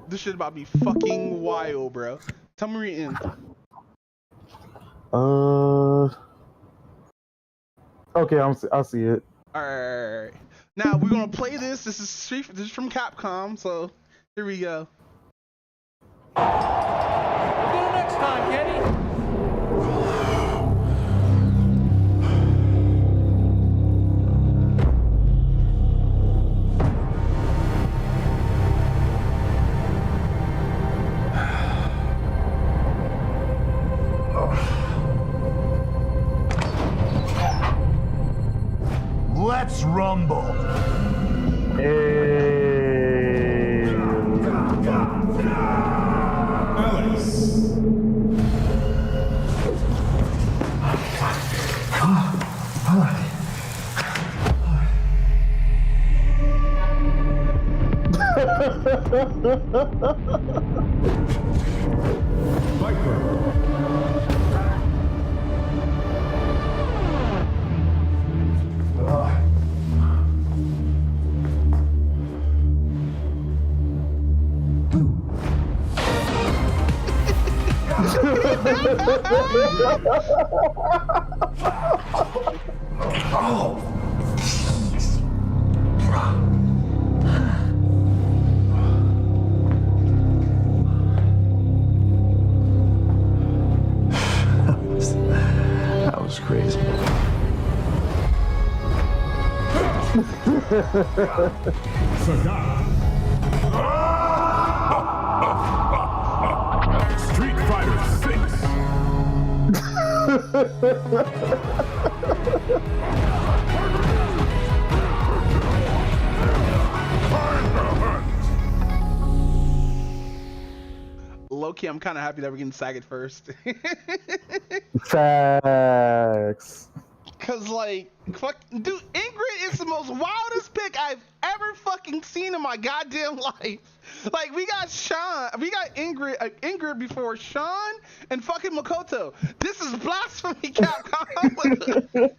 [SPEAKER 5] This shit about to be fucking wild, bro. Tell me where you're in.
[SPEAKER 6] Okay, I'll see it.
[SPEAKER 5] Alright. Now we're gonna play this. This is from Capcom, so here we go.
[SPEAKER 1] We'll do it next time, Kenny.
[SPEAKER 23] Let's rumble. That was crazy.
[SPEAKER 8] Street Fighter 6.
[SPEAKER 5] Low-key, I'm kind of happy that we're getting Sagat first.
[SPEAKER 6] Facts.
[SPEAKER 5] Cause like, fuck, dude, Ingrid is the most wildest pick I've ever fucking seen in my goddamn life. Like, we got Ingrid before Sean and fucking Makoto. This is blasphemy, Capcom.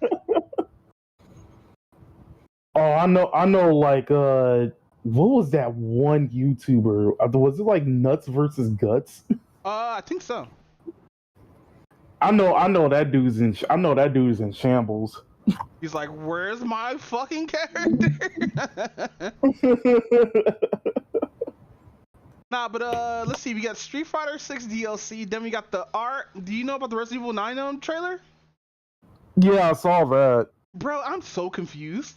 [SPEAKER 6] Oh, I know. Like, what was that one YouTuber? Was it like Nuts versus Guts?
[SPEAKER 5] I think so.
[SPEAKER 6] I know that dude's in shambles.
[SPEAKER 5] He's like, where's my fucking character? Nah, but let's see. We got Street Fighter 6 DLC. Then we got the art. Do you know about the Resident Evil 9 trailer?
[SPEAKER 6] Yeah, I saw that.
[SPEAKER 5] Bro, I'm so confused.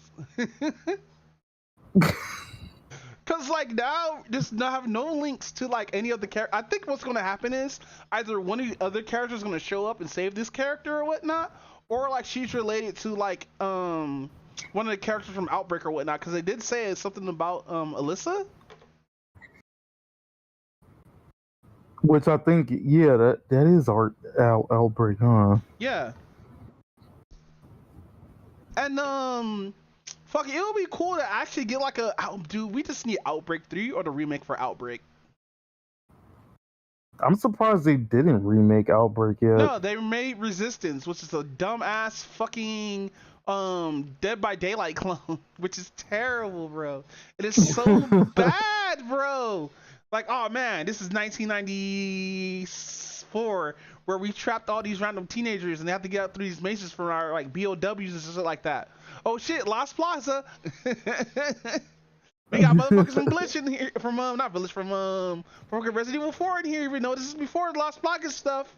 [SPEAKER 5] Cause like now, just not have no links to like any of the characters. I think what's gonna happen is either one of the other characters is gonna show up and save this character or whatnot, or like she's related to like one of the characters from Outbreak or whatnot. Cause they did say it's something about Alyssa.
[SPEAKER 6] Which I think, yeah, that is Outbreak, huh?
[SPEAKER 5] Yeah. And fuck, it would be cool to actually get like dude, we just need Outbreak 3 or the remake for Outbreak.
[SPEAKER 6] I'm surprised they didn't remake Outbreak yet.
[SPEAKER 5] No, they made Resistance, which is a dumbass fucking Dead by Daylight clone, which is terrible, bro. It is so bad, bro. Like, oh man, this is 1994, where we trapped all these random teenagers and they have to get out through these mazes from our like BOWs and shit like that. Oh shit, Lost Plaza. We got motherfuckers from Glitch in here, from not Village, from Resident Evil 4 in here. Even though this is before the Lost Plaza stuff.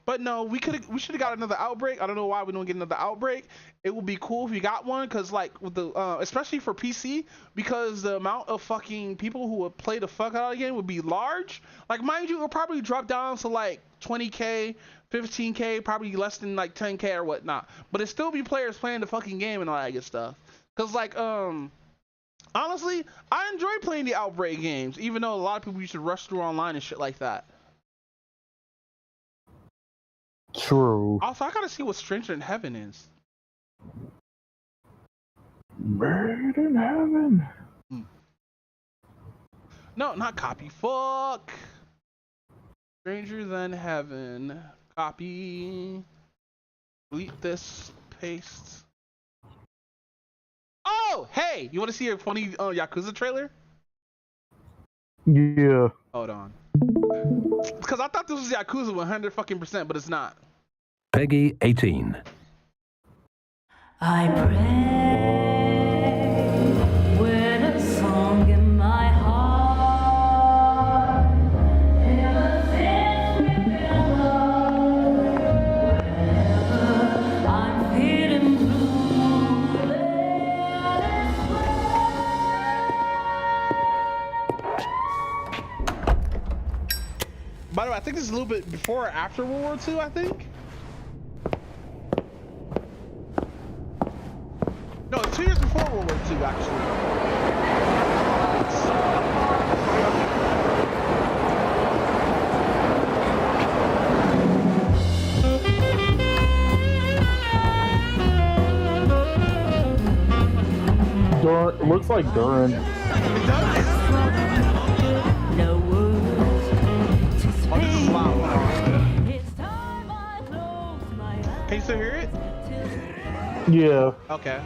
[SPEAKER 5] But no, we should have got another Outbreak. I don't know why we don't get another Outbreak. It would be cool if we got one, cause like with the especially for PC, because the amount of fucking people who would play the fuck out of the game would be large. Like mind you, it'll probably drop down to like 20k, 15k, probably less than like 10k or whatnot. But it still be players playing the fucking game and all that good stuff. Cause like honestly, I enjoy playing the Outbreak games, even though a lot of people used to rush through online and shit like that.
[SPEAKER 6] True.
[SPEAKER 5] Also, I gotta see what Stranger in Heaven is.
[SPEAKER 6] Blerd in Heaven.
[SPEAKER 5] No, not copy. Fuck. Stranger Than Heaven. Copy. Delete this. Paste. Oh, hey! You want to see a funny Yakuza trailer?
[SPEAKER 6] Yeah.
[SPEAKER 5] Hold on. Because I thought this was Yakuza 100%, but it's not.
[SPEAKER 10] Peggy 18.
[SPEAKER 11] I pray with a song in my heart. Ever since we've been apart, whenever I'm feeling blue, let it
[SPEAKER 5] By the way, I think this is a little bit before or after World War II, I think. No, it's 2 years before World War II, actually.
[SPEAKER 6] It looks like Duran.
[SPEAKER 11] no words to speak.
[SPEAKER 5] Oh, this is loud. Can you still hear it?
[SPEAKER 6] Yeah.
[SPEAKER 5] Okay.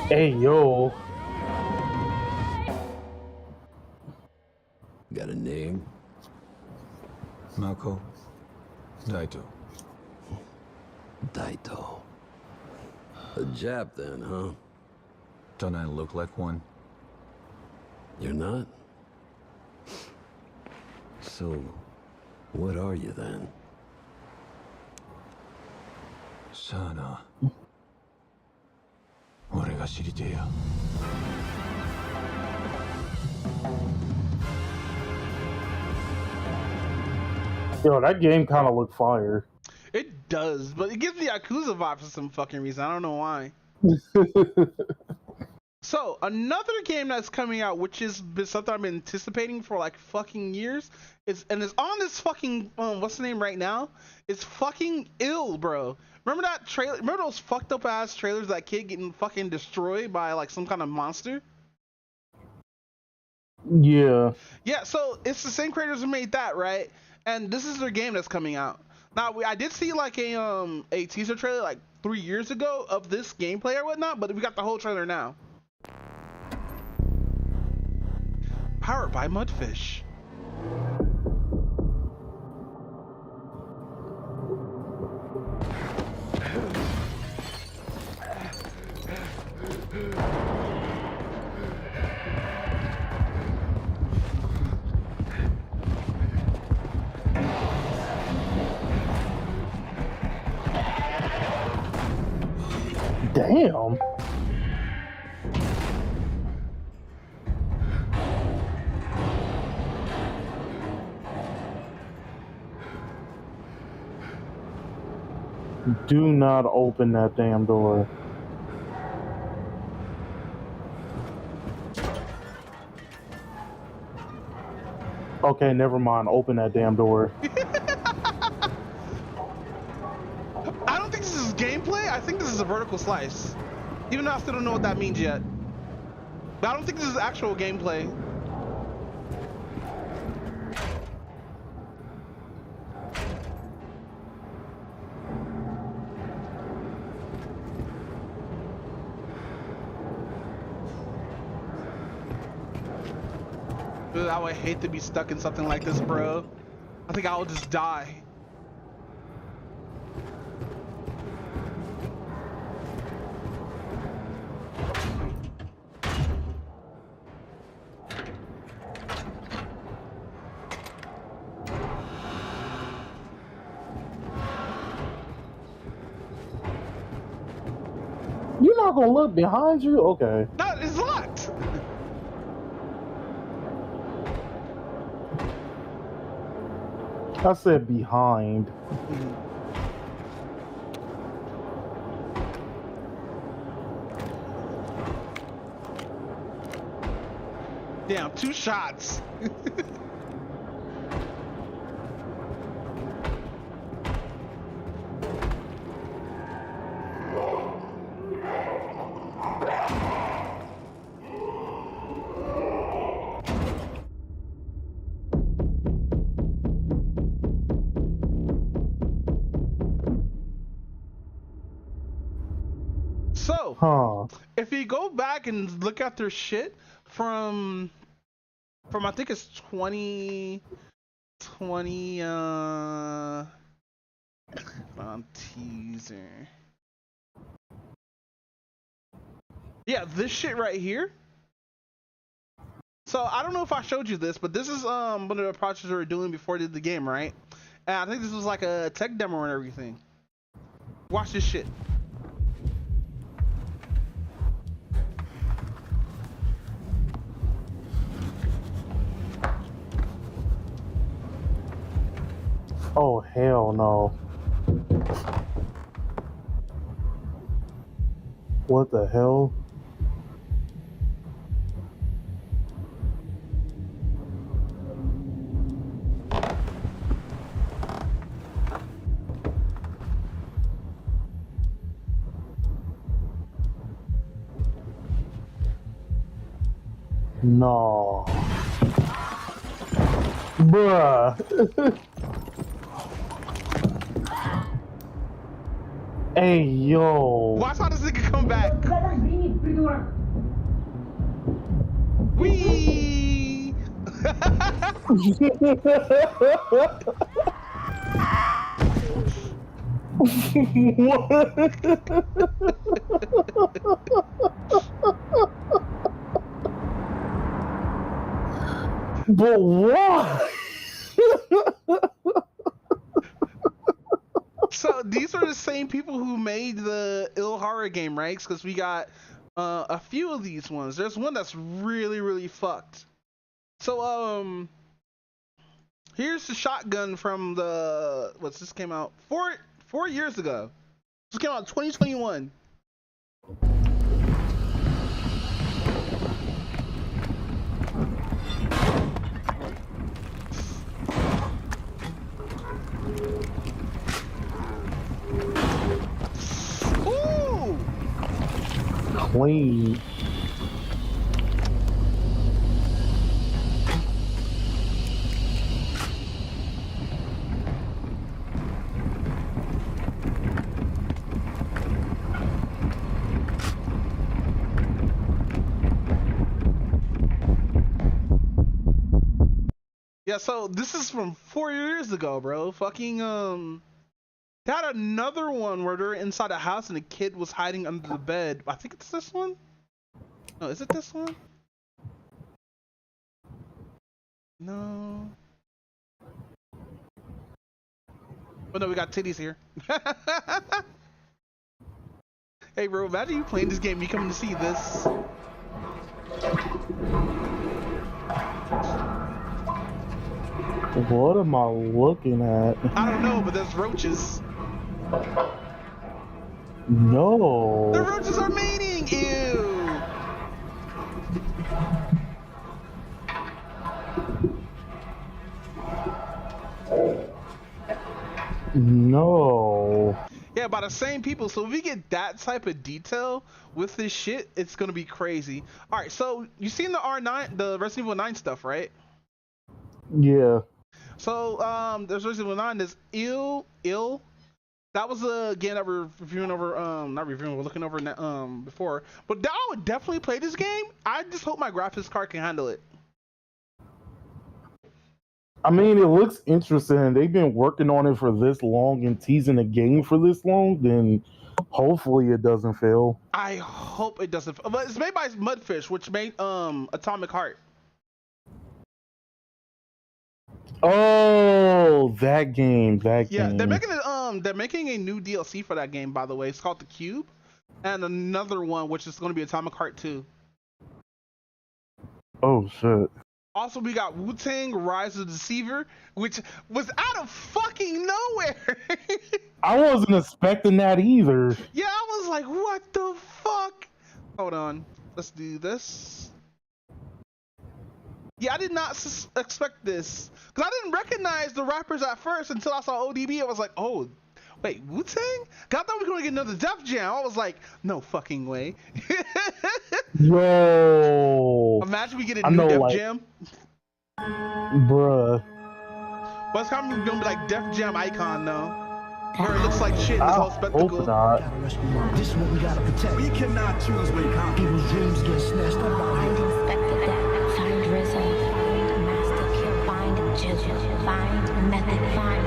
[SPEAKER 6] Hey, yo.
[SPEAKER 12] Got a name? Mako. Daito. Daito. A Jap then, huh? Don't I look like one? You're not? So, what are you then? Sana. 俺が知りてえや。
[SPEAKER 6] Yo, that game kind of looked fire.
[SPEAKER 5] It does, but it gives me Yakuza vibe for some fucking reason. I don't know why. So, another game that's coming out, which is something I've been anticipating for like fucking years, is on this fucking, what's the name right now? It's fucking ill, bro. Remember that trailer? Remember those fucked up ass trailers of that kid getting fucking destroyed by like some kind of monster?
[SPEAKER 6] Yeah.
[SPEAKER 5] Yeah, so it's the same creators who made that, right? And this is their game that's coming out. Now, I did see like a teaser trailer like 3 years ago of this gameplay or whatnot, but we got the whole trailer now. Powered by Mudfish.
[SPEAKER 6] Damn. Do not open that damn door. Okay, never mind. Open that damn door.
[SPEAKER 5] I don't think this is gameplay. I think this is a vertical slice. Even though I still don't know what that means yet. But I don't think this is actual gameplay. Dude, I would hate to be stuck in something like this, bro. I think I will just die.
[SPEAKER 6] You're not gonna look behind you? Okay.
[SPEAKER 5] No, it's locked.
[SPEAKER 6] I said behind.
[SPEAKER 5] Damn, 2 shots. So, if you go back and look at their shit from I think it's 2020 teaser. Yeah, this shit right here. So I don't know if I showed you this, but this is one of the projects we were doing before I did the game, right? And I think this was like a tech demo and everything. Watch this shit.
[SPEAKER 6] Oh, hell no. What the hell? No. Bruh. Hey, yo.
[SPEAKER 5] Watch how this nigga come back. Wee.
[SPEAKER 6] But why?
[SPEAKER 5] So these are the same people who made the ill horror game, right? Because we got a few of these ones. There's one that's really, really fucked. So here's the shotgun from the this came out 4 years ago. This came out in 2021. Ooh!
[SPEAKER 6] Clean.
[SPEAKER 5] Yeah, so this is from 4 years ago, bro. Fucking they had another one where they're inside a house and a kid was hiding under the bed. I think it's this one. No, is it this one? No. Oh no, we got titties here. Hey bro, imagine you playing this game, you coming to see this.
[SPEAKER 6] What am I looking at?
[SPEAKER 5] I don't know, but there's roaches.
[SPEAKER 6] No.
[SPEAKER 5] The roaches are mating! Ew!
[SPEAKER 6] No.
[SPEAKER 5] Yeah, by the same people. So if we get that type of detail with this shit, it's gonna be crazy. Alright, so you seen the R9, the Resident Evil 9 stuff, right?
[SPEAKER 6] Yeah.
[SPEAKER 5] So there's Resident Evil 9, there's Ill. That was a game that we're reviewing over, not reviewing, we're looking over before. But I would definitely play this game. I just hope my graphics card can handle it.
[SPEAKER 6] I mean, it looks interesting. They've been working on it for this long and teasing the game for this long, then hopefully it doesn't fail.
[SPEAKER 5] I hope it doesn't. But it's made by Mudfish, which made Atomic Heart.
[SPEAKER 6] Oh, that game.
[SPEAKER 5] Yeah, they're making a new DLC for that game, by the way. It's called The Cube, and another one which is going to be Atomic Heart 2.
[SPEAKER 6] Oh shit.
[SPEAKER 5] Also, we got Wu-Tang Rise of the Deceiver, which was out of fucking nowhere.
[SPEAKER 6] I wasn't expecting that either.
[SPEAKER 5] Yeah, I was like, what the fuck? Hold on, let's do this. Yeah, I did not expect this, because I didn't recognize the rappers at first until I saw ODB. I was like, oh, wait, Wu-Tang? I thought we were going to get another Def Jam. I was like, no fucking way.
[SPEAKER 6] Yo.
[SPEAKER 5] Imagine we get a new Def Jam.
[SPEAKER 6] Bruh.
[SPEAKER 5] But it's kind of going to be like Def Jam Icon though. Where it looks like shit in this whole spectacle.
[SPEAKER 6] Hope not.
[SPEAKER 3] This is what we gotta protect. We cannot choose when people's dreams get snatched up out here.
[SPEAKER 11] Inspector Deck, find RZA, find Master Kill, find Jill, find Method, find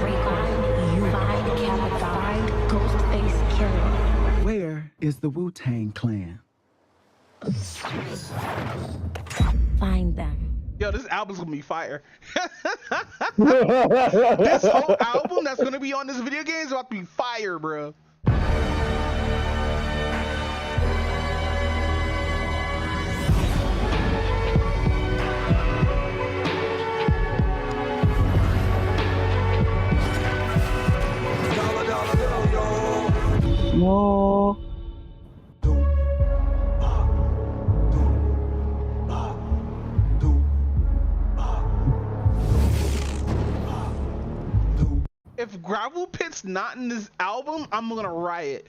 [SPEAKER 11] Ray, find you, find Kappa, find Ghostface Killer.
[SPEAKER 3] Where is the Wu-Tang Clan?
[SPEAKER 11] Find them.
[SPEAKER 5] Yo, this album's gonna be fire. This whole album that's gonna be on this video game is about to be fire, bro.
[SPEAKER 6] No.
[SPEAKER 5] If Gravel Pit's not in this album, I'm gonna riot.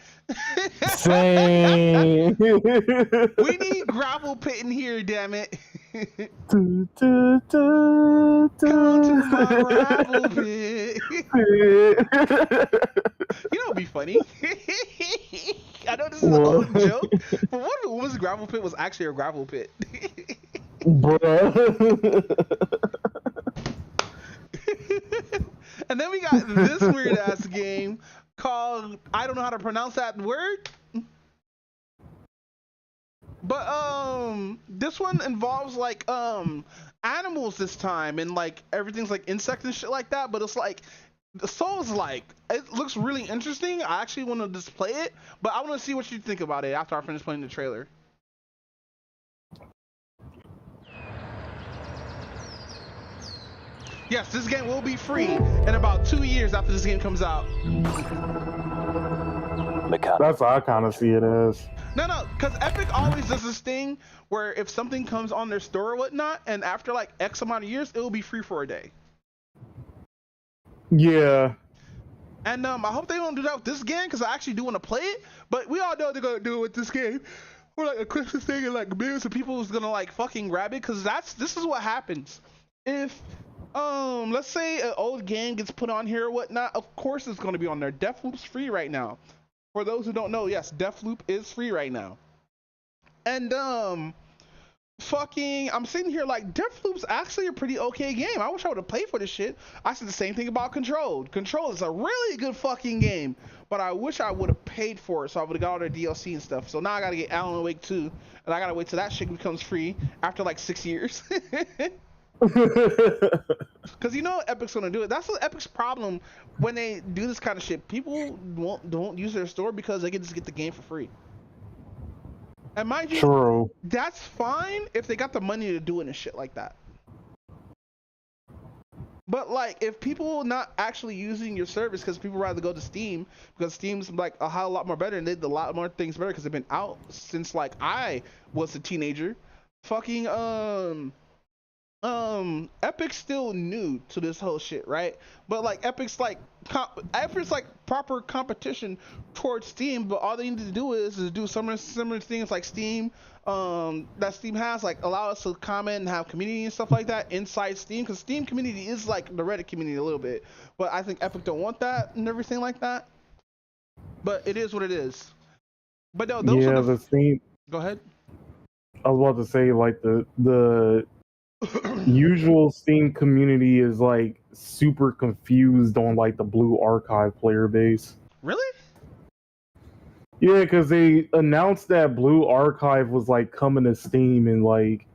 [SPEAKER 6] Same.
[SPEAKER 5] We need Gravel Pit in here, damn it.
[SPEAKER 6] Come to
[SPEAKER 5] my Gravel Pit. You know what'd be funny? I know this is an old joke, but what if Woman's Gravel Pit was actually a gravel pit?
[SPEAKER 6] Bruh.
[SPEAKER 5] And then we got this weird ass game called, I don't know how to pronounce that word, but this one involves like animals this time, and like everything's like insects and shit like that, but it's like the soul's like, it looks really interesting. I actually want to just play it, but I want to see what you think about it after I finish playing the trailer. Yes, this game will be free in about 2 years after this game comes out.
[SPEAKER 6] That's how I kind of see it as.
[SPEAKER 5] No, because Epic always does this thing where if something comes on their store or whatnot, and after like X amount of years, it will be free for a day.
[SPEAKER 6] Yeah.
[SPEAKER 5] And I hope they don't do that with this game, because I actually do want to play it, but we all know they're going to do it with this game. Or like a Christmas thing, and like millions of people is going to like fucking grab it, because this is what happens. If let's say an old game gets put on here or whatnot, of course it's going to be on there. Deathloop's free right now. For those who don't know, yes, Deathloop is free right now. And fucking, I'm sitting here like Deathloop's actually a pretty okay game. I wish I would have played for this shit. I said the same thing about Control. Control is a really good fucking game, but I wish I would have paid for it so I would have got all their DLC and stuff. So now I gotta get Alan Wake 2, and I gotta wait till that shit becomes free after like 6 years. Cause you know Epic's gonna do it. That's what Epic's problem when they do this kind of shit. People don't use their store because they can just get the game for free. And mind you,
[SPEAKER 6] True.
[SPEAKER 5] that's fine if they got the money to do it and shit like that. But like, if people not actually using your service because people rather go to Steam because Steam's like a whole lot more better and they did a lot more things better because they've been out since like I was a teenager. Fucking Epic's still new to this whole shit, right? But like Epic's like proper competition towards Steam, but all they need to do is do similar things like Steam that Steam has, like allow us to comment and have community and stuff like that inside Steam, because Steam community is like the Reddit community a little bit, but I think Epic don't want that and everything like that. But it is what it is. But no, those
[SPEAKER 6] yeah, the Steam.
[SPEAKER 5] Go ahead.
[SPEAKER 6] I was about to say like the usual Steam community is like super confused on like the Blue Archive player base.
[SPEAKER 5] Really?
[SPEAKER 6] Yeah, because they announced that Blue Archive was like coming to Steam, and like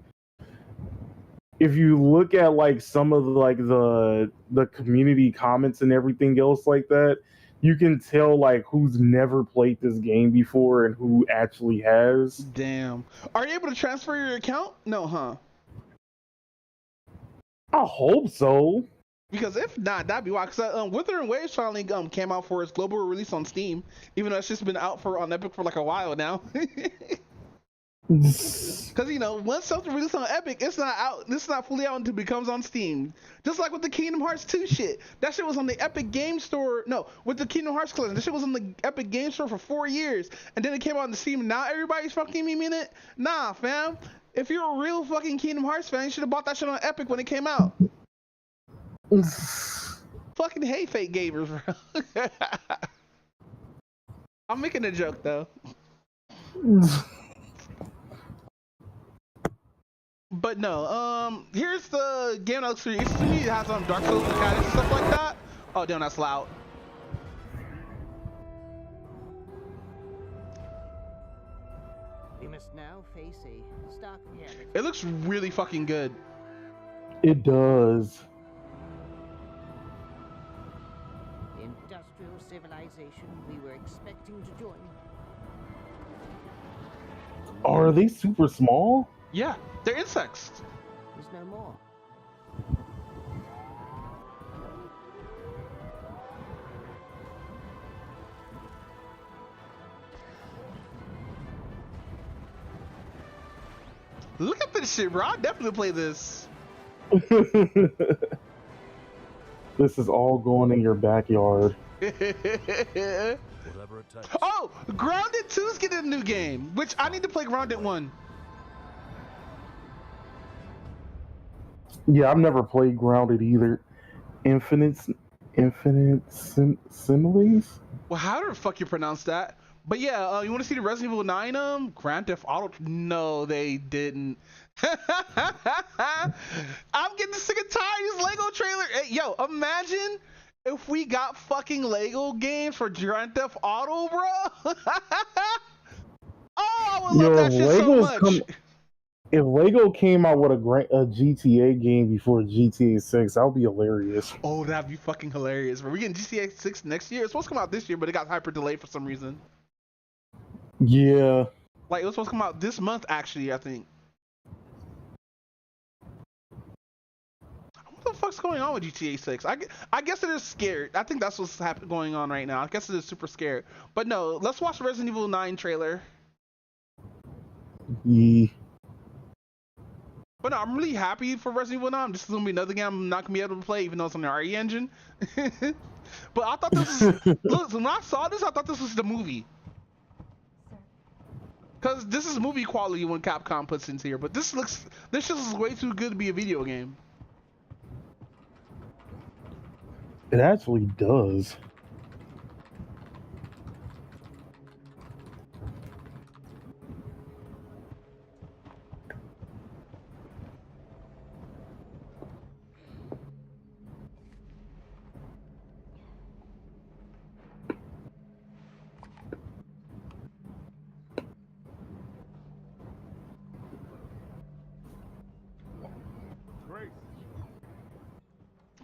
[SPEAKER 6] if you look at like some of the community comments and everything else like that, you can tell like who's never played this game before and who actually has.
[SPEAKER 5] Damn. Are you able to transfer your account? No, huh?
[SPEAKER 6] I hope so.
[SPEAKER 5] Because if not, that'd be wild. Because Wither and Waves finally came out for its global release on Steam, even though it's just been out on Epic for like a while now. Because you know, once something releases on Epic, it's not out. It's not fully out until it becomes on Steam. Just like with the Kingdom Hearts 2 shit, that shit was on the Epic Game Store. No, with the Kingdom Hearts collection, that shit was on the Epic Game Store for 4 years, and then it came out on the Steam. And now everybody's fucking memeing it. Nah, fam. If you're a real fucking Kingdom Hearts fan, you should have bought that shit on Epic when it came out. Fucking hate fake gamers, bro. I'm making a joke though. But no, here's the game that looks pretty interesting to me. It has some Dark Souls mechanics and stuff like that. Oh damn, that's loud.
[SPEAKER 13] We must now face a stark reality.
[SPEAKER 5] It looks really fucking good.
[SPEAKER 6] It does.
[SPEAKER 13] The industrial civilization we were expecting to join.
[SPEAKER 6] Are they super small?
[SPEAKER 5] Yeah, they're insects.
[SPEAKER 13] There's no more.
[SPEAKER 5] Look at this shit, bro. I'll definitely play this.
[SPEAKER 6] This is all going in your backyard.
[SPEAKER 5] Oh, Grounded 2 is getting a new game, which I need to play Grounded 1.
[SPEAKER 6] Yeah, I've never played Grounded either. Infinite Similes?
[SPEAKER 5] Well, how the fuck you pronounce that? But yeah, you want to see the Resident Evil 9 Grand Theft Auto? No, they didn't. I'm getting sick and tired of this Lego trailer. Hey, yo, imagine if we got fucking Lego games for Grand Theft Auto, bro. Oh, I would love that shit so much.
[SPEAKER 6] If Lego came out with a GTA game before GTA 6, that would be hilarious.
[SPEAKER 5] Oh, that'd be fucking hilarious. We're getting GTA 6 next year. It's supposed to come out this year, but it got hyper delayed for some reason.
[SPEAKER 6] Yeah.
[SPEAKER 5] Like, it was supposed to come out this month, actually, I think. What the fuck's going on with GTA 6? I guess it is scared. I think that's what's going on right now. I guess it is super scared. But no, let's watch the Resident Evil 9 trailer.
[SPEAKER 6] Yeah.
[SPEAKER 5] But no, I'm really happy for Resident Evil 9. This is going to be another game I'm not going to be able to play, even though it's on the RE engine. But I thought this was... Look, when I saw this, I thought this was the movie. Because this is movie quality when Capcom puts into here. But this just is way too good to be a video game.
[SPEAKER 6] It actually does.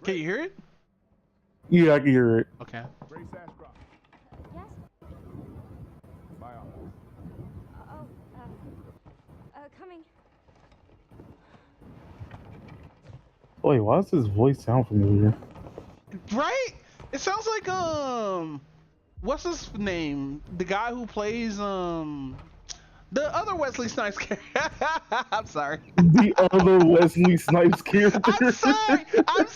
[SPEAKER 5] Can you hear it?
[SPEAKER 6] Yeah, I can hear it.
[SPEAKER 5] Okay.
[SPEAKER 8] Race Ashcroft.
[SPEAKER 14] Yes?
[SPEAKER 8] By all.
[SPEAKER 14] Coming.
[SPEAKER 6] Wait, why does his voice sound familiar?
[SPEAKER 5] Right? It sounds like what's his name? The guy who plays the other Wesley Snipes character. I'm sorry.
[SPEAKER 6] The other Wesley Snipes character.
[SPEAKER 5] I'm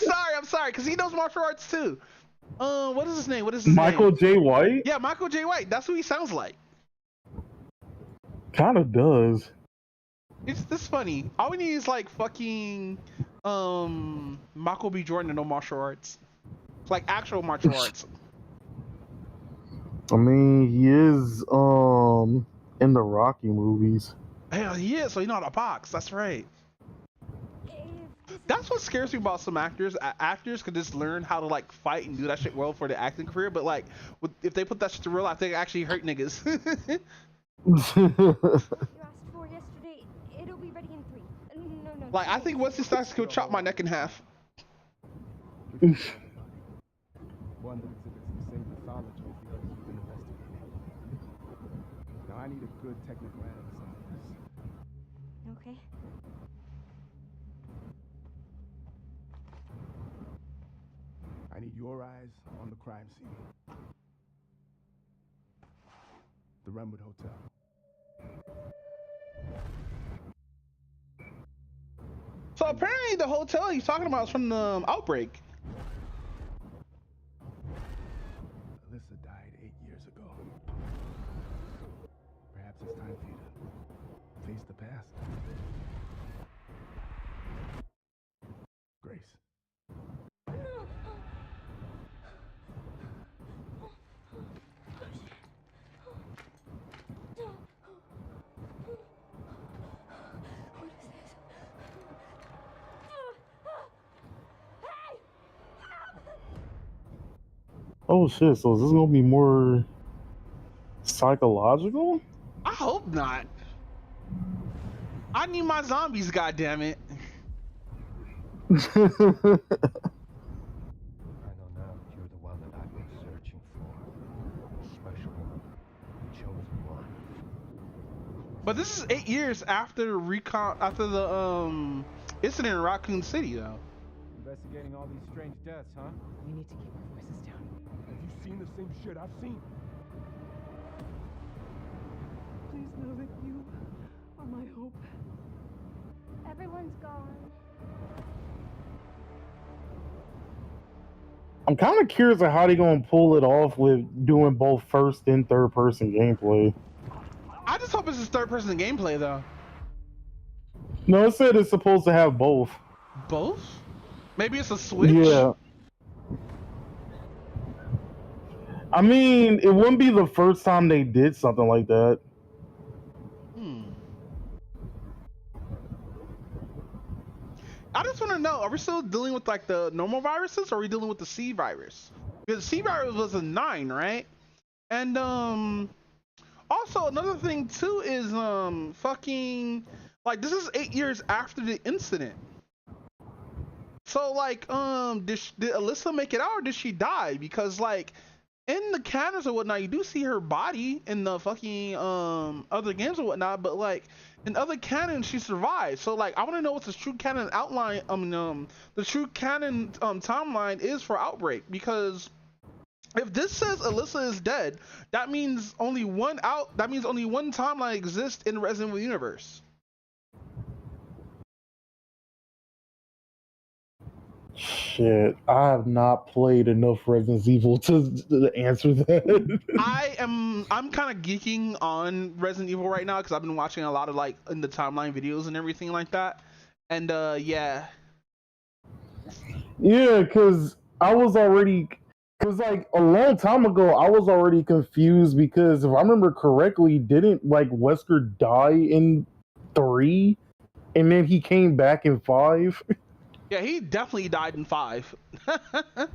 [SPEAKER 5] sorry, because he knows martial arts too. What is his name?
[SPEAKER 6] Michael J. White?
[SPEAKER 5] Yeah, Michael J. White. That's who he sounds like.
[SPEAKER 6] Kind of does.
[SPEAKER 5] It's this funny. All we need is like fucking Michael B. Jordan to know martial arts. It's like actual martial arts.
[SPEAKER 6] I mean, he is in the Rocky movies.
[SPEAKER 5] Hell yeah, so you know how to box. That's right. That's what scares me about some actors. Actors could just learn how to like fight and do that shit well for the acting career, but like if they put that shit to real life, they actually hurt niggas.
[SPEAKER 14] You asked for yesterday. It'll be ready in 3. No.
[SPEAKER 5] Like I think Wesley Snipes could chop my neck in half.
[SPEAKER 8] One that exhibits the same pathology as the others we've been investigating. Now I need a good technical analyst on this.
[SPEAKER 14] Okay.
[SPEAKER 8] I need your eyes on the crime scene. The Renwood Hotel.
[SPEAKER 5] So apparently the hotel he's talking about is from the Outbreak.
[SPEAKER 8] Alyssa died 8 years ago. Perhaps it's time for you to face the past. Grace.
[SPEAKER 6] Oh shit, so is this gonna be more psychological?
[SPEAKER 5] I hope not. I need my zombies, goddammit.
[SPEAKER 16] I know now you're the one that I've been searching for. Special one. Chosen one.
[SPEAKER 5] But this is 8 years after the incident in Raccoon City though.
[SPEAKER 8] Investigating all these strange deaths, huh?
[SPEAKER 17] We need to keep our voices down.
[SPEAKER 8] Have you seen the same shit I've seen?
[SPEAKER 17] Please know that you are my hope.
[SPEAKER 14] Everyone's gone.
[SPEAKER 6] I'm kind of curious of how they gonna pull it off with doing both first and third person gameplay.
[SPEAKER 5] I just hope it's just third person gameplay though.
[SPEAKER 6] No, it said it's supposed to have both.
[SPEAKER 5] Both? Maybe it's a switch?
[SPEAKER 6] Yeah. I mean, it wouldn't be the first time they did something like that.
[SPEAKER 5] I just want to know, are we still dealing with like the normal viruses or are we dealing with the C virus? Because C virus was a 9, right? And also another thing too is fucking like this is 8 years after the incident. So like did Alyssa make it out or did she die? Because like in the canons or whatnot, you do see her body in the fucking other games or whatnot, but like in other canons she survived. So like I want to know what the true canon outline the true canon timeline is for Outbreak, because if this says Alyssa is dead, that means only one timeline exists in the Resident Evil universe.
[SPEAKER 6] Shit, I have not played enough Resident Evil to answer that.
[SPEAKER 5] I'm kind of geeking on Resident Evil right now because I've been watching a lot of like in the timeline videos and everything like that. And yeah,
[SPEAKER 6] because like a long time ago I was already confused, because if I remember correctly, didn't like Wesker die in 3 and then he came back in 5?
[SPEAKER 5] Yeah, he definitely died in 5. But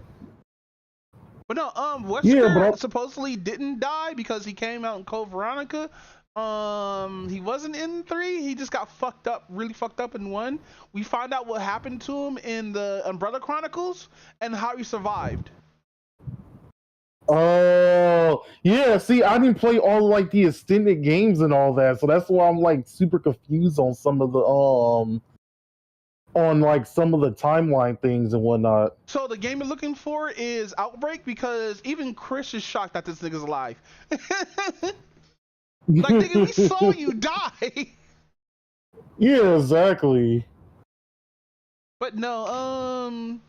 [SPEAKER 5] no, Wesker supposedly didn't die because he came out in Code Veronica. He wasn't in 3. He just got fucked up, really fucked up in 1. We find out what happened to him in the Umbrella Chronicles and how he survived.
[SPEAKER 6] Oh, yeah. See, I didn't play all like the extended games and all that, so that's why I'm like super confused on some of the on like some of the timeline things and whatnot.
[SPEAKER 5] So the game you're looking for is Outbreak, because even Chris is shocked that this nigga's alive. Like, nigga, we saw you die.
[SPEAKER 6] Yeah, exactly.
[SPEAKER 5] But no,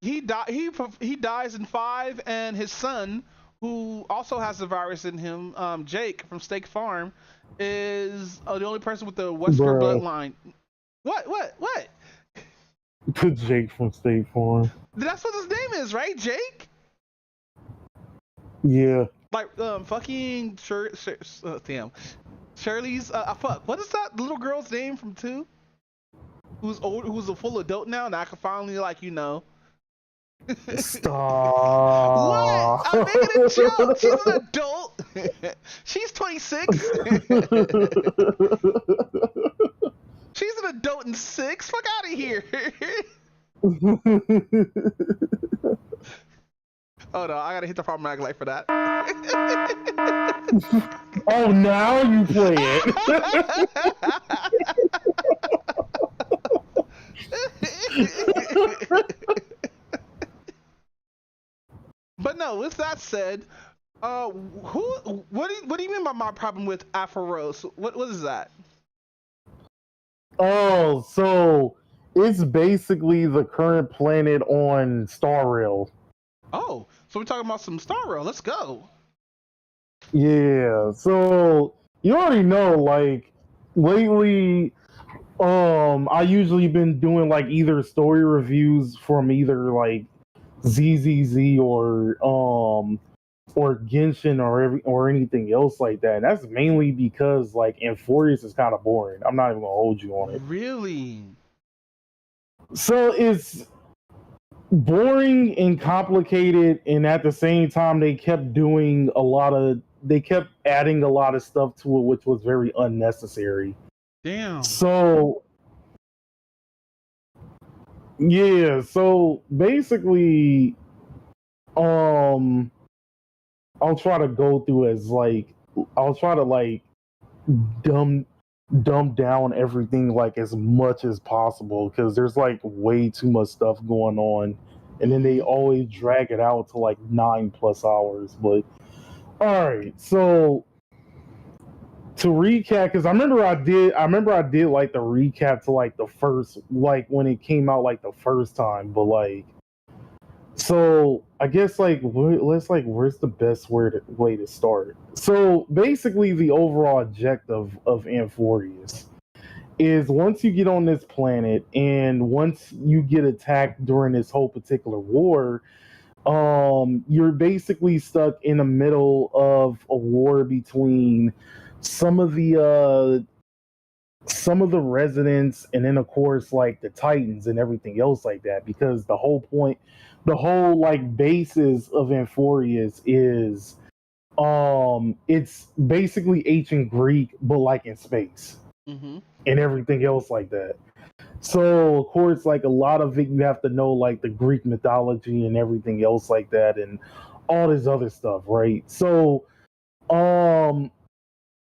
[SPEAKER 5] he dies in 5, and his son, who also has the virus in him, Jake from Steak Farm, is the only person with the Wesker bloodline. What?
[SPEAKER 6] Jake from State Farm.
[SPEAKER 5] That's what his name is, right? Jake?
[SPEAKER 6] Yeah.
[SPEAKER 5] Like, fucking damn. Shirley's, fuck, what is that little girl's name from 2? Who's old, who's a full adult now, and I can finally, like, you know.
[SPEAKER 6] Stop.
[SPEAKER 5] What? I'm making a joke. She's an adult. She's 26. She's an adult in 6. Fuck out of here. Oh no, I gotta hit the farm mag light for that.
[SPEAKER 6] Oh, now you play it.
[SPEAKER 5] But no, with that said, what do you mean by my problem with Afaros? What is that?
[SPEAKER 6] Oh, so it's basically the current planet on Star Rail.
[SPEAKER 5] Oh, so we're talking about some Star Rail. Let's go.
[SPEAKER 6] Yeah, so you already know, like, lately, I usually been doing like either story reviews from either like ZZZ or Genshin or anything else like that. And that's mainly because like Infurious is kind of boring. I'm not even gonna hold you on it.
[SPEAKER 5] Really?
[SPEAKER 6] So it's boring and complicated, and at the same time they kept adding a lot of stuff to it, which was very unnecessary.
[SPEAKER 5] Damn.
[SPEAKER 6] So yeah, so basically, I'll try to go through I'll try to like dumb down everything like as much as possible, because there's like way too much stuff going on, and then they always drag it out to like 9+ hours. But all right, so to recap, because I remember I did like the recap to like the first, like when it came out like the first time, but like, so I guess like where's the best way to start? So basically, the overall objective of Amphorius is, once you get on this planet and once you get attacked during this whole particular war, you're basically stuck in the middle of a war between some of the residents, and then of course like the Titans and everything else like that, because the whole like basis of Amphorius is it's basically ancient Greek but like in space.
[SPEAKER 5] Mm-hmm.
[SPEAKER 6] And everything else like that. So of course, like a lot of it, you have to know like the Greek mythology and everything else like that, and all this other stuff, right? So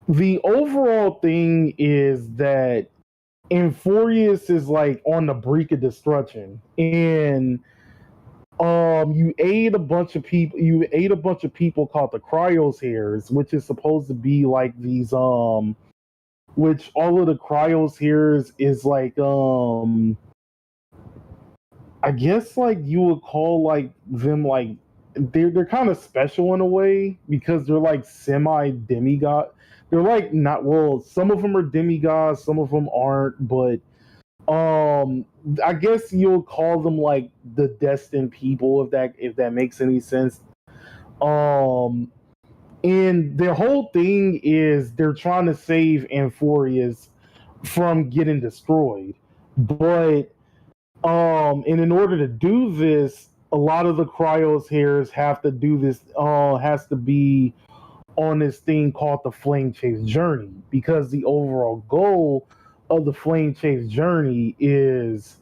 [SPEAKER 6] the overall thing is that Amphorius is like on the brink of destruction, and you aid a bunch of people called the Cryospheres, which is supposed to be like these which all of the Cryospheres is like I guess like you would call like them like they're kind of special in a way, because they're like semi demigod. They're like not, well, some of them are demigods, some of them aren't, but I guess you'll call them like the destined people, if that makes any sense. And their whole thing is they're trying to save Amphorius from getting destroyed, but and in order to do this, a lot of the Cryospheres have to do this. Has to be on this thing called the Flame Chase Journey, because the overall goal of the Flame Chase Journey is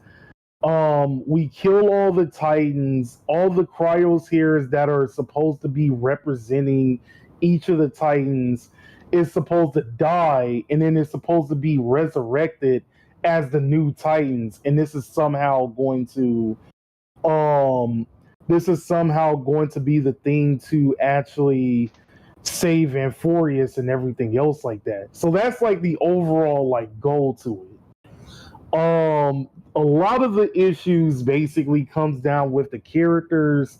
[SPEAKER 6] we kill all the Titans, all the cryospheres that are supposed to be representing each of the Titans is supposed to die, and then it's supposed to be resurrected as the new Titans, and this is somehow going to be the thing to actually save Amphorius and everything else like that. So that's like the overall like goal to it. A lot of the issues basically comes down with the characters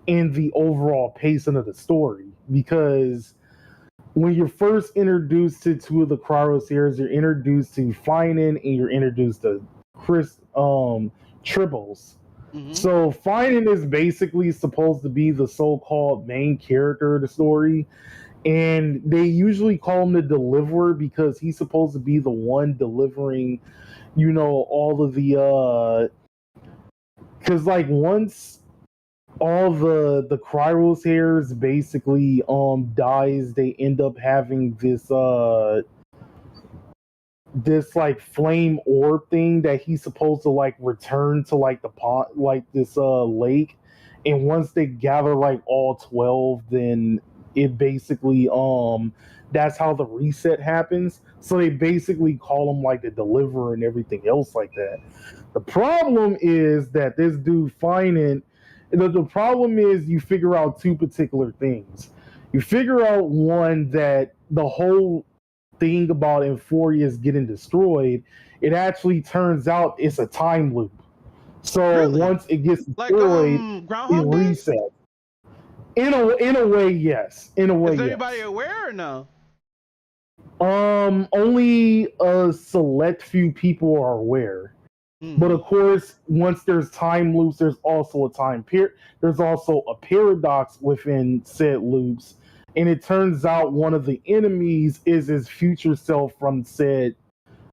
[SPEAKER 6] and the overall pacing of the story, because when you're first introduced to two of the cryospheres, you're introduced to Finan and you're introduced to Tribbles. So Finan is basically supposed to be the so-called main character of the story, and they usually call him the deliverer because he's supposed to be the one delivering, you know, all of the because like once all the cryospheres basically dies, they end up having this like flame orb thing that he's supposed to like return to like the pond, like this lake, and once they gather like all 12, then it basically that's how the reset happens. So they basically call him like the deliverer and everything else like that. The problem is that this dude Finan, the problem is you figure out two particular things. You figure out one, that the whole thing about Amphorius getting destroyed, it actually turns out it's a time loop. So once it gets destroyed, it resets. In a way, yes. In a way,
[SPEAKER 5] Is
[SPEAKER 6] yes.
[SPEAKER 5] everybody aware or no?
[SPEAKER 6] Only a select few people are aware. But of course, once there's time loops, there's also a time period. There's also a paradox within said loops, and it turns out one of the enemies is his future self from said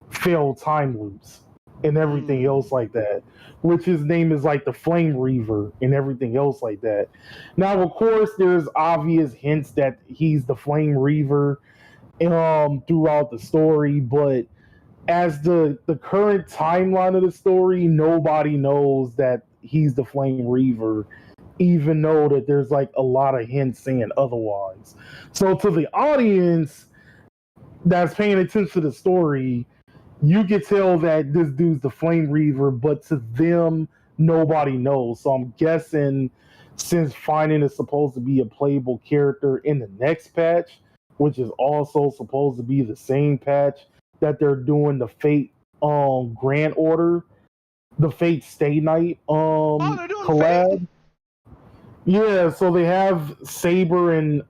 [SPEAKER 6] failed time loops and everything else like that. Which his name is like the Flame Reaver and everything else like that. Now, of course, there's obvious hints that he's the Flame Reaver throughout the story, but as the current timeline of the story, nobody knows that he's the Flame Reaver, even though that there's like a lot of hints saying otherwise. So to the audience that's paying attention to the story, you can tell that this dude's the Flame Reaver, but to them, nobody knows. So I'm guessing since Finan is supposed to be a playable character in the next patch, which is also supposed to be the same patch that they're doing the Fate Grand Order, the Fate Stay Night collab. Fate? Yeah, so they have Saber and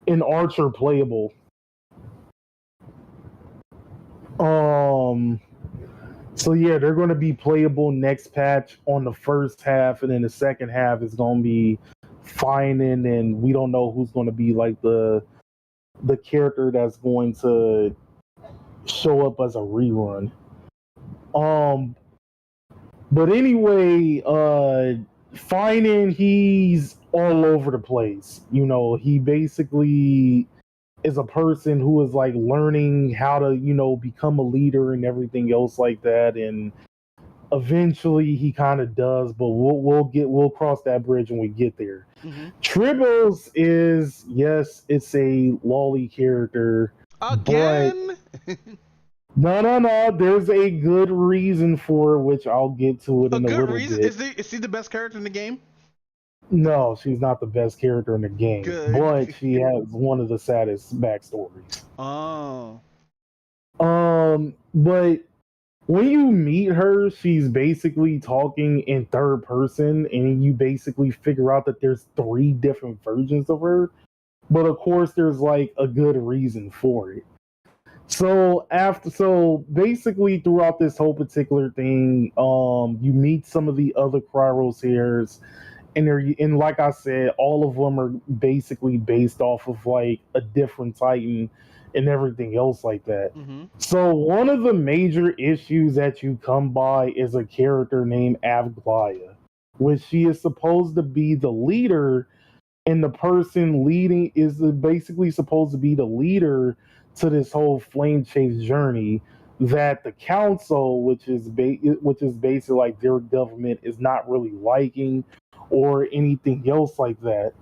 [SPEAKER 6] Archer playable. So yeah, they're going to be playable next patch on the first half, and then the second half is going to be Finan, and we don't know who's going to be like the character that's going to show up as a rerun. But anyway, Finan, he's all over the place. You know, he basically is a person who is like learning how to, you know, become a leader and everything else like that. And eventually he kind of does, but we'll cross that bridge when we get there. Tribbles is, yes, it's a lolly character.
[SPEAKER 5] Again?
[SPEAKER 6] But no. There's a good reason for it, which I'll get to it in a little bit.
[SPEAKER 5] Is he the best character in the game?
[SPEAKER 6] No, she's not the best character in the game.
[SPEAKER 5] Good.
[SPEAKER 6] But she has one of the saddest backstories.
[SPEAKER 5] Oh.
[SPEAKER 6] But when you meet her, she's basically talking in third person, and you basically figure out that there's 3 different versions of her. But of course, there's like a good reason for it. So basically throughout this whole particular thing, you meet some of the other cryospheres, and like I said, all of them are basically based off of like a different Titan and everything else like that. So one of the major issues that you come by is a character named Avglaya, which she is supposed to be the leader and the person leading is basically supposed to be the leader to this whole flame chase journey that the council, which is basically like their government, is not really liking or anything else like that.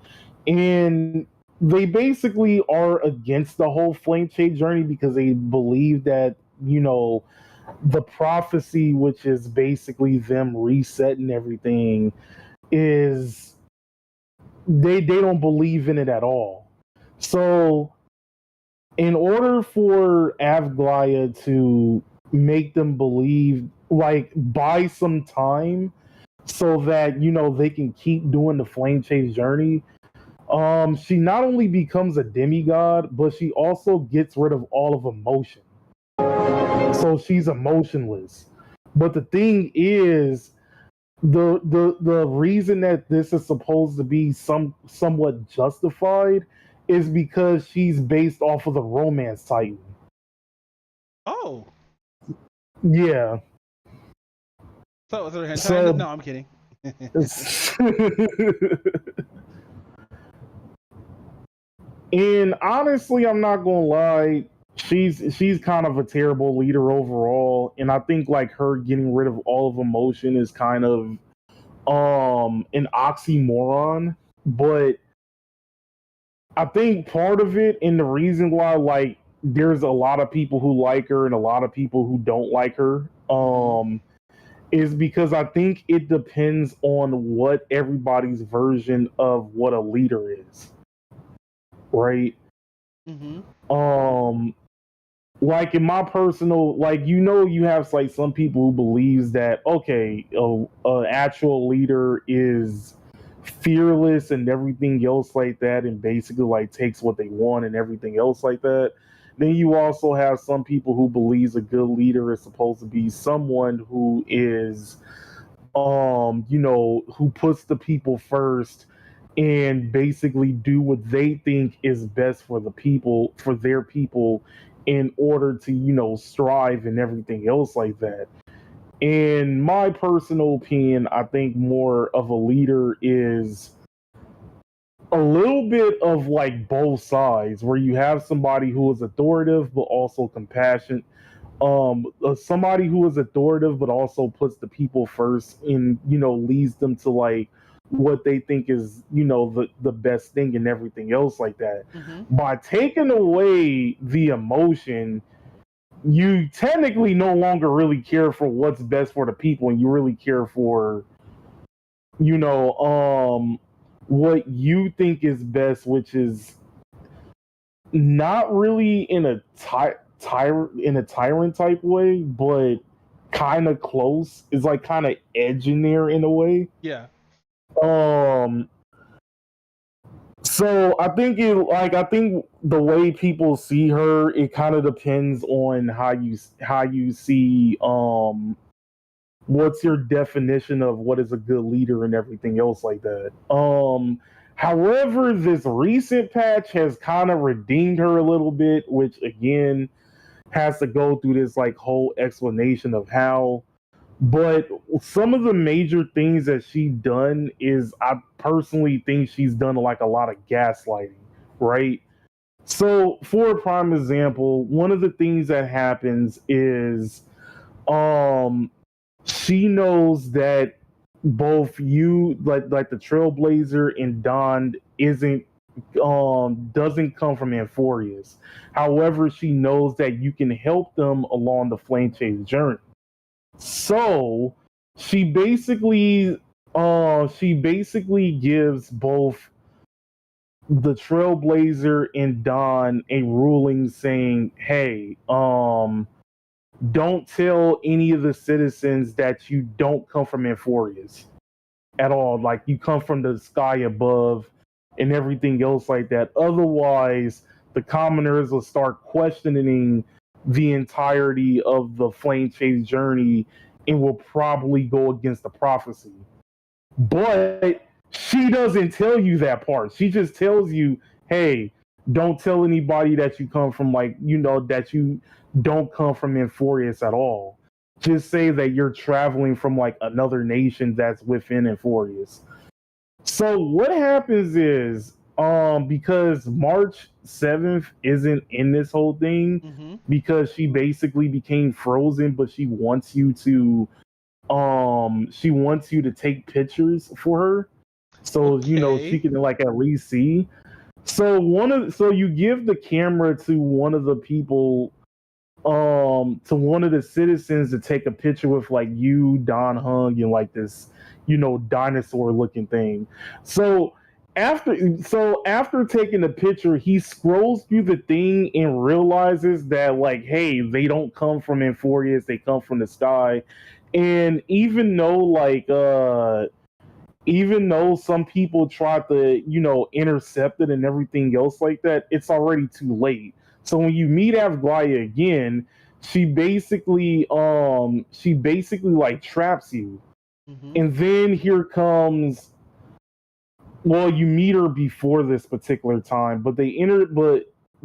[SPEAKER 6] And they basically are against the whole flame chase journey because they believe that, the prophecy, which is basically them resetting everything, is they don't believe in it at all. So in order for Avglaya to make them believe, like, buy some time so that they can keep doing the flame chase journey, she not only becomes a demigod, but she also gets rid of all of emotion. So she's emotionless. But the thing is, the reason that this is supposed to be somewhat justified is because she's based off of the romance titan.
[SPEAKER 5] Oh.
[SPEAKER 6] Yeah.
[SPEAKER 5] So is there hentai? No, I'm kidding.
[SPEAKER 6] And honestly, I'm not gonna lie, she's kind of a terrible leader overall, and I think like her getting rid of all of emotion is kind of an oxymoron. But I think part of it, and the reason why like there's a lot of people who like her and a lot of people who don't like her, is because I think it depends on what everybody's version of what a leader is. Right? Like in my personal, like, you have like some people who believes that, okay, a actual leader is fearless and everything else like that, and basically like takes what they want and everything else like that. Then you also have some people who believes a good leader is supposed to be someone who is who puts the people first and basically do what they think is best for the people, for their people, in order to strive and everything else like that. In my personal opinion, I think more of a leader is a little bit of like both sides, where you have somebody who is authoritative but also compassionate, somebody who is authoritative but also puts the people first and leads them to like what they think is the best thing and everything else like that. By taking away the emotion, you technically no longer really care for what's best for the people, and you really care for what you think is best, which is not really in a tyrant type way, but kind of close. It's like kind of edge in there in a way.
[SPEAKER 5] Yeah.
[SPEAKER 6] So I think the way people see her, it kind of depends on how you see what's your definition of what is a good leader and everything else like that. However, this recent patch has kind of redeemed her a little bit, which again has to go through this like whole explanation of how. But some of the major things that she's done is, I personally think she's done like a lot of gaslighting, right? So for a prime example, one of the things that happens is she knows that both you, like the Trailblazer, and Don doesn't come from Amphorius. However, she knows that you can help them along the flame chase journey. So she basically gives both the Trailblazer and Don a ruling saying, hey, don't tell any of the citizens that you don't come from Amphorius at all. Like, you come from the sky above and everything else like that. Otherwise, the commoners will start questioning the entirety of the flame chase journey and will probably go against the prophecy. But she doesn't tell you that part. She just tells you, hey, don't tell anybody that you come from, like, that you don't come from Amphorius at all. Just say that you're traveling from like another nation that's within Amphorius. So what happens is, because March 7th isn't in this whole thing,
[SPEAKER 5] Mm-hmm.
[SPEAKER 6] because she basically became frozen, but she wants you to take pictures for her, so she
[SPEAKER 5] Okay.
[SPEAKER 6] can like at least see. So you give the camera to one of the people, to one of the citizens to take a picture with like you, Don Hung, and like this, dinosaur looking thing. So after taking the picture, he scrolls through the thing and realizes that like, hey, they don't come from Amphorius, they come from the sky. And even though some people try to, intercept it and everything else like that, it's already too late. So when you meet Avglaya again, she basically like traps you.
[SPEAKER 5] Mm-hmm.
[SPEAKER 6] And then here comes, well, you meet her before this particular time, but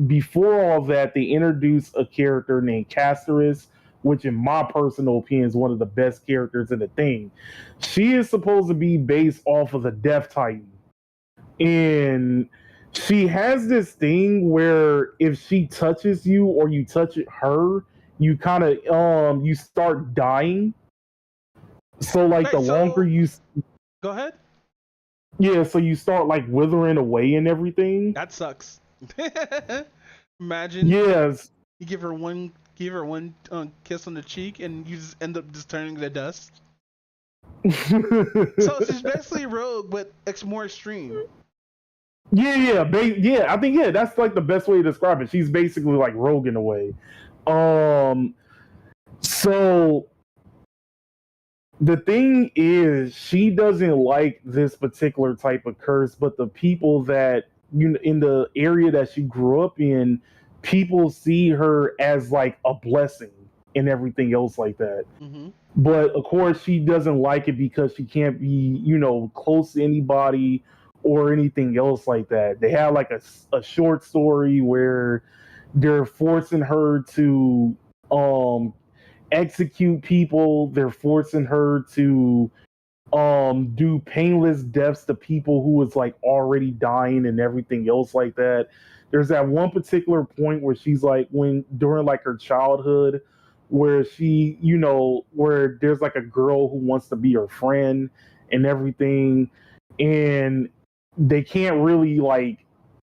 [SPEAKER 6] before all that, they introduce a character named Casterus, which in my personal opinion is one of the best characters in the thing. She is supposed to be based off of the Death Titan. And she has this thing where if she touches you or you touch her, you kind of you start dying. So like the
[SPEAKER 5] Wait,
[SPEAKER 6] longer
[SPEAKER 5] so
[SPEAKER 6] you
[SPEAKER 5] go ahead.
[SPEAKER 6] yeah, so you start like withering away and everything.
[SPEAKER 5] That sucks. Imagine
[SPEAKER 6] Yes.
[SPEAKER 5] you give her one kiss on the cheek, and you just end up just turning to dust. So she's basically Rogue, but it's more extreme.
[SPEAKER 6] Yeah. I think that's like the best way to describe it. She's basically like Rogue in a way. Um, so the thing is, she doesn't like this particular type of curse, but the people that in the area that she grew up in, people see her as like a blessing and everything else like that.
[SPEAKER 5] Mm-hmm.
[SPEAKER 6] But of course, she doesn't like it because she can't be, close to anybody or anything else like that. They have like a short story where they're forcing her to execute people. They're forcing her to do painless deaths to people who was like already dying and everything else like that. There's that one particular point where she's like, when during like her childhood, where where there's like a girl who wants to be her friend and everything, and they can't really like,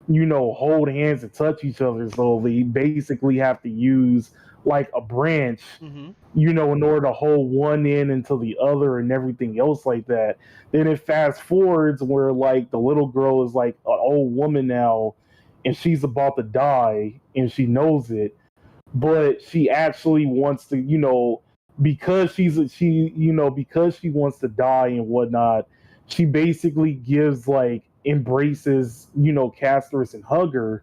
[SPEAKER 6] hold hands and touch each other, so they basically have to use like a branch,
[SPEAKER 5] Mm-hmm.
[SPEAKER 6] in order to hold one end until the other and everything else like that. Then it fast forwards where like the little girl is like an old woman now, and she's about to die and she knows it, but she actually wants to, because because she wants to die and whatnot, she basically gives like embraces, Castorus and hug her.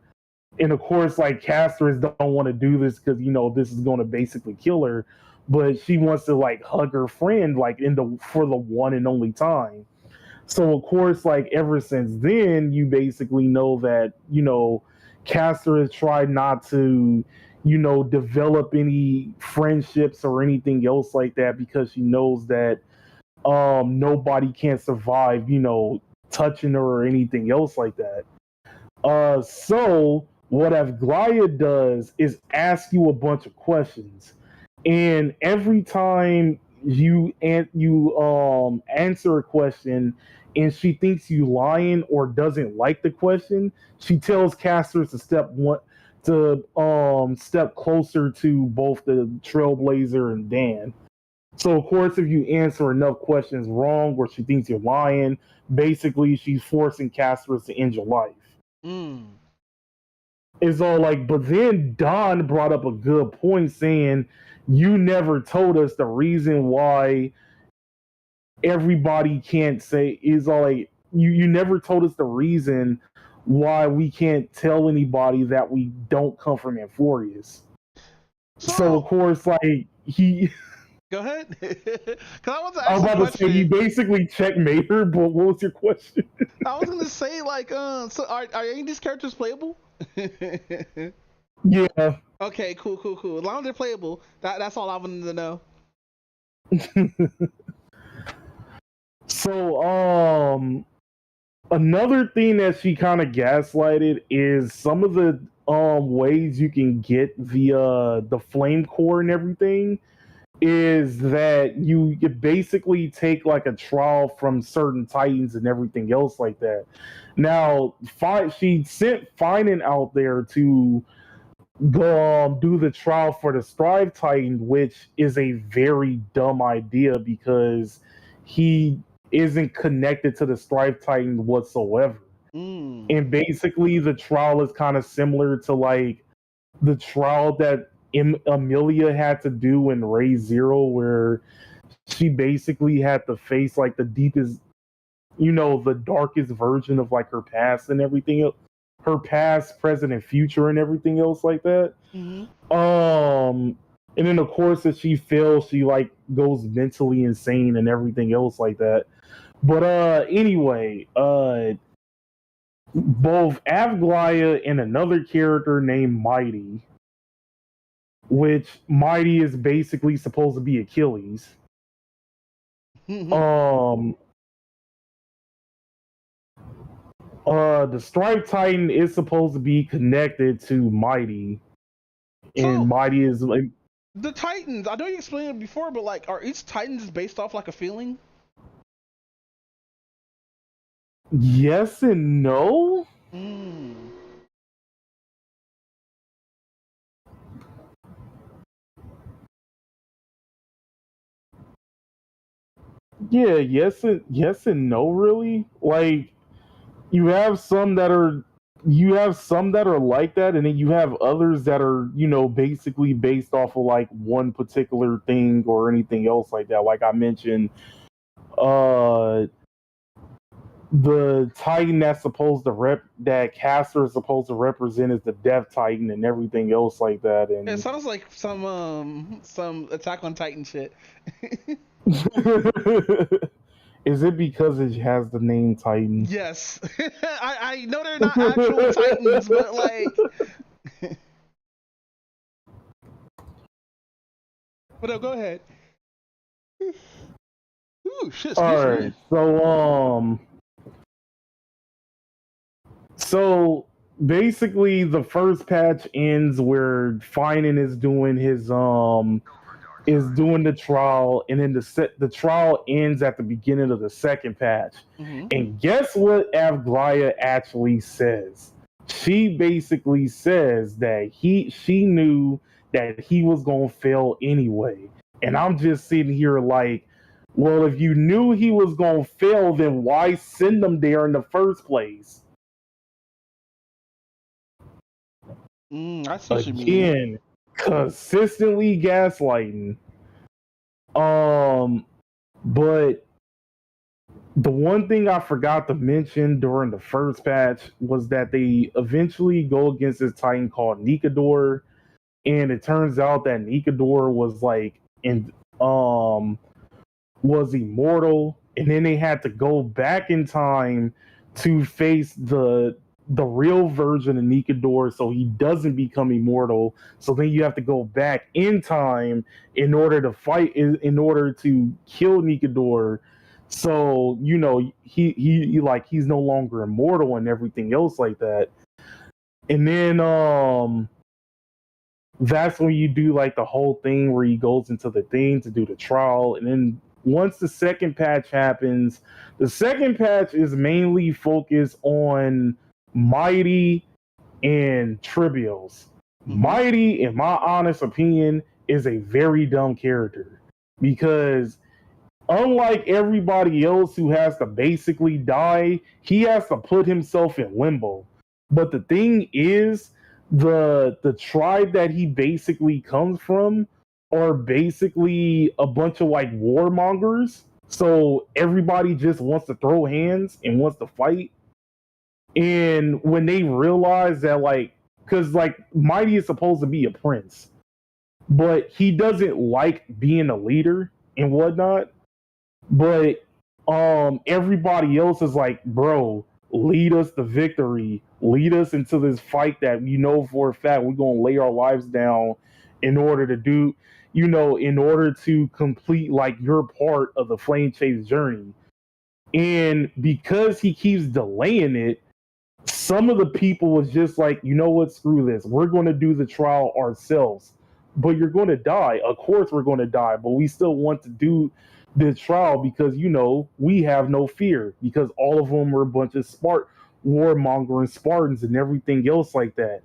[SPEAKER 6] And of course, like Castorus don't want to do this because this is going to basically kill her, but she wants to like hug her friend like for the one and only time. So of course, like ever since then, you basically know that Castor has tried not to develop any friendships or anything else like that because she knows that nobody can survive touching her or anything else like that. So what Avglaya does is ask you a bunch of questions, and every time you answer a question, and she thinks you lying or doesn't like the question, she tells casters to step closer to both the Trailblazer and Dan. So of course, if you answer enough questions wrong or she thinks you're lying, basically she's forcing casters to end your life.
[SPEAKER 5] Mm.
[SPEAKER 6] It's all like, but then Don brought up a good point saying, you never told us the reason why everybody can't say, is all like, you never told us the reason why we can't tell anybody that we don't come from Amphorius. So of course, like, he
[SPEAKER 5] Go ahead. Because I want to
[SPEAKER 6] I was
[SPEAKER 5] ask a
[SPEAKER 6] about to say, you
[SPEAKER 5] question.
[SPEAKER 6] basically checkmate her, but what was your question?
[SPEAKER 5] I was gonna say like, so are any of these characters playable?
[SPEAKER 6] Yeah.
[SPEAKER 5] Okay, cool. As long as they're playable, that's all I wanted to know.
[SPEAKER 6] So, Another thing that she kind of gaslighted is some of the ways you can get the flame core and everything is that you basically take like a trial from certain titans and everything else like that. Now, she sent Finan out there to go do the trial for the Strive Titan, which is a very dumb idea because he isn't connected to the Strive Titan whatsoever. And basically, the trial is kind of similar to like the trial that Amelia had to do in Ray Zero, where she basically had to face like the deepest, the darkest version of like her past and everything else, her past, present, and future, and everything else like that. And then of course, if she fails, she like goes mentally insane and everything else like that. But anyway, both Avglaya and another character named Mighty, which Mighty is basically supposed to be Achilles. The Stripe Titan is supposed to be connected to Mighty, and Mighty is like
[SPEAKER 5] the Titans. I know you explained it before, but like, are each Titan just based off like a feeling?
[SPEAKER 6] Yes and no. Yeah, yes and no, really. Like you have some that are like that, and then you have others that are, basically based off of like one particular thing or anything else like that. Like I mentioned, the Titan that's supposed to that Caster is supposed to represent is the Death Titan and everything else like that. And
[SPEAKER 5] it sounds like some Attack on Titan shit.
[SPEAKER 6] Is it because it has the name Titan?
[SPEAKER 5] Yes. I know they're not actual Titans, but like. But no, go ahead. Ooh, shit.
[SPEAKER 6] All right. So basically, the first patch ends where Finan is doing his the trial, and then the trial ends at the beginning of the second patch. And guess what Avglaya actually says? She basically says that she knew that he was gonna fail anyway. And I'm just sitting here like, well, if you knew he was gonna fail, then why send him there in the first place?
[SPEAKER 5] I see what you mean.
[SPEAKER 6] Again, consistently gaslighting. But the one thing I forgot to mention during the first patch was that they eventually go against this Titan called Nikador, and it turns out that Nikador was like was immortal, and then they had to go back in time to face the real version of Nikador so he doesn't become immortal. So then you have to go back in time in order to fight, in order to kill Nikador. So, he like he's no longer immortal and everything else like that. And then that's when you do like the whole thing where he goes into the thing to do the trial. And then once the second patch happens, the second patch is mainly focused on Mighty and Trivials. Mighty, in my honest opinion, is a very dumb character because unlike everybody else who has to basically die, he has to put himself in limbo. But the thing is, the tribe that he basically comes from are basically a bunch of like warmongers. So everybody just wants to throw hands and wants to fight. And when they realize that, like, because like Mighty is supposed to be a prince, but he doesn't like being a leader and whatnot. But everybody else is like, bro, lead us to victory, lead us into this fight that for a fact we're gonna lay our lives down in order to do, in order to complete like your part of the Flame Chase journey. And because he keeps delaying it, some of the people was just like, you know what, screw this. We're going to do the trial ourselves. But you're going to die. Of course we're going to die, but we still want to do the trial because, you know, we have no fear because all of them were a bunch of warmongering Spartans and everything else like that.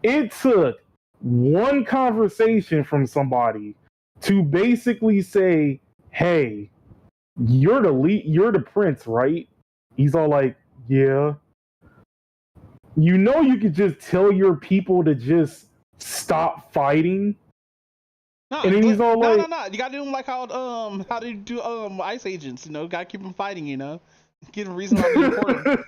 [SPEAKER 6] It took one conversation from somebody to basically say, hey, you're the prince, right? He's all like, yeah. You know, you could just tell your people to just stop fighting.
[SPEAKER 5] No,
[SPEAKER 6] and then he's all like,
[SPEAKER 5] no. You gotta do them like how do you do Ice Agents? You know, gotta keep them fighting. You know, give them reason why they're important.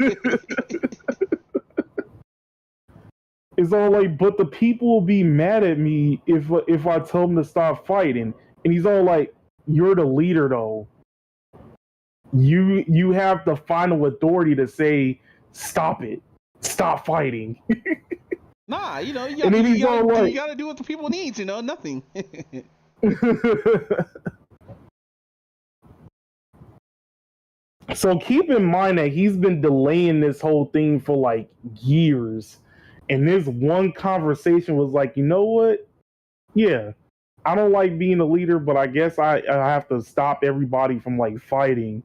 [SPEAKER 6] It's all like, but the people will be mad at me if I tell them to stop fighting. And he's all like, you're the leader though. You have the final authority to say, stop it, stop fighting.
[SPEAKER 5] Nah, you know, you gotta do what the people need. You know, nothing.
[SPEAKER 6] So keep in mind that he's been delaying this whole thing for like years. And this one conversation was like, you know what? Yeah, I don't like being a leader, but I guess I have to stop everybody from like fighting.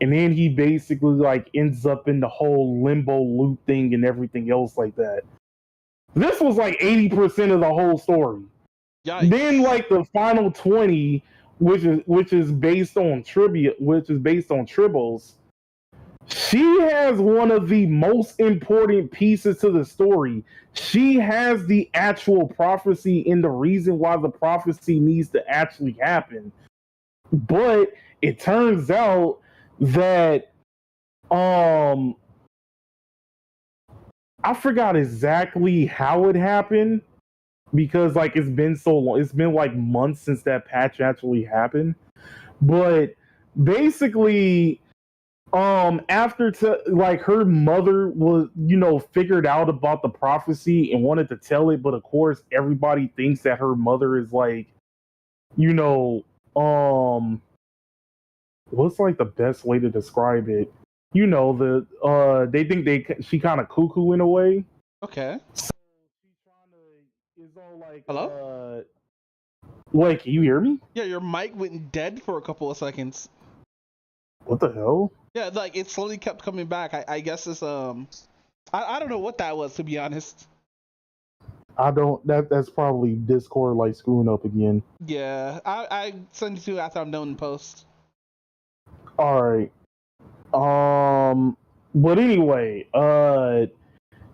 [SPEAKER 6] And then he basically like ends up in the whole limbo loop thing and everything else like that. This was like 80% of the whole story.
[SPEAKER 5] Yikes.
[SPEAKER 6] Then like the final 20, which is based on tribbles. She has one of the most important pieces to the story. She has the actual prophecy and the reason why the prophecy needs to actually happen. But it turns out that I forgot exactly how it happened because like it's been so long. It's been like months since that patch actually happened. But basically after like her mother was, you know, figured out about the prophecy and wanted to tell it, but of course everybody thinks that her mother is like, you know, what's like the best way to describe it? You know, they think she kind of cuckoo in a way.
[SPEAKER 5] Okay.
[SPEAKER 6] So she's trying to is all like,
[SPEAKER 5] hello?
[SPEAKER 6] Wait, can you hear me?
[SPEAKER 5] Yeah, your mic went dead for a couple of seconds.
[SPEAKER 6] What the hell?
[SPEAKER 5] Yeah, like it slowly kept coming back. I guess it's I don't know what that was, to be honest.
[SPEAKER 6] I don't. That's probably Discord like screwing up again.
[SPEAKER 5] Yeah, I send it to you after I'm done in post.
[SPEAKER 6] All right. But anyway,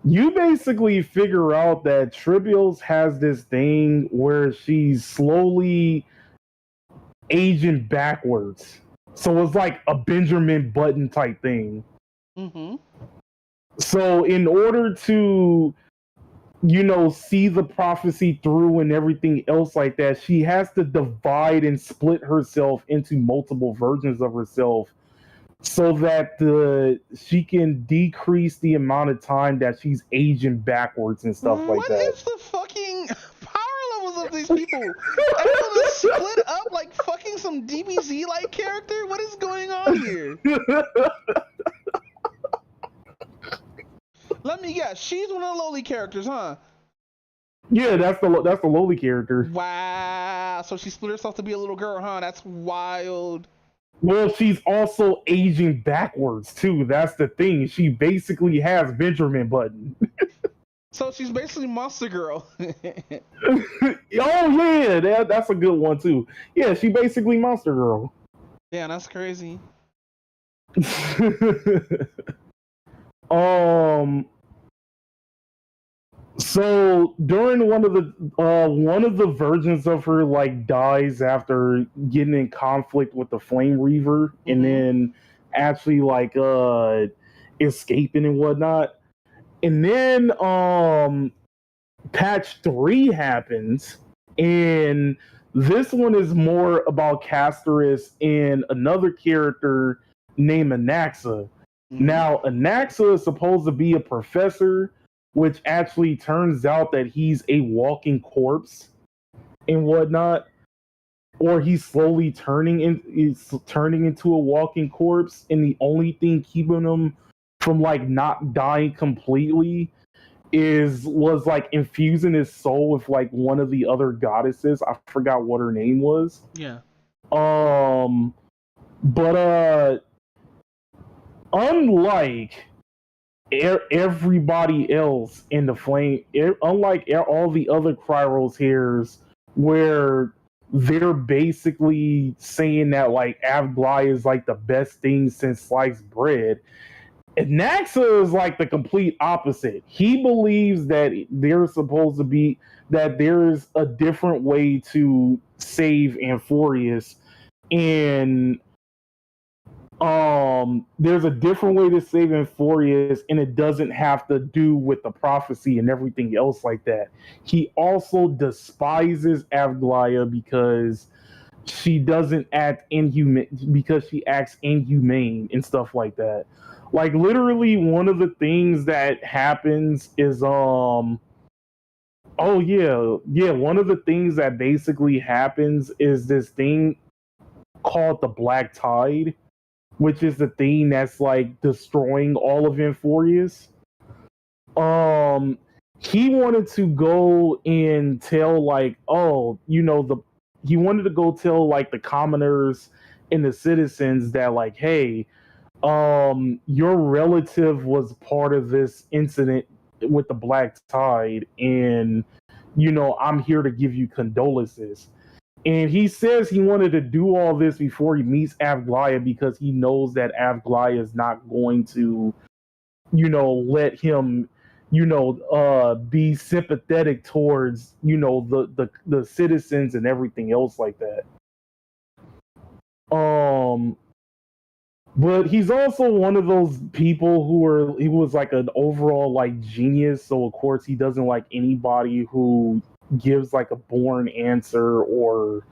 [SPEAKER 6] you basically figure out that Trivials has this thing where she's slowly aging backwards. So it's like a Benjamin Button type thing.
[SPEAKER 5] Mm-hmm.
[SPEAKER 6] So in order to, you know, see the prophecy through and everything else like that, she has to divide and split herself into multiple versions of herself so that she can decrease the amount of time that she's aging backwards and stuff like that.
[SPEAKER 5] What is the fucking power levels of these people? Everyone is split up like fucking some DBZ-like character? What is going on here? Let me guess. She's one of the lowly characters, huh?
[SPEAKER 6] Yeah, that's the lowly character.
[SPEAKER 5] Wow. So she split herself to be a little girl, huh? That's wild.
[SPEAKER 6] Well, she's also aging backwards too. That's the thing. She basically has Benjamin Button.
[SPEAKER 5] So she's basically Monster Girl.
[SPEAKER 6] Oh yeah, that's a good one too. Yeah, she basically Monster Girl.
[SPEAKER 5] Yeah, that's crazy.
[SPEAKER 6] So during one of the versions of her like dies after getting in conflict with the Flame Reaver, and then actually like escaping and whatnot. And then patch 3 happens, and this one is more about Castorus and another character named Anaxa. Now, Anaxa is supposed to be a professor, which actually turns out that he's a walking corpse and whatnot. or he's slowly turning into a walking corpse, and the only thing keeping him from like not dying completely was like infusing his soul with like one of the other goddesses. I forgot what her name was.
[SPEAKER 5] Yeah.
[SPEAKER 6] But unlike everybody else in the flame, unlike all the other Cryros heroes, where they're basically saying that like Avglia is like the best thing since sliced bread, Naxa is like the complete opposite. He believes that there's a different way to save Amphorius, and there's a different way to save Amphorius, and it doesn't have to do with the prophecy and everything else like that. He also despises Avglia because she doesn't act inhuman, because she acts inhumane and stuff like that. Like literally one of the things that happens is one of the things that basically happens is this thing called the Black Tide, which is the thing that's like destroying all of Amphorius. He wanted to go and tell like, he wanted to go tell like the commoners and the citizens that like, hey, your relative was part of this incident with the Black Tide, and I'm here to give you condolences. And he says he wanted to do all this before he meets Avglia because he knows that Avglia is not going to, let him, be sympathetic towards, the citizens and everything else like that. But he's also one of those people he was like an overall like genius. So of course he doesn't like anybody who gives like a boring answer or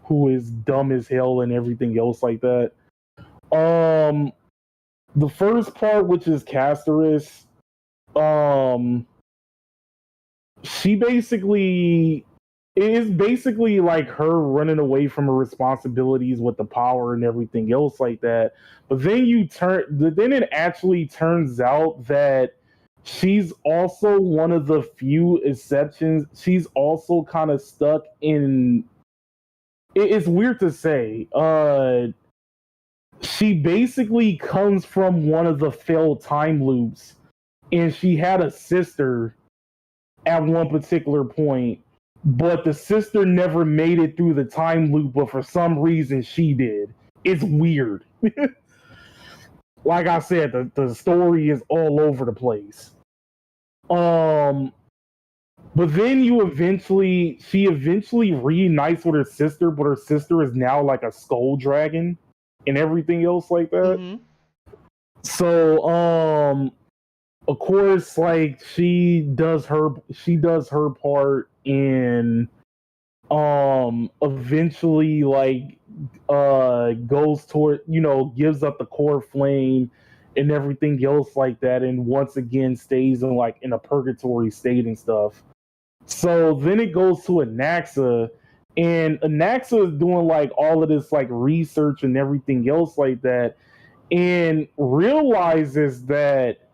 [SPEAKER 6] who is dumb as hell and everything else like that. The first part, which is Casterus, she basically it is basically like her running away from her responsibilities with the power and everything else like that. But then it actually turns out that she's also one of the few exceptions. She's also kind of stuck in. It's weird to say. She basically comes from one of the failed time loops, and she had a sister at one particular point, but the sister never made it through the time loop, but for some reason she did. It's weird. Like I said, the story is all over the place. But then she eventually reunites with her sister, but her sister is now like a skull dragon and everything else like that.
[SPEAKER 5] Mm-hmm.
[SPEAKER 6] So, of course, like she does her part in eventually like goes toward, gives up the core flame and everything else like that, and once again stays in a purgatory state and stuff. So then it goes to Anaxa, and Anaxa is doing like all of this like research and everything else like that, and realizes that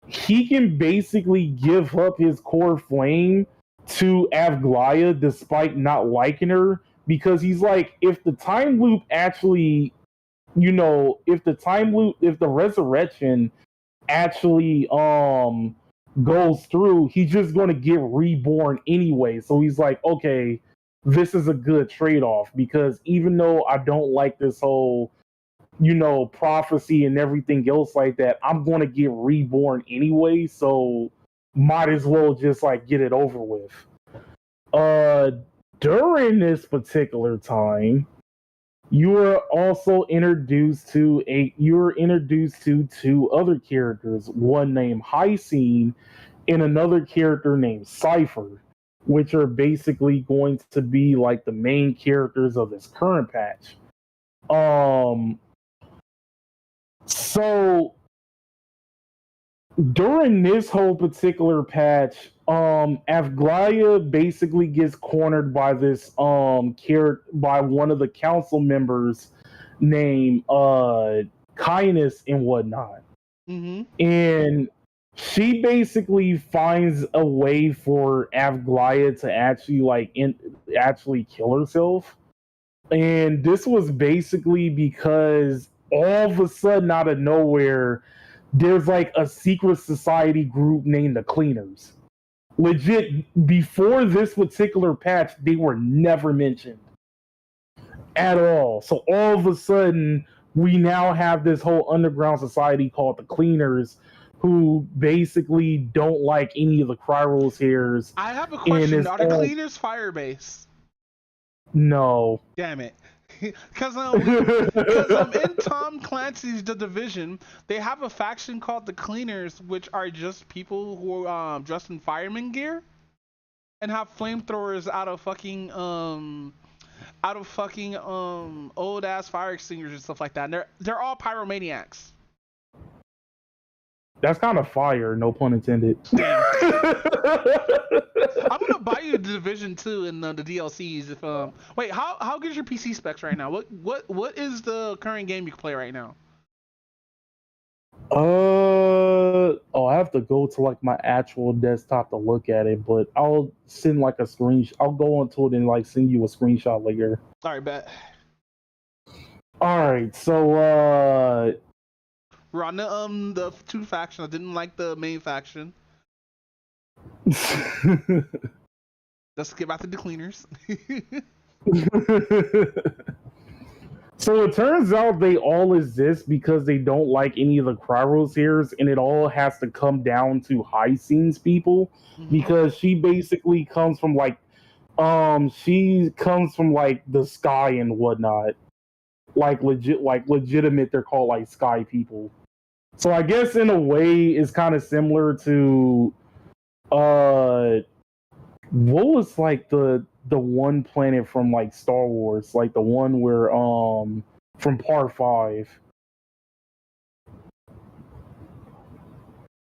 [SPEAKER 6] he can basically give up his core flame to Avglia despite not liking her, because he's like, if the time loop actually, if the resurrection actually goes through, he's just going to get reborn anyway. So he's like, okay, this is a good trade-off, because even though I don't like this whole prophecy and everything else like that, I'm going to get reborn anyway, so might as well just like get it over with. During this particular time, you are also introduced to two other characters, one named Hysene and another character named Cypher, which are basically going to be like the main characters of this current patch. So during this whole particular patch, Avglaya basically gets cornered by this by one of the council members named Kindness and whatnot.
[SPEAKER 5] Mm-hmm.
[SPEAKER 6] And she basically finds a way for Avglaya to actually kill herself. And this was basically because all of a sudden, out of nowhere, there's like a secret society group named the Cleaners. Legit, before this particular patch, they were never mentioned at all. So all of a sudden, we now have this whole underground society called the Cleaners, who basically don't like any of the Cryrals hairs.
[SPEAKER 5] I have a question. Are the Cleaners fire based?
[SPEAKER 6] No.
[SPEAKER 5] Damn it. Because in Tom Clancy's The Division, they have a faction called the Cleaners, which are just people who are dressed in fireman gear and have flamethrowers out of fucking old ass fire extinguishers and stuff like that. And they're all pyromaniacs.
[SPEAKER 6] That's kind of fire, no pun intended.
[SPEAKER 5] I'm gonna buy you the Division 2 and the DLCs. If wait, how good is your PC specs right now? What is the current game you can play right now?
[SPEAKER 6] I have to go to like my actual desktop to look at it, but I'll send like a screenshot. I'll go onto it and like send you a screenshot later.
[SPEAKER 5] All right, bet.
[SPEAKER 6] All right, so
[SPEAKER 5] we're on the two faction. I didn't like the main faction. Let's get back to the Cleaners.
[SPEAKER 6] So it turns out they all exist because they don't like any of the Cryrals hairs, and it all has to come down to High Scenes people, because she basically comes from like the sky and whatnot. Like legitimate, they're called like sky people. So I guess in a way it's kind of similar to what was like the one planet from like Star Wars, like the one where from Part 5,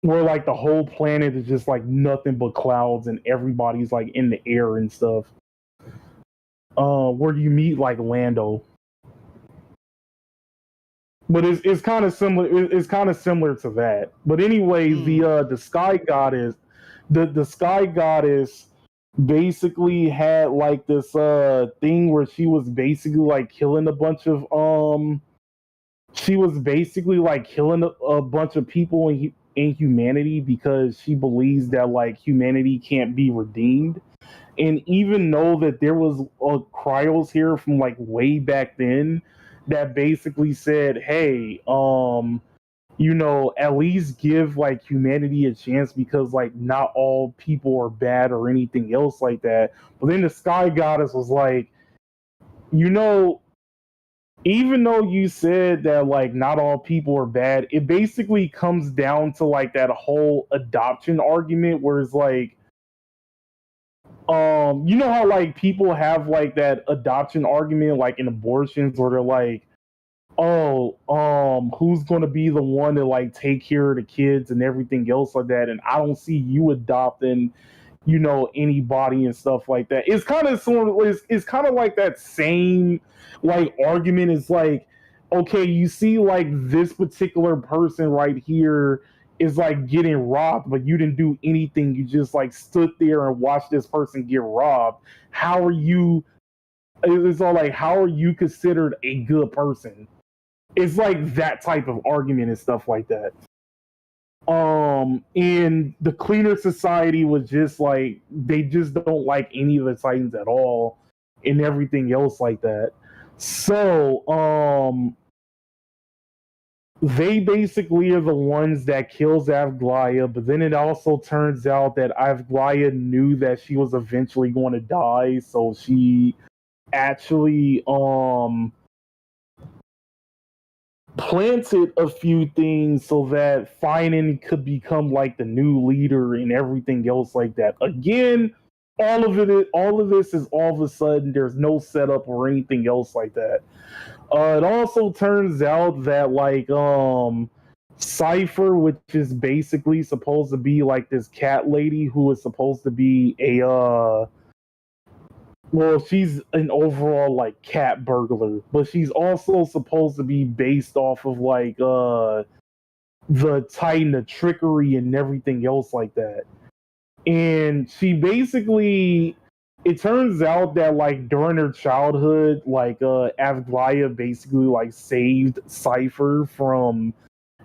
[SPEAKER 6] where like the whole planet is just like nothing but clouds and everybody's like in the air and stuff. Where you meet like Lando. But it's kind of similar. It's kind of similar to that. But anyway, the sky goddess, the sky goddess, basically had like this thing where she was basically like killing a bunch of people in humanity, because she believes that like humanity can't be redeemed. And even though that there was Cryos here from like way back then that basically said, hey, at least give like humanity a chance, because like not all people are bad or anything else like that. But then the sky goddess was like, even though you said that like not all people are bad, it basically comes down to like that whole adoption argument where it's like, how like people have like that adoption argument like in abortions, where they're like, who's going to be the one to like take care of the kids and everything else like that, and I don't see you adopting anybody and stuff like that. It's kind of it's kind of like that same like argument. Is like, okay, you see like this particular person right here is like getting robbed, but you didn't do anything. You just like stood there and watched this person get robbed. How are you? It's all like, how are you considered a good person? It's like that type of argument and stuff like that. And the Cleaner Society was just like, they just don't like any of the Titans at all and everything else like that. So, they basically are the ones that kills Avglaya, but then it also turns out that Avglaya knew that she was eventually going to die, so she actually planted a few things so that Finan could become like the new leader and everything else like that. Again, all of this is all of a sudden, there's no setup or anything else like that. It also turns out that like Cypher, which is basically supposed to be like this cat lady who is supposed to be a well, she's an overall like cat burglar, but she's also supposed to be based off of like the Titan of trickery and everything else like that. And she basically, it turns out that like during her childhood, like Avglaya basically like saved Cypher from,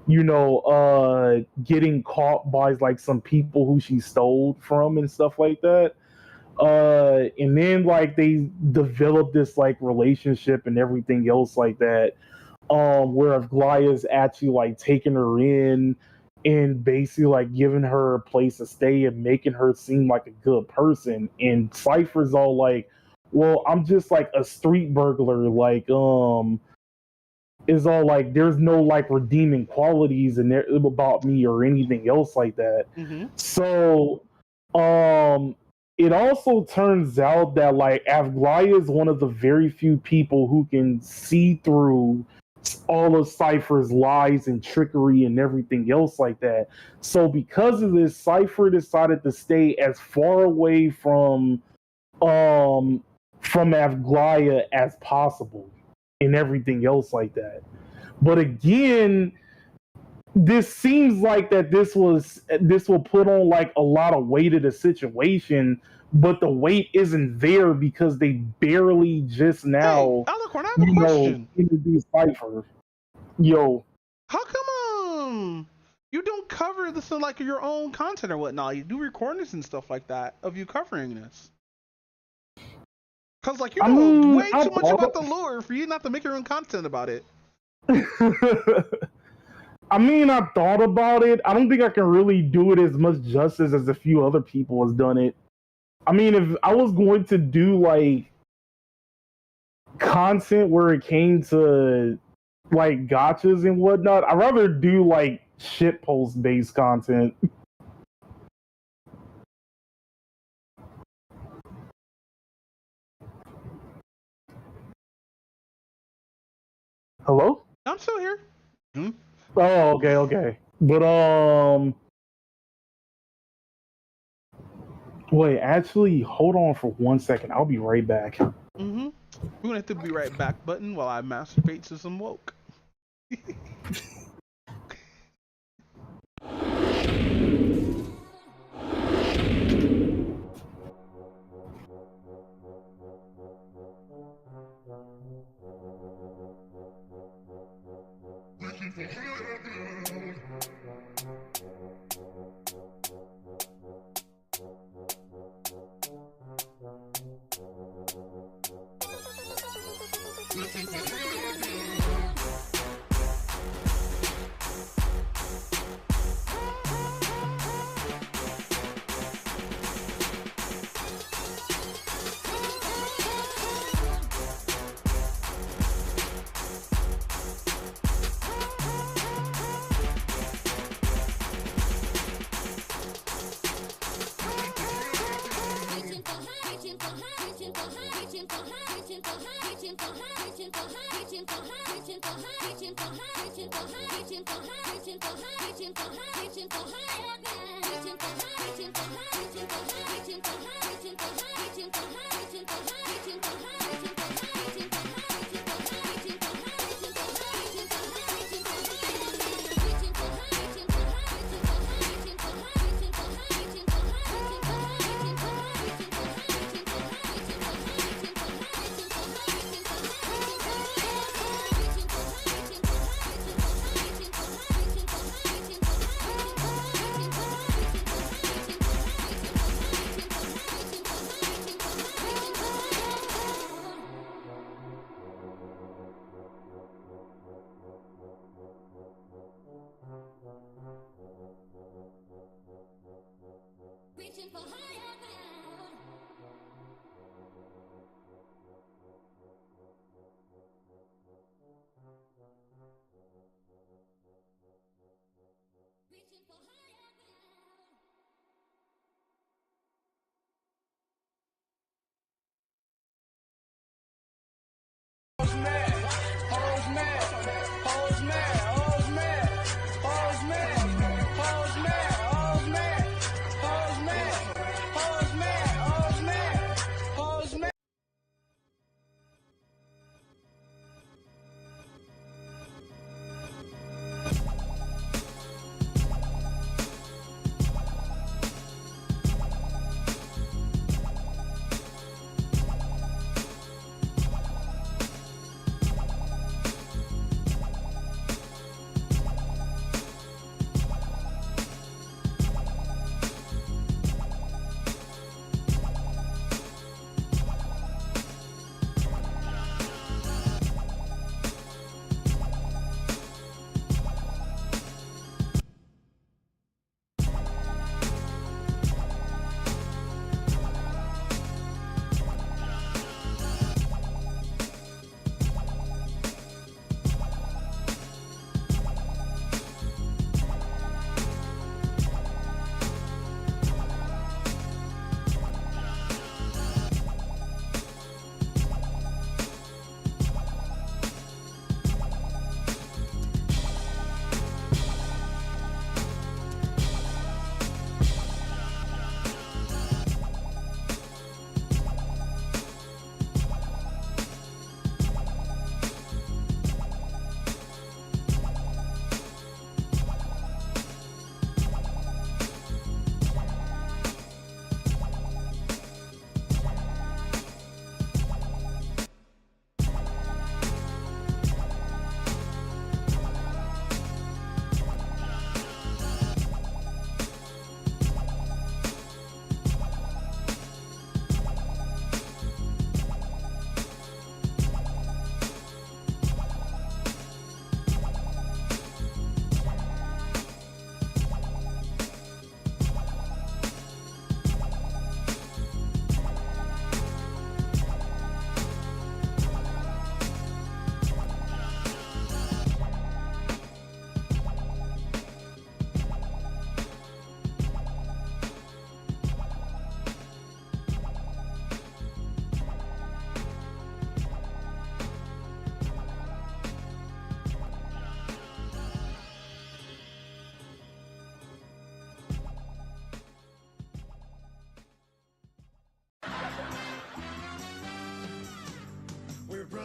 [SPEAKER 6] you know, getting caught by like some people who she stole from and stuff like that. And then like they developed this like relationship and everything else like that, where Avglaya's actually like taking her in and basically like giving her a place to stay and making her seem like a good person. And Cypher's all like, well, I'm just like a street burglar, like is all like there's no like redeeming qualities in there about me or anything else like that. So it also turns out that like Avglaya is one of the very few people who can see through all of Cypher's lies and trickery and everything else like that. So because of this, Cypher decided to stay as far away from Avglaya as possible and everything else like that. But again, this seems like that this will put on like a lot of weight of the situation, but the weight isn't there because they barely just now,
[SPEAKER 5] Alicorn, I have a question.
[SPEAKER 6] introduced Cypher. Yo,
[SPEAKER 5] how come you don't cover this in like your own content or whatnot? You do recordings and stuff like that of you covering this. Cause like you know way too much about the lore for you not to make your own content about it.
[SPEAKER 6] I mean, I thought about it. I don't think I can really do it as much justice as a few other people has done it. I mean, if I was going to do like content where it came to like gotchas and whatnot, I'd rather do like shitpost based content. Hello?
[SPEAKER 5] I'm still here.
[SPEAKER 6] Oh, okay. But wait, actually, hold on for 1 second. I'll be right back.
[SPEAKER 5] We're gonna have to be right back button while I masturbate to some woke.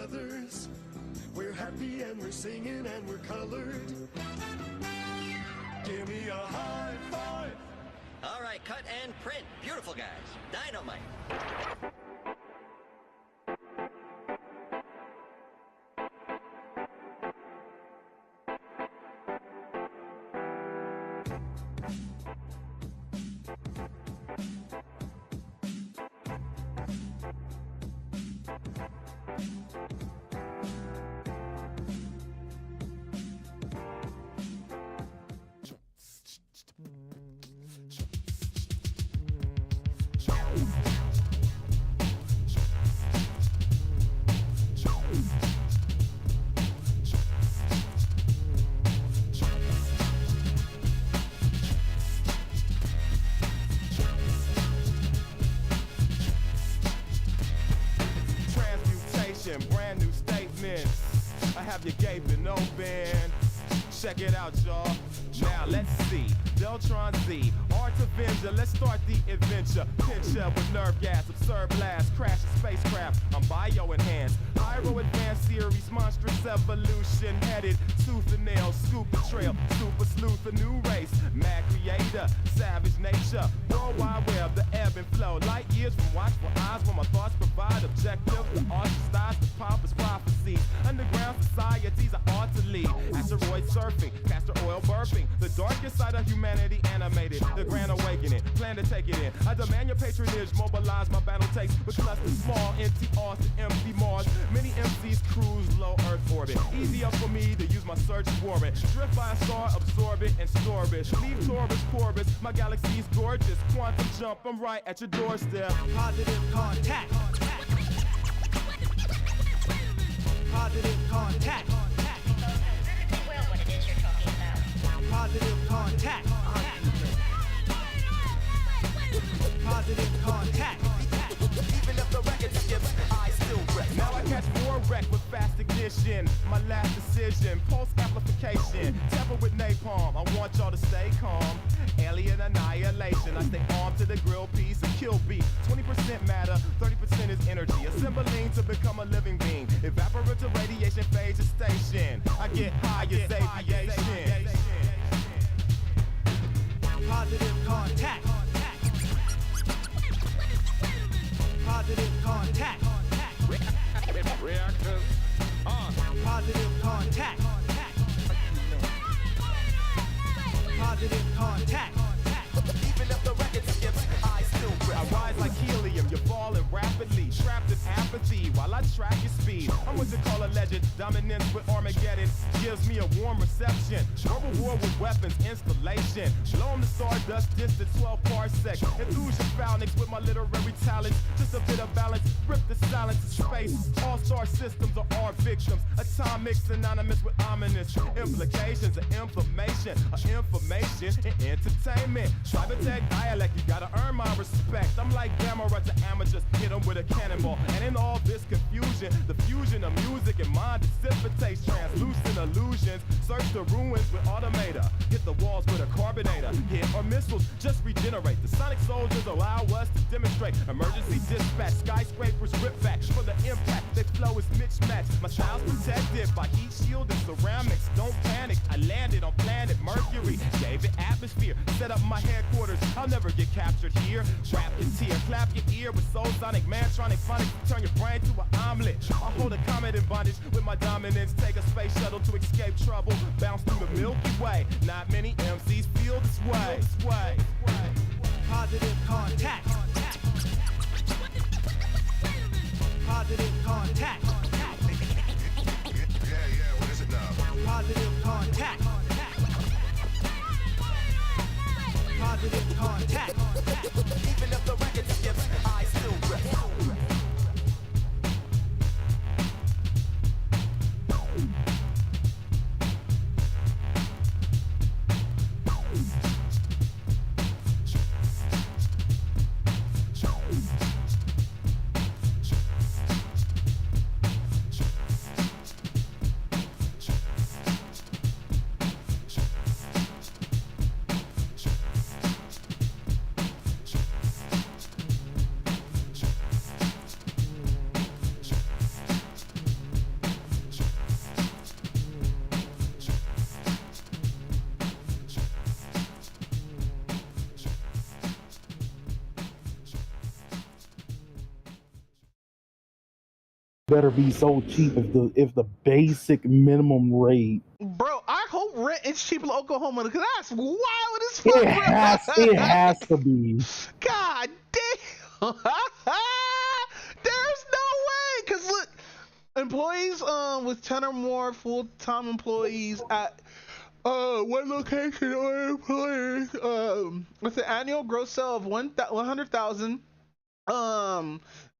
[SPEAKER 3] brothers. We're happy and we're singing and we're colored. Give me a high five.
[SPEAKER 9] All right, cut and print. Beautiful, guys. Dynamite.
[SPEAKER 23] Brand new statements. I have you gaping open. Check it out, y'all. Now let's see. Deltron Z, Art Avenger. Let's start the adventure. Pinch up with nerve gas, absurd blast, crash a spacecraft. I'm bio-enhanced. Pyro advanced series, monstrous evolution. Headed tooth and nail, scoop the trail. Super sleuth, a new race. Mad creator, savage nature. World Wide Web, the ebb and flow. Light years from watchful eyes when my thoughts provide objective. The ostracized, the pompous prophecies. Underground societies I ought to lead. Asteroid surfing, castor oil burping. The darkest side of humanity animated. The grand awakening, plan to take it in. I demand your patronage, mobilize my battle takes. With clusters small, empty Austin, empty Mars. Many MCs cruise low Earth orbit. Easier for me to use my search warrant. Drift by a star, absorb it and store it. Leave Taurus, Corvus, my galaxy's gorgeous. Quantum jump, I'm right at your doorstep. Positive contact. Positive contact. Positive contact. Positive contact. Even if the record skips, I still wreck. Now I catch more wreck with fast ignition. My last decision, pulse amplification. Temper with napalm, I want y'all to stay calm. Alien annihilation, I stay armed to the grill piece and kill beat. 20% matter, 30% is energy. Assembling to become a living being. Evaporative radiation phase is station. I get high as aviation. Positive contact. Positive contact. Reactors on. Positive contact. Positive contact. Even if the record skips, I still rip. I rise like helium, you're falling rapidly. Trapped in apathy while I track your speed. I'm what you call a legend. Dominance with Armageddon gives me a warm reception. Verbal war with weapons installation. Blown the stardust distance 12 parsecs. Illusion phalanx with my literary talents. Just a bit of balance. Rip the silence of space. All-star systems are our victims. Atomic synonymous with ominous implications of information. And entertainment. Cybertech dialect, you gotta earn my respect. I'm like Gamma to amateurs, hit them with a cannonball. And in all this confusion, the fusion of music and mind dissipates translucent illusions. Search the ruins with automator. Hit the walls with a carbonator. Hit or missiles, just regenerate. The sonic soldiers allow us to demonstrate. Emergency dispatch, skyscrapers rip back. For the impact, they flow is mismatched. My style's protected by heat shield and ceramics. Don't panic, I landed on planet Mercury. Gave it atmosphere, set up my headquarters. I'll never get captured here. Rap your tear, clap your ear with soul sonic, mantronic phonics. Turn your brain to an omelet. I'll hold a comet in bondage with my dominance. Take a space shuttle to escape trouble. Bounce through the Milky Way. Not many MCs feel this way. Positive contact. Positive contact.
[SPEAKER 15] Yeah, what is it now?
[SPEAKER 23] Positive contact. Positive contact. Even if the record skips, I still rip.
[SPEAKER 6] better be so cheap if the basic minimum rate.
[SPEAKER 5] Bro, I hope rent is cheap in Oklahoma because that's wild as fuck,
[SPEAKER 6] It has to be.
[SPEAKER 5] God damn. There's no way. Cause look, employees with 10 or more full-time employees at one location or employer with an annual gross sale of 100,000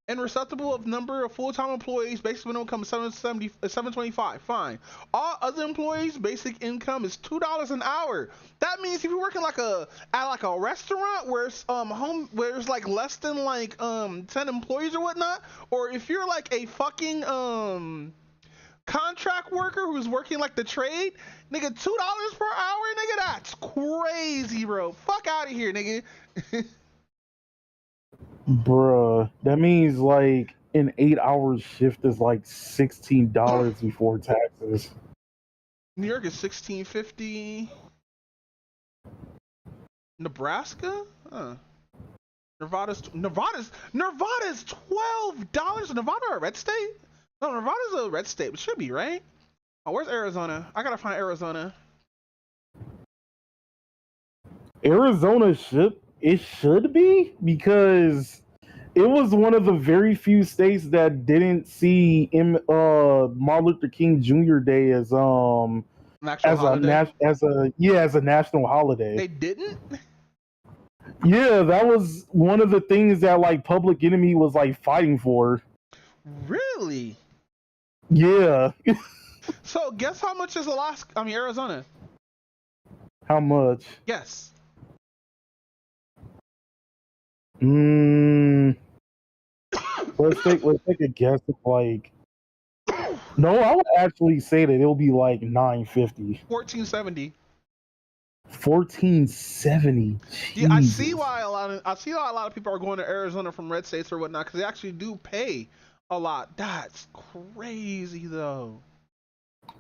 [SPEAKER 5] and receptible of number of full-time employees, basic minimum income is 725. Fine. All other employees, basic income is $2 an hour. That means if you're working at a restaurant where it's where there's like less than 10 employees or whatnot, or if you're like a fucking contract worker who's working like the trade, nigga, $2 per hour, nigga, that's crazy, bro. Fuck out of here, nigga.
[SPEAKER 6] Bruh, that means like an 8-hour shift is like $16 before taxes.
[SPEAKER 5] New York is $16.50. Nebraska? Huh. Nevada's $12. Nevada a red state? No, Nevada's a red state. It should be, right? Oh, where's Arizona? I gotta find Arizona.
[SPEAKER 6] Arizona should be, because it was one of the very few states that didn't see Martin Luther King Jr. Day as a national holiday.
[SPEAKER 5] They didn't?
[SPEAKER 6] Yeah, that was one of the things that like Public Enemy was like fighting for.
[SPEAKER 5] Really?
[SPEAKER 6] Yeah.
[SPEAKER 5] So guess how much is Arizona?
[SPEAKER 6] How much?
[SPEAKER 5] Yes.
[SPEAKER 6] Let's take a guess of like. No, I would actually say that it'll be like $9.50.
[SPEAKER 5] $14.70.
[SPEAKER 6] $14.70.
[SPEAKER 5] Yeah, I see why a lot of people are going to Arizona from red states or whatnot, because they actually do pay a lot. That's crazy though.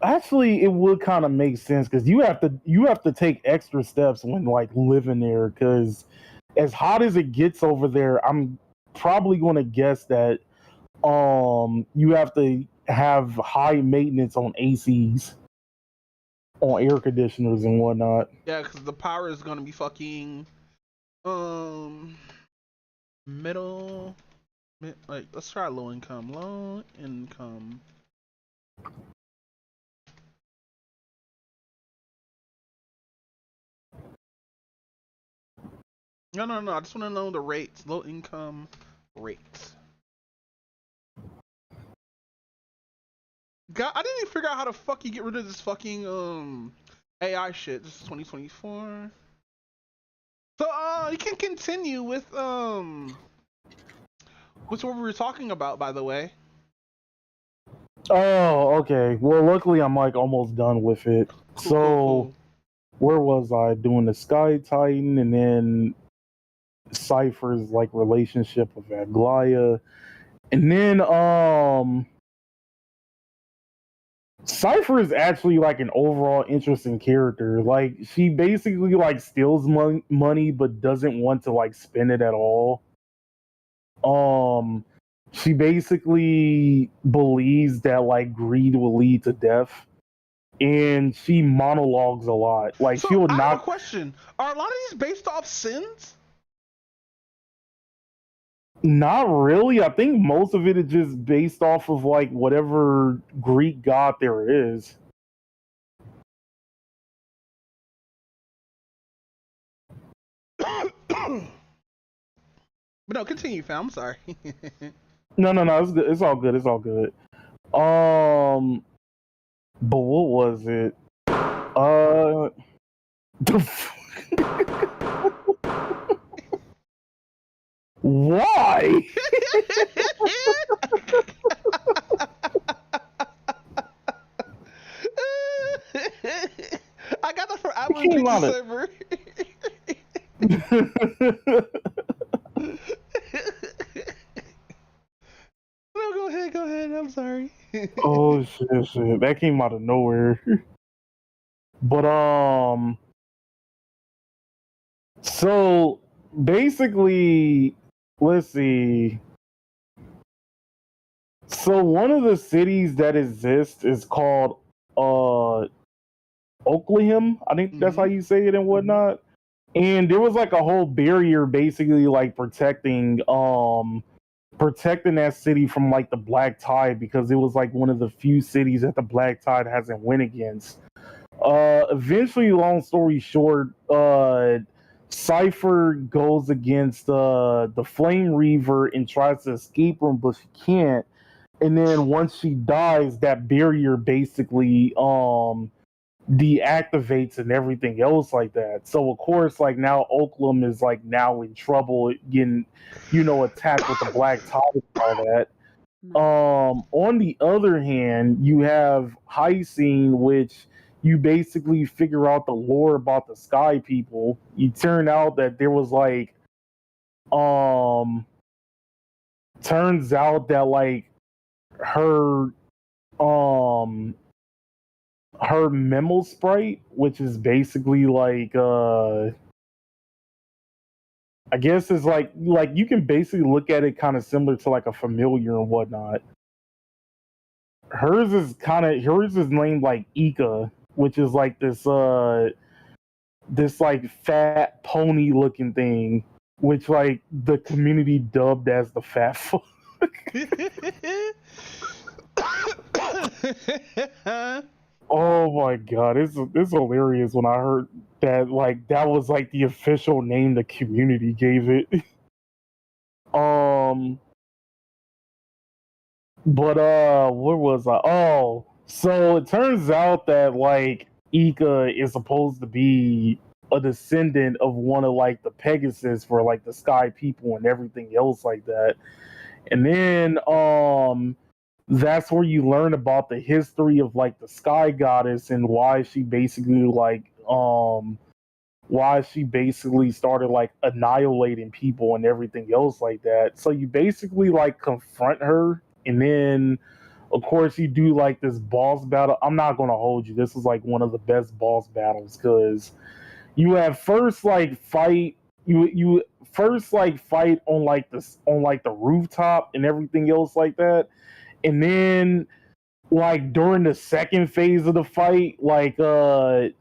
[SPEAKER 6] Actually, it would kind of make sense, because you have to take extra steps when like living there, because as hot as it gets over there, I'm probably going to guess that you have to have high maintenance on ACs, on air conditioners and whatnot.
[SPEAKER 5] Yeah, because the power is going to be fucking middle, like, let's try low income. No, I just want to know the rates. Low income rates. God, I didn't even figure out how the fuck you get rid of this fucking AI shit. This is 2024. So you can continue with what we were talking about, by the way.
[SPEAKER 6] Oh, okay. Well, luckily I'm like almost done with it. Cool. Where was I? Doing the Sky Titan, and then Cypher's like relationship with Aglaya, and then Cypher is actually like an overall interesting character. Like, she basically like steals money but doesn't want to like spend it at all. She basically believes that like greed will lead to death, and she monologues a lot. Like,
[SPEAKER 5] so
[SPEAKER 6] she will
[SPEAKER 5] I
[SPEAKER 6] not.
[SPEAKER 5] have a question. Are a lot of these based off sins?
[SPEAKER 6] Not really. I think most of it is just based off of like whatever Greek god there is.
[SPEAKER 5] But no, continue, fam. I'm sorry.
[SPEAKER 6] No. It's good. It's all good. It's all good. But what was it? Why?
[SPEAKER 5] I got that from Admiral Pixie server. No, go ahead. I'm sorry.
[SPEAKER 6] Oh shit! That came out of nowhere. But so basically, let's see. So one of the cities that exists is called Oklahoma. I think that's how you say it and whatnot. And there was like a whole barrier basically like protecting that city from like the black tide, because it was like one of the few cities that the black tide hasn't went against. Eventually, long story short, Cypher goes against the Flame Reaver and tries to escape him, but she can't. And then once she dies, that barrier basically deactivates and everything else like that. So of course, like now Oakland is like now in trouble, getting attacked with the black tide and all that. On the other hand, you have High Scene, which you basically figure out the lore about the Sky People. You turn out that there was like turns out that like her memo sprite, which is basically like I guess it's like you can basically look at it kind of similar to like a familiar and whatnot. Hers is named like Ika, which is like this like fat pony looking thing, which like the community dubbed as the fat fuck. Oh my god, it's hilarious when I heard that like that was like the official name the community gave it. But where was I? Oh, so it turns out that like Ika is supposed to be a descendant of one of like the Pegasus for like the Sky People and everything else like that. And then that's where you learn about the history of like the Sky Goddess and why she basically started like annihilating people and everything else like that. So you basically like confront her, and then of course you do like this boss battle. I'm not gonna hold you. This is like one of the best boss battles because you have first like fight you first like fight on like the rooftop and everything else like that. And then like during the second phase of the fight, like the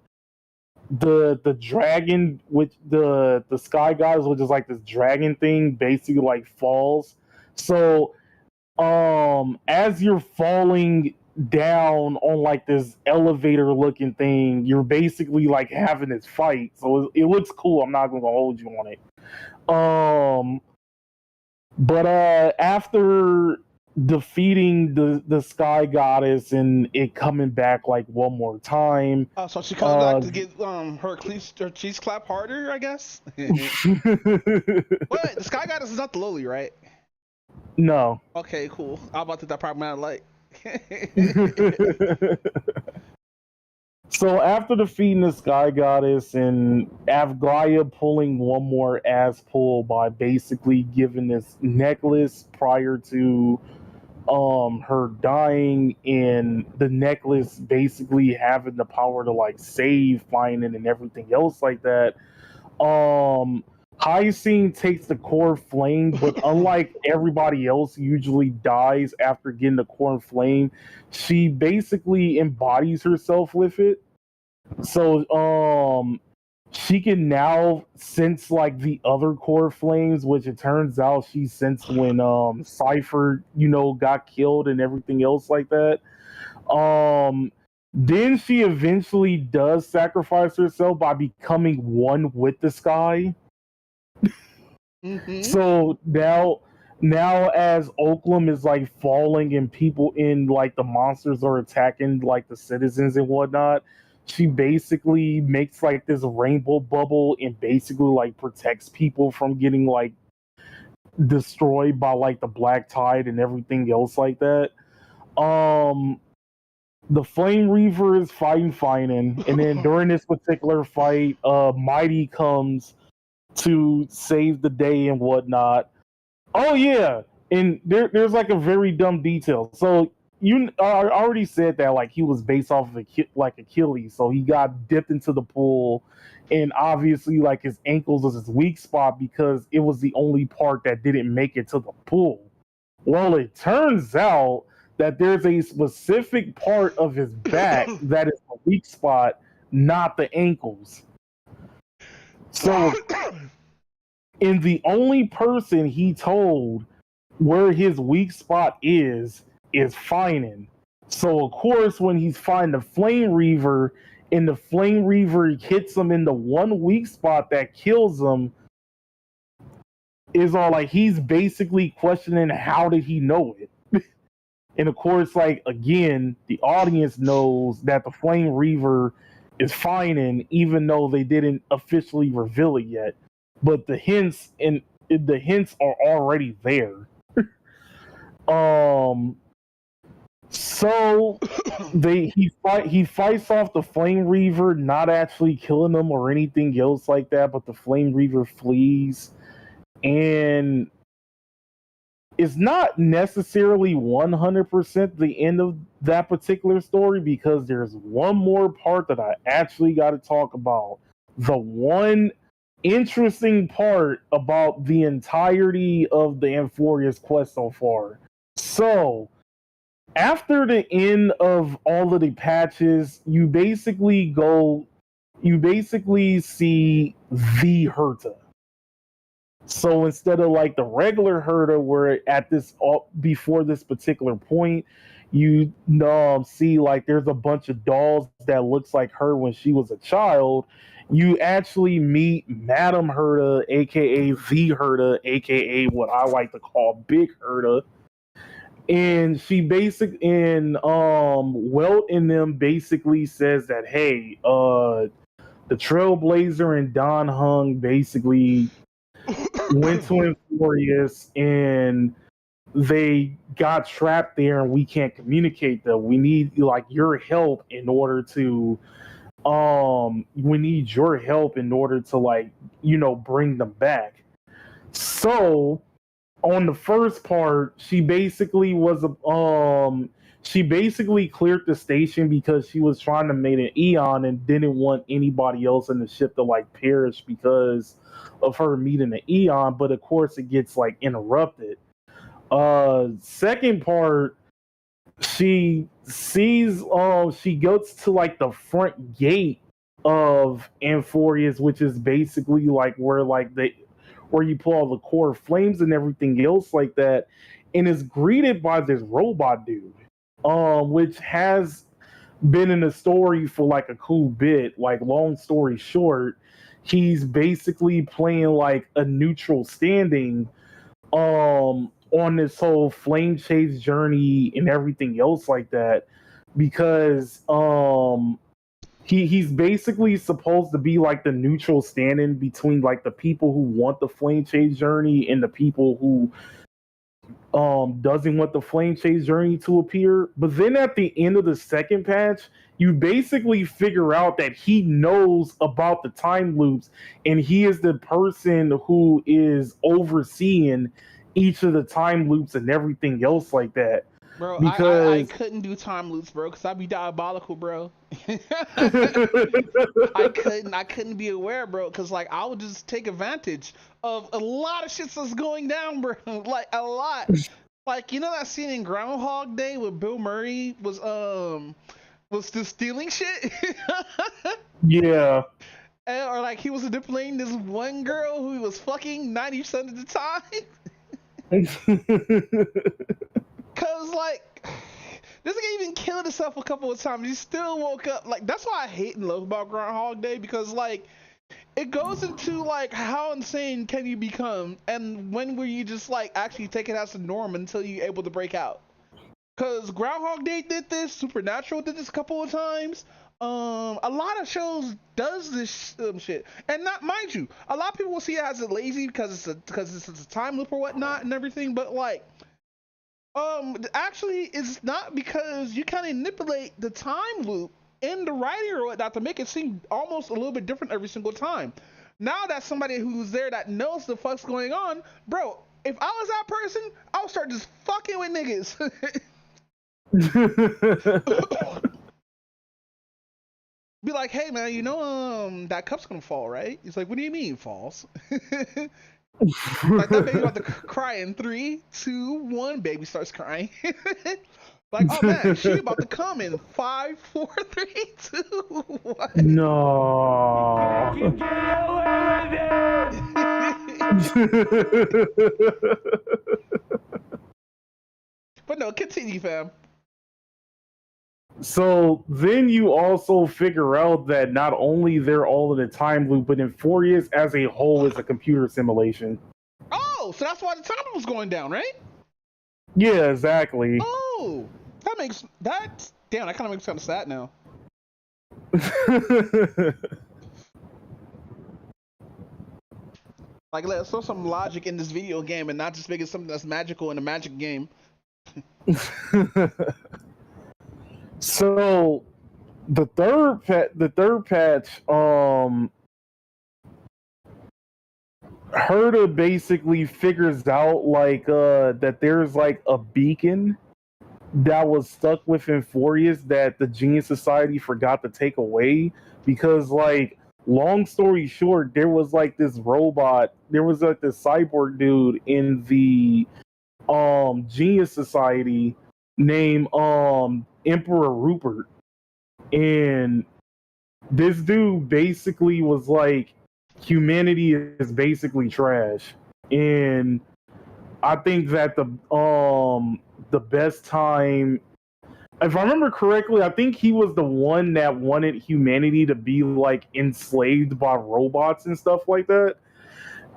[SPEAKER 6] dragon, which the Sky Goddess, which is like this dragon thing, basically like falls. So as you're falling down on like this elevator looking thing, you're basically like having this fight. So it looks cool. I'm not gonna hold you on it. But after defeating the Sky Goddess and it coming back like one more time.
[SPEAKER 5] Oh, so she comes back to get her cheese clap harder, I guess. Wait, the Sky Goddess is not the lowly, right?
[SPEAKER 6] No.
[SPEAKER 5] Okay, cool. I'm about to that probably not like.
[SPEAKER 6] So after defeating the Sky Goddess and Avglaya pulling one more ass pull by basically giving this necklace prior to her dying, and the necklace basically having the power to like save Finan and everything else like that. Hyacinth takes the core flame, but unlike everybody else usually dies after getting the core flame, she basically embodies herself with it. So she can now sense like the other core flames, which it turns out she sensed when Cypher, got killed and everything else like that. Then she eventually does sacrifice herself by becoming one with the sky. Mm-hmm. So now as Oakland is like falling and people in like the monsters are attacking like the citizens and whatnot, she basically makes like this rainbow bubble and basically like protects people from getting like destroyed by like the black tide and everything else like that. The Flame Reaver is fighting Finan, and then during this particular fight, Mighty comes to save the day and whatnot. Oh yeah, and there's like a very dumb detail. So I already said that like he was based off of like Achilles, so he got dipped into the pool, and obviously like his ankles was his weak spot because it was the only part that didn't make it to the pool. Well, it turns out that there's a specific part of his back that is a weak spot, not the ankles. So, and the only person he told where his weak spot is Finan. So, of course, when he's fighting the Flame Reaver, and the Flame Reaver hits him in the one weak spot that kills him, is all like he's basically questioning how did he know it. And of course, like again, the audience knows that the Flame Reaver is Finan, even though they didn't officially reveal it yet. But the hints are already there. So he fights off the Flame Reaver, not actually killing him or anything else like that, but the Flame Reaver flees. And it's not necessarily 100% the end of that particular story, because there's one more part that I actually got to talk about. The one interesting part about the entirety of the Amphorius quest so far. So, after the end of all of the patches, you basically see the Herta. So instead of like the regular Herta, where at this before this particular point, you see like there's a bunch of dolls that looks like her when she was a child. You actually meet Madam Herta, aka the Herta, aka what I like to call Big Herta. And she Welt in them basically says that, hey, the Trailblazer and Don Hung basically went to Amphorius and they got trapped there and we can't communicate them. We need like your help in order to like, bring them back. So on the first part, she basically cleared the station because she was trying to make an Eon and didn't want anybody else in the ship to like perish because of her meeting an Eon, but of course it gets like interrupted. Second part, she goes to like the front gate of Amphorius, which is basically like where you pull all the core flames and everything else like that, and is greeted by this robot dude, which has been in the story for like a cool bit. Like, long story short, he's basically playing like a neutral standing on this whole flame chase journey and everything else like that, because he's basically supposed to be like the neutral stand-in between like the people who want the flame chase journey and the people who doesn't want the flame chase journey to appear. But then at the end of the second patch, you basically figure out that he knows about the time loops and he is the person who is overseeing each of the time loops and everything else like that.
[SPEAKER 5] Bro,
[SPEAKER 6] because
[SPEAKER 5] I couldn't do time loops, bro, because I'd be diabolical, bro. I couldn't be aware, bro, because like I would just take advantage of a lot of shit that's going down, bro. Like a lot. Like, you know that scene in Groundhog Day where Bill Murray was just stealing shit?
[SPEAKER 6] Yeah.
[SPEAKER 5] Or like he was manipulating this one girl who he was fucking 90% of the time. Cause like this guy even killed himself a couple of times. He still woke up. Like, that's why I hate and love about Groundhog Day, because like it goes into like how insane can you become, and when will you just like actually take it as a norm until you're able to break out. Cause Groundhog Day did this, Supernatural did this a couple of times. A lot of shows does this shit, and not, mind you, a lot of people will see it as a lazy because it's a time loop or whatnot and everything, but like actually it's not, because you kind of manipulate the time loop in the writing or whatnot to make it seem almost a little bit different every single time. Now that somebody who's there that knows the fuck's going on, bro, if I was that person, I would start just fucking with niggas. Be like, hey man, you know that cup's gonna fall, right? He's like, what do you mean falls? Like, that baby about to cry in 3, 2, 1, baby starts crying. Like, oh man, she about to come in 5, 4, 3, 2. What?
[SPEAKER 6] No.
[SPEAKER 5] But no, continue, fam.
[SPEAKER 6] So then you also figure out that not only they're all in a time loop, but Infurious as a whole is a computer simulation.
[SPEAKER 5] Oh, so that's why the timer was going down, right?
[SPEAKER 6] Yeah, exactly.
[SPEAKER 5] Oh, that. Damn, that kind of makes me kind of sad now. Like, let's throw some logic in this video game and not just make it something that's magical in a magic game.
[SPEAKER 6] So the third patch, Herta basically figures out like that there's like a beacon that was stuck with Infurious that the Genius Society forgot to take away because, like, long story short, there was like this robot, there was like this cyborg dude in the Genius Society named Emperor Rupert, and this dude basically was like, humanity is basically trash, and I think that the best time, if I remember correctly, I think he was the one that wanted humanity to be like enslaved by robots and stuff like that.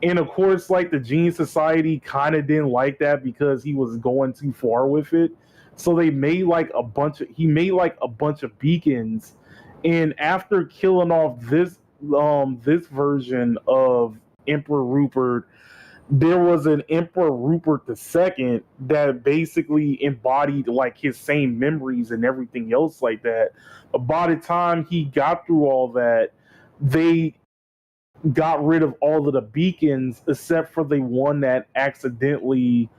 [SPEAKER 6] And of course, like the Gene Society kind of didn't like that because he was going too far with it. So they made like he made like a bunch of beacons. And after killing off this version of Emperor Rupert, there was an Emperor Rupert II that basically embodied like his same memories and everything else like that. By the time he got through all that, they got rid of all of the beacons except for the one that accidentally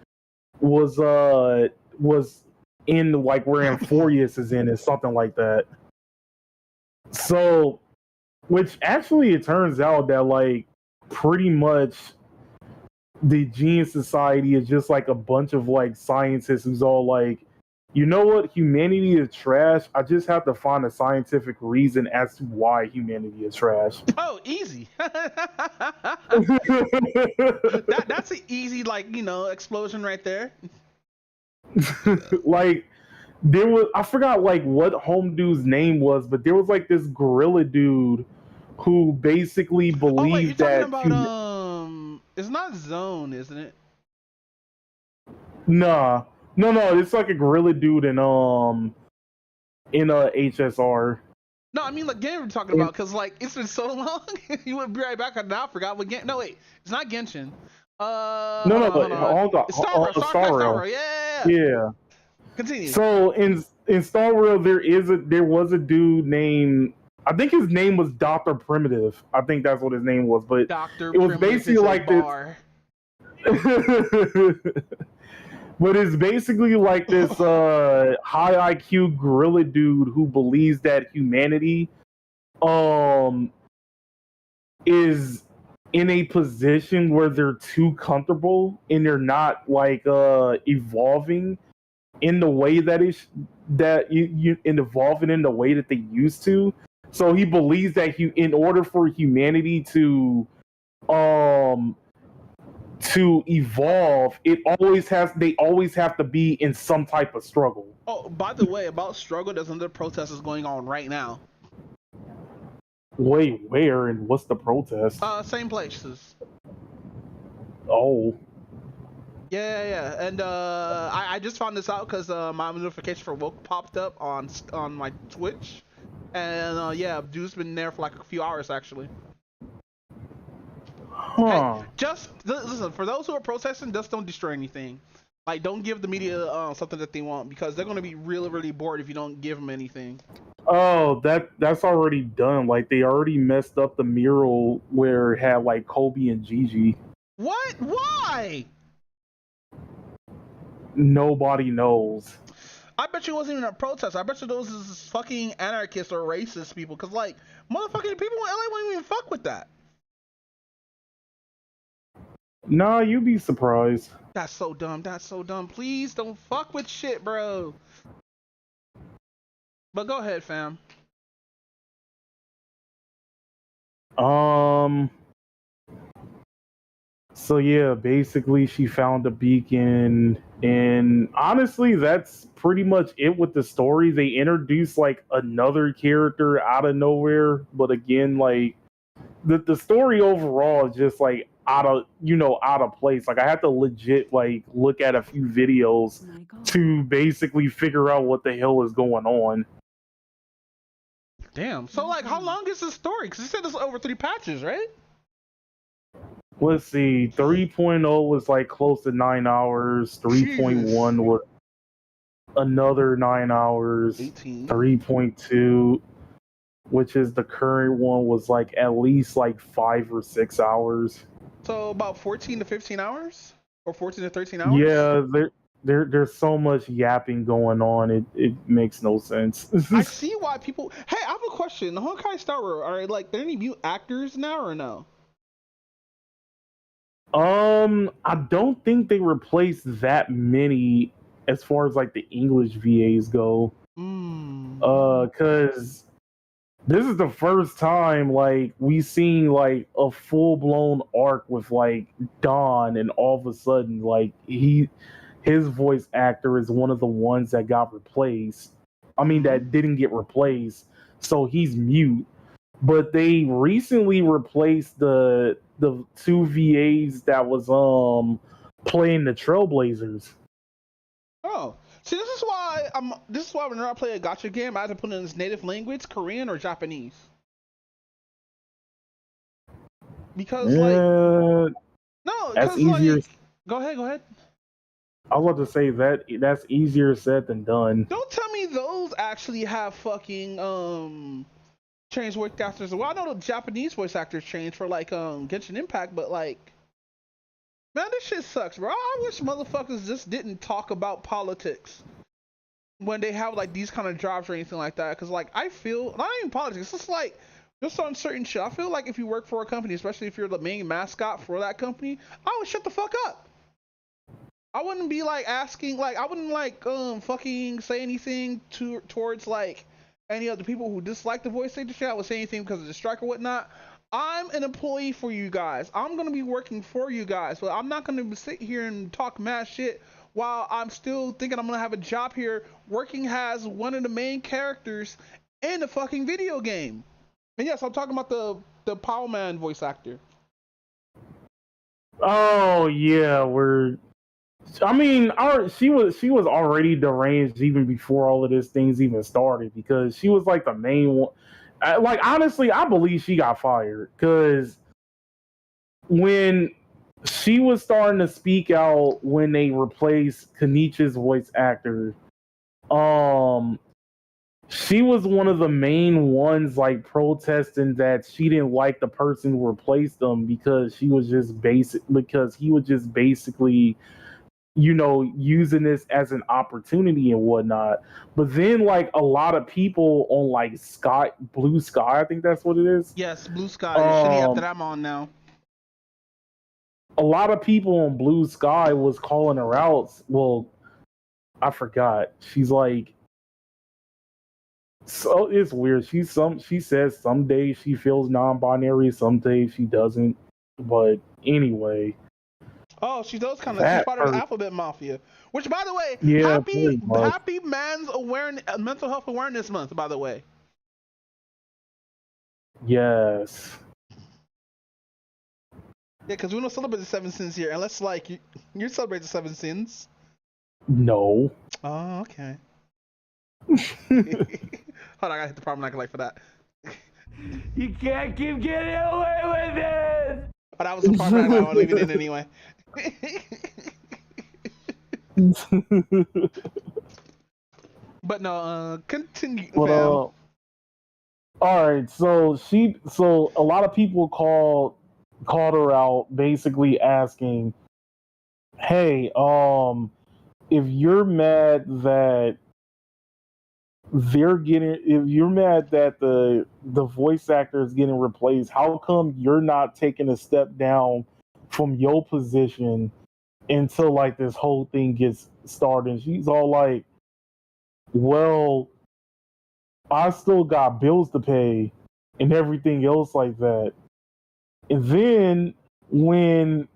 [SPEAKER 6] was in like where Infurious is in, is something like that. So, which actually it turns out that like pretty much the Genius Society is just like a bunch of like scientists who's all like, you know what, humanity is trash. I just have to find a scientific reason as to why humanity is trash.
[SPEAKER 5] Oh, easy. That's an easy, like, you know, explosion right there.
[SPEAKER 6] Like, there was, I forgot like what home dude's name was, but there was like this gorilla dude who basically believed
[SPEAKER 5] oh, wait, you're
[SPEAKER 6] that
[SPEAKER 5] talking about it's not Zone, isn't it?
[SPEAKER 6] Nah, no, it's like a gorilla dude in a HSR.
[SPEAKER 5] No, I mean like game we're talking about, because like it's been so long. You would be right back. I now forgot what game. No, wait, it's not Genshin.
[SPEAKER 6] Hold on.
[SPEAKER 5] It's Star Rail. Yeah. Continue.
[SPEAKER 6] So in Star Rail, there was a dude named, I think his name was Dr. Primitive. I think that's what his name was, but
[SPEAKER 5] Dr.
[SPEAKER 6] it was basically like this. But it's basically like this high IQ gorilla dude who believes that humanity is in a position where they're too comfortable and they're not like evolving in the way that evolving in the way that they used to. So he believes that in order for humanity to evolve, they always have to be in some type of struggle.
[SPEAKER 5] Oh, by the way, about struggle, there's another protest is going on right now.
[SPEAKER 6] Wait, where and what's the protest?
[SPEAKER 5] Same places.
[SPEAKER 6] Oh.
[SPEAKER 5] Yeah. And I just found this out because my notification for Woke popped up on my Twitch, and yeah, dude's been there for like a few hours actually.
[SPEAKER 6] Huh.
[SPEAKER 5] Hey, just listen, for those who are protesting, just don't destroy anything. Like, don't give the media something that they want, because they're gonna be really, really bored if you don't give them anything.
[SPEAKER 6] Oh, that's already done. Like, they already messed up the mural where it had like Kobe and Gigi.
[SPEAKER 5] What? Why?
[SPEAKER 6] Nobody knows.
[SPEAKER 5] I bet you it wasn't even a protest. I bet you those is fucking anarchists or racist people, because like motherfucking people in LA won't even fuck with that.
[SPEAKER 6] Nah, you'd be surprised.
[SPEAKER 5] That's so dumb. That's so dumb. Please don't fuck with shit, bro. But go ahead, fam.
[SPEAKER 6] So yeah, basically she found a beacon, and honestly that's pretty much it with the story. They introduced like another character out of nowhere, but again, like the story overall is just like out of place. Like I had to legit like look at a few videos to basically figure out what the hell is going on.
[SPEAKER 5] Damn. So like, how long is the story? Because you said it's over 3 patches, right?
[SPEAKER 6] Let's see, 3.0 was like close to 9 hours, 3.1 was another 9 hours,
[SPEAKER 5] 18.
[SPEAKER 6] 3.2, which is the current one, was like at least like 5 or 6 hours.
[SPEAKER 5] So about 14 to 15 hours? Or 14 to 13 hours?
[SPEAKER 6] Yeah, there's so much yapping going on, it makes no sense.
[SPEAKER 5] I see why people. Hey, I have a question. The Honkai Star Wars, are like there any mute actors now or no?
[SPEAKER 6] I don't think they replaced that many as far as like the English VAs go. Cause this is the first time like we seen like a full blown arc with like Don, and all of a sudden like his voice actor is one of the ones that got replaced. I mean that didn't get replaced, so he's mute. But they recently replaced the 2 VAs that was playing the Trailblazers.
[SPEAKER 5] Oh, see, this is why whenever I play a gacha game, I have to put in its native language, Korean or Japanese. Because like, no,
[SPEAKER 6] that's
[SPEAKER 5] because
[SPEAKER 6] easier.
[SPEAKER 5] like, go ahead.
[SPEAKER 6] I was about to say that's easier said than done.
[SPEAKER 5] Don't tell me those actually have fucking changed voice actors. Well, I know the Japanese voice actors changed for like Genshin Impact, but like, man, this shit sucks, bro. I wish motherfuckers just didn't talk about politics when they have like these kind of jobs or anything like that. Cause like I feel not even politics, it's just like just on certain shit. I feel like if you work for a company, especially if you're the main mascot for that company, I would shut the fuck up. I wouldn't be like asking, like I wouldn't like fucking say anything towards like any other people who dislike the voice actor shit. I would say anything because of the strike or whatnot. I'm an employee for you guys. I'm gonna be working for you guys, but I'm not gonna sit here and talk mad shit while I'm still thinking I'm gonna have a job here working as one of the main characters in the fucking video game. And yes, I'm talking about the Power Man voice actor.
[SPEAKER 6] Oh yeah, she was already deranged even before all of this things even started, because she was like the main one. Like honestly, I believe she got fired because when she was starting to speak out when they replaced Kenichi's voice actor, she was one of the main ones like protesting that she didn't like the person who replaced them because he was just basically using this as an opportunity and whatnot. But then like a lot of people on like Blue Sky, I think that's what it is.
[SPEAKER 5] Yes, Blue Sky. The shitty app that I'm on now.
[SPEAKER 6] A lot of people on Blue Sky was calling her out. Well, I forgot. She's like, so it's weird. She says some days she feels non-binary, some days she doesn't. But anyway.
[SPEAKER 5] Oh, she's those kind of. She's part of the Alphabet Mafia. Which, by the way,
[SPEAKER 6] yeah,
[SPEAKER 5] happy Mental Health Awareness Month. By the way.
[SPEAKER 6] Yes.
[SPEAKER 5] Yeah, because we don't celebrate the 7 sins here, unless like you celebrate the 7 sins.
[SPEAKER 6] No.
[SPEAKER 5] Oh, okay. Hold on, I gotta hit the problem like for that.
[SPEAKER 3] You can't keep getting away with it.
[SPEAKER 5] But that was the part that I want to leave it in anyway. But no, continue.
[SPEAKER 6] But, all right, so a lot of people called her out, basically asking, "Hey, if you're mad that the voice actor is getting replaced, how come you're not taking a step down from your position until like this whole thing gets started?" And she's all like, "Well, I still got bills to pay and everything else like that. And then when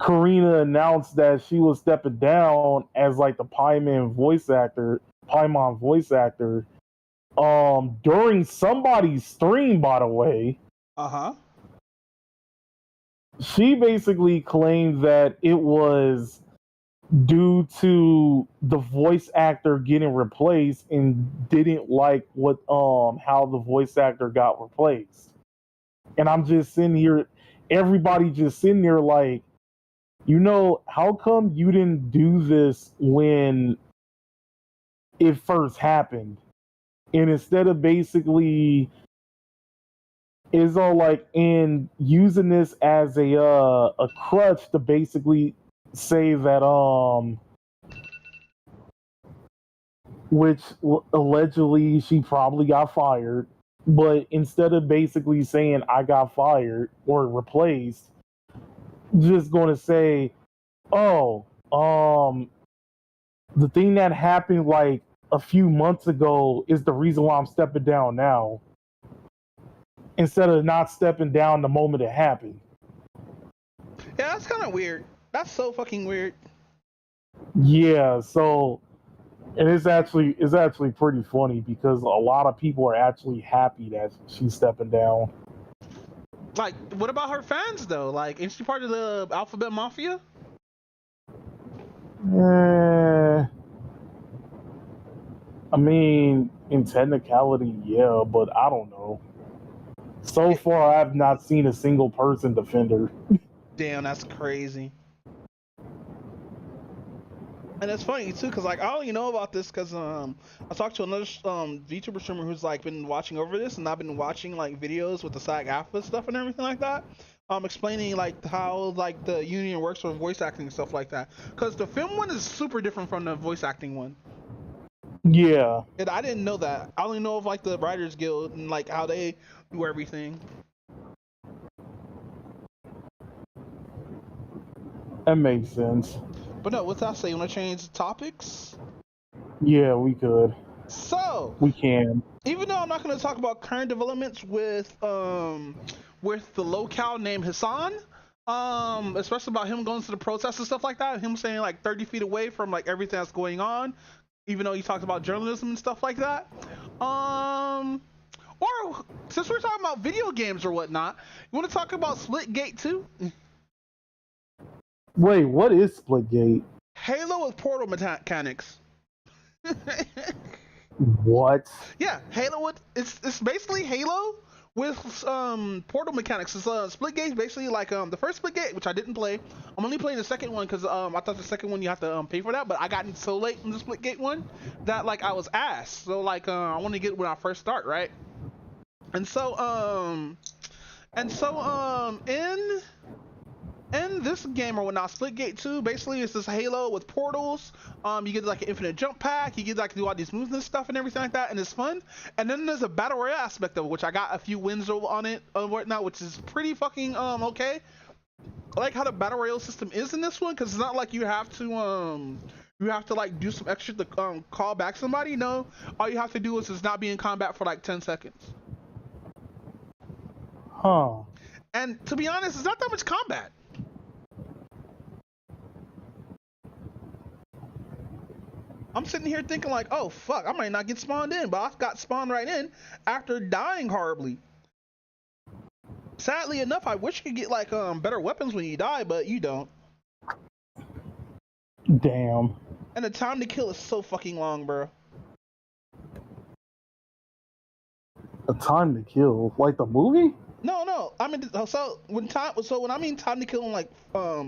[SPEAKER 6] Karina announced that she was stepping down as like the Paimon voice actor, during somebody's stream, by the way, she basically claimed that it was due to the voice actor getting replaced and didn't like what how the voice actor got replaced. And I'm just sitting here, everybody just sitting there like, how come you didn't do this when it first happened? And instead of basically is all like in using this as a crutch to basically say that which allegedly she probably got fired, but instead of basically saying I got fired or replaced, just going to say, oh, the thing that happened like a few months ago is the reason why I'm stepping down now, instead of not stepping down the moment it happened.
[SPEAKER 5] Yeah, that's kind of weird. That's so fucking weird.
[SPEAKER 6] Yeah, so and it's actually pretty funny because a lot of people are actually happy that she's stepping down.
[SPEAKER 5] Like, what about her fans though? Like, isn't she part of the Alphabet Mafia?
[SPEAKER 6] I mean, in technicality, yeah, but I don't know. So far, I've not seen a single person defend her.
[SPEAKER 5] Damn, that's crazy. And it's funny too, cause like I only know about this cause I talked to another VTuber streamer who's like been watching over this, and I've been watching like videos with the SAG-AFTRA stuff and everything like that, explaining like how like the union works for voice acting and stuff like that. Cause the film one is super different from the voice acting one.
[SPEAKER 6] Yeah.
[SPEAKER 5] And I didn't know that. I only know of like the Writers Guild and like how they do everything.
[SPEAKER 6] That makes sense.
[SPEAKER 5] But no, what's that say? You want to change topics?
[SPEAKER 6] Yeah, we could.
[SPEAKER 5] So
[SPEAKER 6] we can.
[SPEAKER 5] Even though I'm not going to talk about current developments with the locale named Hassan, especially about him going to the protests and stuff like that, him staying like 30 feet away from like everything that's going on, even though he talked about journalism and stuff like that. Or since we're talking about video games or whatnot, you want to talk about Splitgate 2?
[SPEAKER 6] Wait, what is Splitgate?
[SPEAKER 5] Halo with portal mechanics.
[SPEAKER 6] What?
[SPEAKER 5] Yeah, Halo with it's basically Halo with portal mechanics. It's Splitgate basically like the first Splitgate, which I didn't play. I'm only playing the second one because I thought the second one you have to pay for that, but I got in so late in the Splitgate one that like I was asked. So like I want to get it when I first start, right? And so in this game or whatnot, Splitgate 2 basically is this Halo with portals. You get like an infinite jump pack, you get like to do all these moves and stuff and everything like that, and it's fun. And then there's a battle royale aspect of it, which I got a few wins on it and whatnot, which is pretty fucking okay. I like how the battle royale system is in this one, because it's not like you have to like do some extra to call back somebody. No, all you have to do is just not be in combat for like 10 seconds.
[SPEAKER 6] Huh.
[SPEAKER 5] And to be honest, it's not that much combat. I'm sitting here thinking like, oh fuck, I might not get spawned in, but I got spawned right in after dying horribly. Sadly enough, I wish you could get like better weapons when you die, but you don't.
[SPEAKER 6] Damn.
[SPEAKER 5] And the time to kill is so fucking long, bro.
[SPEAKER 6] A time to kill, like the movie?
[SPEAKER 5] No. I mean, so when I mean time to kill in like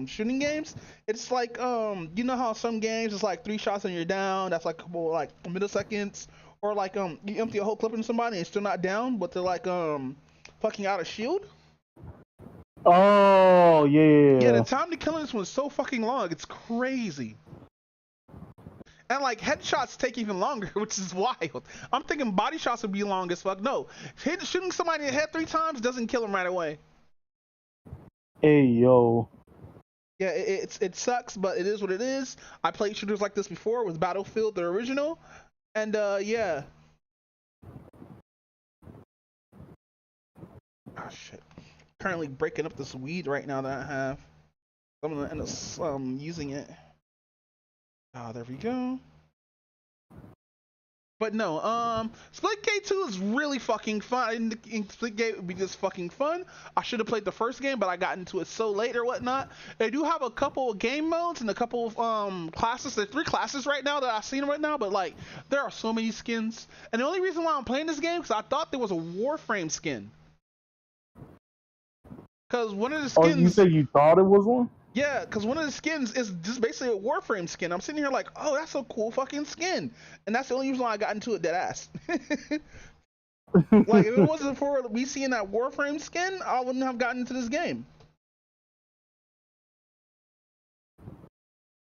[SPEAKER 5] shooting games, it's like you know how some games it's like 3 shots and you're down. That's like a couple like milliseconds, or like you empty a whole clip in somebody and it's still not down, but they're like fucking out of shield.
[SPEAKER 6] Oh yeah.
[SPEAKER 5] Yeah, the time to kill in this one's so fucking long. It's crazy. And like headshots take even longer, which is wild. I'm thinking body shots would be long as fuck. No, shooting somebody in the head 3 times doesn't kill them right away.
[SPEAKER 6] Hey yo.
[SPEAKER 5] Yeah, it sucks, but it is what it is. I played shooters like this before with Battlefield, the original, and yeah. Oh shit. Currently breaking up this weed right now that I have. I'm gonna end up using it. Ah, there we go. But no, Splitgate 2 is really fucking fun. Splitgate would be just fucking fun. I should have played the first game, but I got into it so late or whatnot. They do have a couple of game modes and a couple of classes. There's 3 classes right now that I've seen right now, but like there are so many skins. And the only reason why I'm playing this game is because I thought there was a Warframe skin. Because one of the skins.
[SPEAKER 6] Oh, you say you thought it was one?
[SPEAKER 5] Yeah, because one of the skins is just basically a Warframe skin. I'm sitting here like, oh, that's a cool fucking skin. And that's the only reason why I got into it dead ass. Like, if it wasn't for me seeing that Warframe skin, I wouldn't have gotten into this game.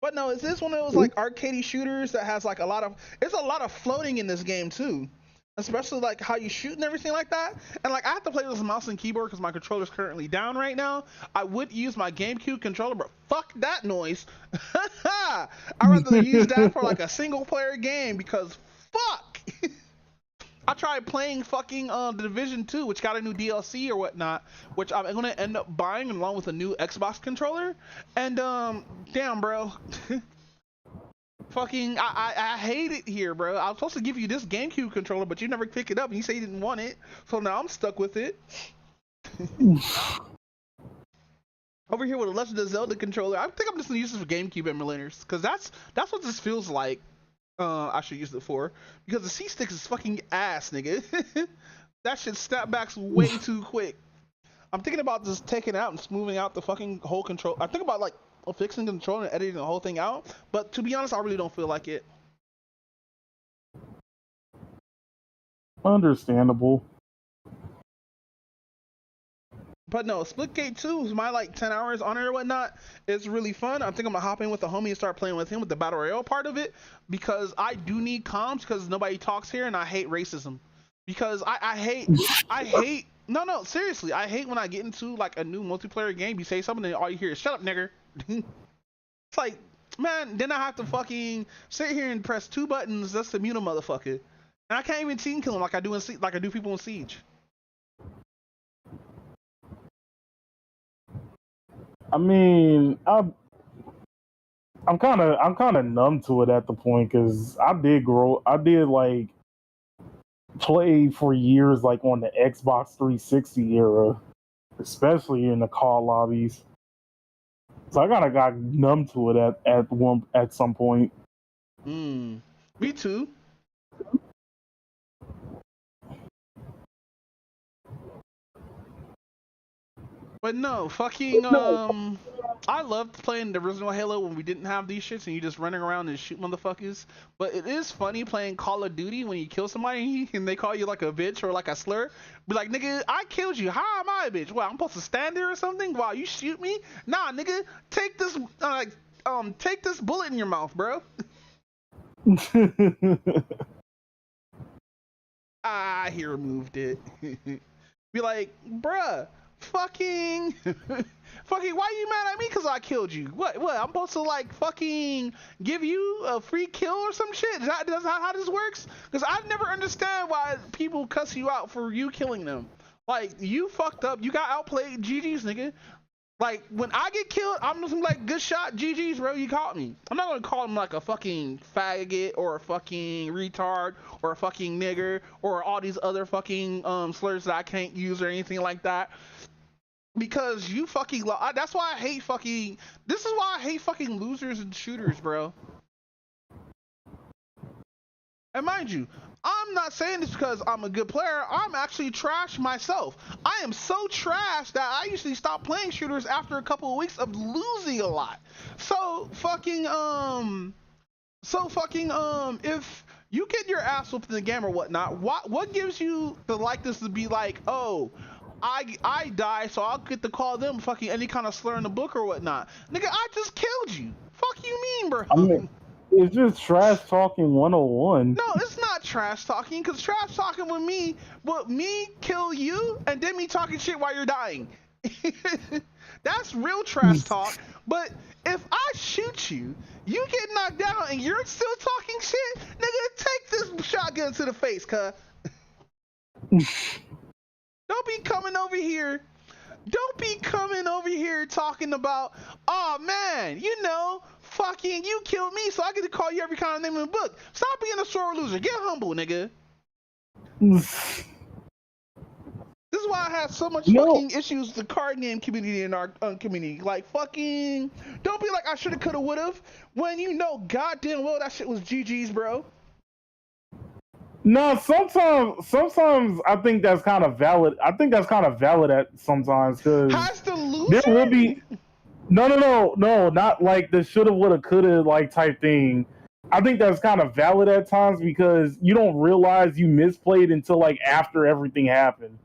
[SPEAKER 5] But no, is this one of those like arcadey shooters that has like a lot of floating in this game too. Especially like how you shoot and everything like that. And like I have to play with a mouse and keyboard because my controller's currently down right now. I would use my GameCube controller, but fuck that noise. I'd rather use that for like a single player game because fuck. I tried playing fucking The Division 2, which got a new DLC or whatnot, which I'm gonna end up buying along with a new Xbox controller. And damn bro. Fucking, I hate it here, bro. I was supposed to give you this GameCube controller, but you never pick it up, and you say you didn't want it. So now I'm stuck with it. Over here with a Legend of Zelda controller, I think I'm just gonna use this for GameCube emulators, cause that's what this feels like. I should use it for, because the C-stick is fucking ass, nigga. That shit snapbacks way too quick. I'm thinking about just taking out and smoothing out the fucking whole control. I think about like fixing the controller and editing the whole thing out, but to be honest, I really don't feel like it.
[SPEAKER 6] Understandable.
[SPEAKER 5] But no, Splitgate 2 is my like 10 hours on it or whatnot. It's really fun. I think I'm gonna hop in with the homie and start playing with him with the battle royale part of it, because I do need comms because nobody talks here and I hate racism. Because I hate no seriously, I hate when I get into like a new multiplayer game, you say something and all you hear is shut up nigger. It's like, man, then I have to fucking sit here and press 2 buttons just to mute a motherfucker, and I can't even team kill him like I do people in Siege.
[SPEAKER 6] I mean, I'm kind of numb to it at the point, because I did like play for years like on the Xbox 360 era, especially in the call lobbies. So I kind of got numb to it at some point.
[SPEAKER 5] Me too. But no, fucking I loved playing the original Halo when we didn't have these shits and you just running around and shoot motherfuckers. But it is funny playing Call of Duty when you kill somebody and they call you like a bitch or like a slur. Be like, nigga, I killed you. How am I a bitch? Well, I'm supposed to stand there or something while you shoot me? Nah, nigga, take this take this bullet in your mouth, bro. He removed it. Be like, bruh. Fucking why you mad at me because I killed you? What I'm supposed to like fucking give you a free kill or some shit? Is that how this works? Because I never understand why people cuss you out for you killing them. Like, you fucked up, you got outplayed, GG's, nigga. Like, when I get killed, I'm just like, good shot, GG's, bro, you caught me. I'm not gonna call him like a fucking faggot or a fucking retard or a fucking nigger or all these other fucking slurs that I can't use or anything like that. Because you fucking that's why I hate fucking, this is why I hate fucking losers and shooters, bro. And mind you, I'm not saying this because I'm a good player. I'm actually trash myself. I am so trash that I usually stop playing shooters after a couple of weeks of losing a lot. So fucking if you get your ass whooped in the game or whatnot, what gives you the likeness to be like, oh, I die, so I'll get to call them fucking any kind of slur in the book or whatnot. Nigga, I just killed you. Fuck you mean, bro?
[SPEAKER 6] I mean, it's just trash talking 101.
[SPEAKER 5] No, it's not trash talking, because trash talking with me kill you and then me talking shit while you're dying. That's real trash talk. But if I shoot you, you get knocked down and you're still talking shit, nigga, take this shotgun to the face, cuz. don't be coming over here. Don't be coming over here talking about, oh man, you know, fucking you killed me, so I get to call you every kind of name in the book. Stop being a sore loser. Get humble, nigga. This is why I have so much fucking issues with the card game community and our community. Like, fucking, don't be like, I shoulda, coulda, would've, when you know goddamn well that shit was GG's, bro.
[SPEAKER 6] No, sometimes I think that's kind of valid. I think that's kind of valid at sometimes because
[SPEAKER 5] has the loser?
[SPEAKER 6] There will be no, not like the shoulda, woulda, coulda like type thing. I think that's kind of valid at times because you don't realize you misplayed until like after everything happened.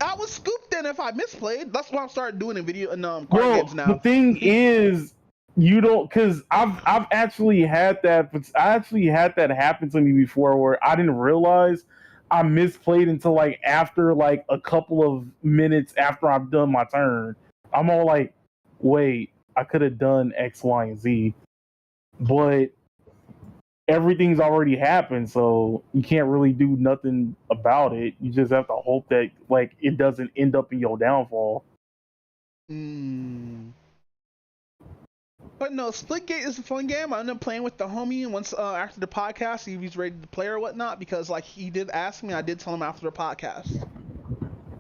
[SPEAKER 5] I was scooped then if I misplayed. That's why I'm starting doing in video and card games now.
[SPEAKER 6] The thing is, you don't, because I've actually had that. But I actually had that happen to me before, where I didn't realize I misplayed until like after like a couple of minutes after I've done my turn. I'm all like, wait, I could have done X, Y, and Z, but everything's already happened, so you can't really do nothing about it. You just have to hope that like it doesn't end up in your downfall.
[SPEAKER 5] But no, Splitgate is a fun game. I ended up playing with the homie once after the podcast, see if he's ready to play or whatnot, because like he did ask me, I did tell him after the podcast.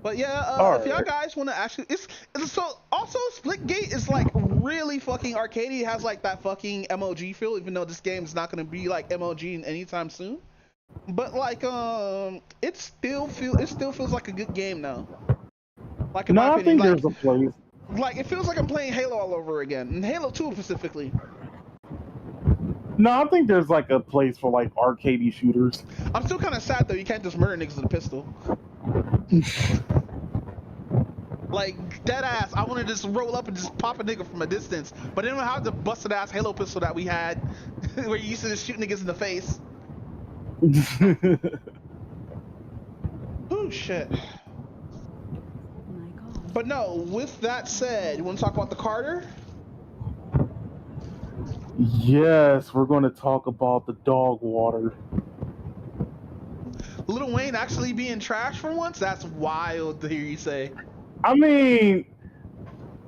[SPEAKER 5] But yeah, if y'all guys want to actually, it's so also Splitgate is like really fucking arcadey. It has like that fucking MLG feel, even though this game is not gonna be like MLG anytime soon. But like it still feels like a good game now. Like in my opinion,
[SPEAKER 6] I think there's a place.
[SPEAKER 5] Like it feels like I'm playing Halo all over again, and Halo 2 specifically.
[SPEAKER 6] No, I think there's like a place for like arcadey shooters.
[SPEAKER 5] I'm still kind of sad though. You can't just murder niggas with a pistol. Like dead ass, I want to just roll up and just pop a nigga from a distance, but they don't have the busted ass Halo pistol that we had, where you used to just shoot niggas in the face. Oh shit. But no, with that said, you want to talk about the Carter?
[SPEAKER 6] Yes, we're going to talk about the dog water.
[SPEAKER 5] Lil Wayne actually being trash for once? That's wild to hear you say.
[SPEAKER 6] I mean,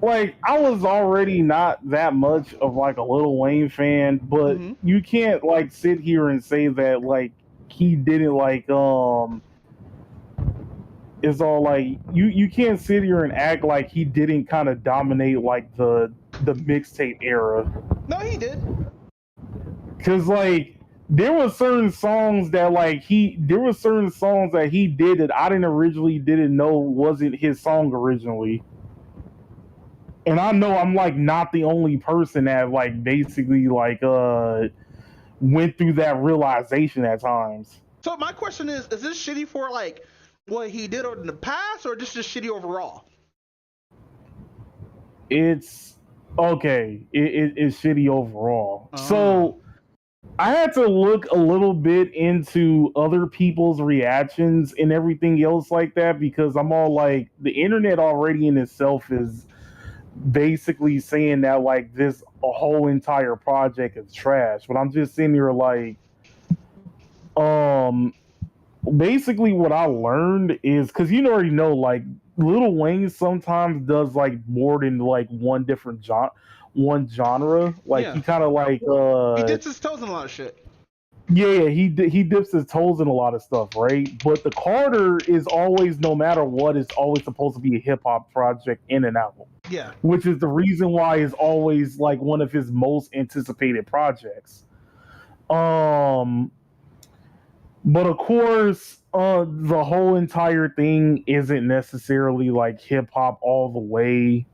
[SPEAKER 6] like, I was already not that much of like a Lil Wayne fan, but you can't like sit here and say that like he didn't like it's all like you can't sit here and act like he didn't kind of dominate like the mixtape era.
[SPEAKER 5] No, he did.
[SPEAKER 6] Cause like there were certain songs that like he did that I didn't know wasn't his song originally. And I know I'm like not the only person that like basically like went through that realization at times.
[SPEAKER 5] So my question is this shitty for like what he did in the past, or just shitty overall?
[SPEAKER 6] It's okay. It's shitty overall. So I had to look a little bit into other people's reactions and everything else like that, because I'm all like, the internet already in itself is basically saying that like this whole entire project is trash. But I'm just sitting here like, basically what I learned is, because you already know like Lil Wayne sometimes does like more than like one genre. Like he kind of like
[SPEAKER 5] he dips his toes in a lot of shit.
[SPEAKER 6] Yeah, he dips his toes in a lot of stuff, right? But the Carter is always, no matter what, is always supposed to be a hip hop project in and out.
[SPEAKER 5] Yeah,
[SPEAKER 6] which is the reason why it's always like one of his most anticipated projects. But of course, the whole entire thing isn't necessarily like hip hop all the way.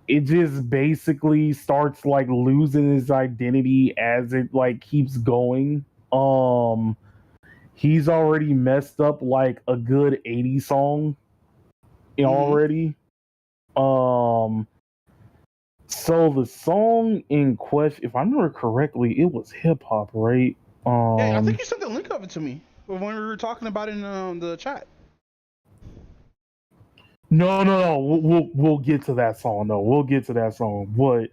[SPEAKER 6] It just basically starts like losing his identity as it like keeps going. He's already messed up like a good 80 song already. So the song in question, if I remember correctly, it was hip hop, right?
[SPEAKER 5] Yeah, I think you sent the link of it to me when we were talking about it in the chat.
[SPEAKER 6] No. We'll get to that song. No, we'll get to that song. But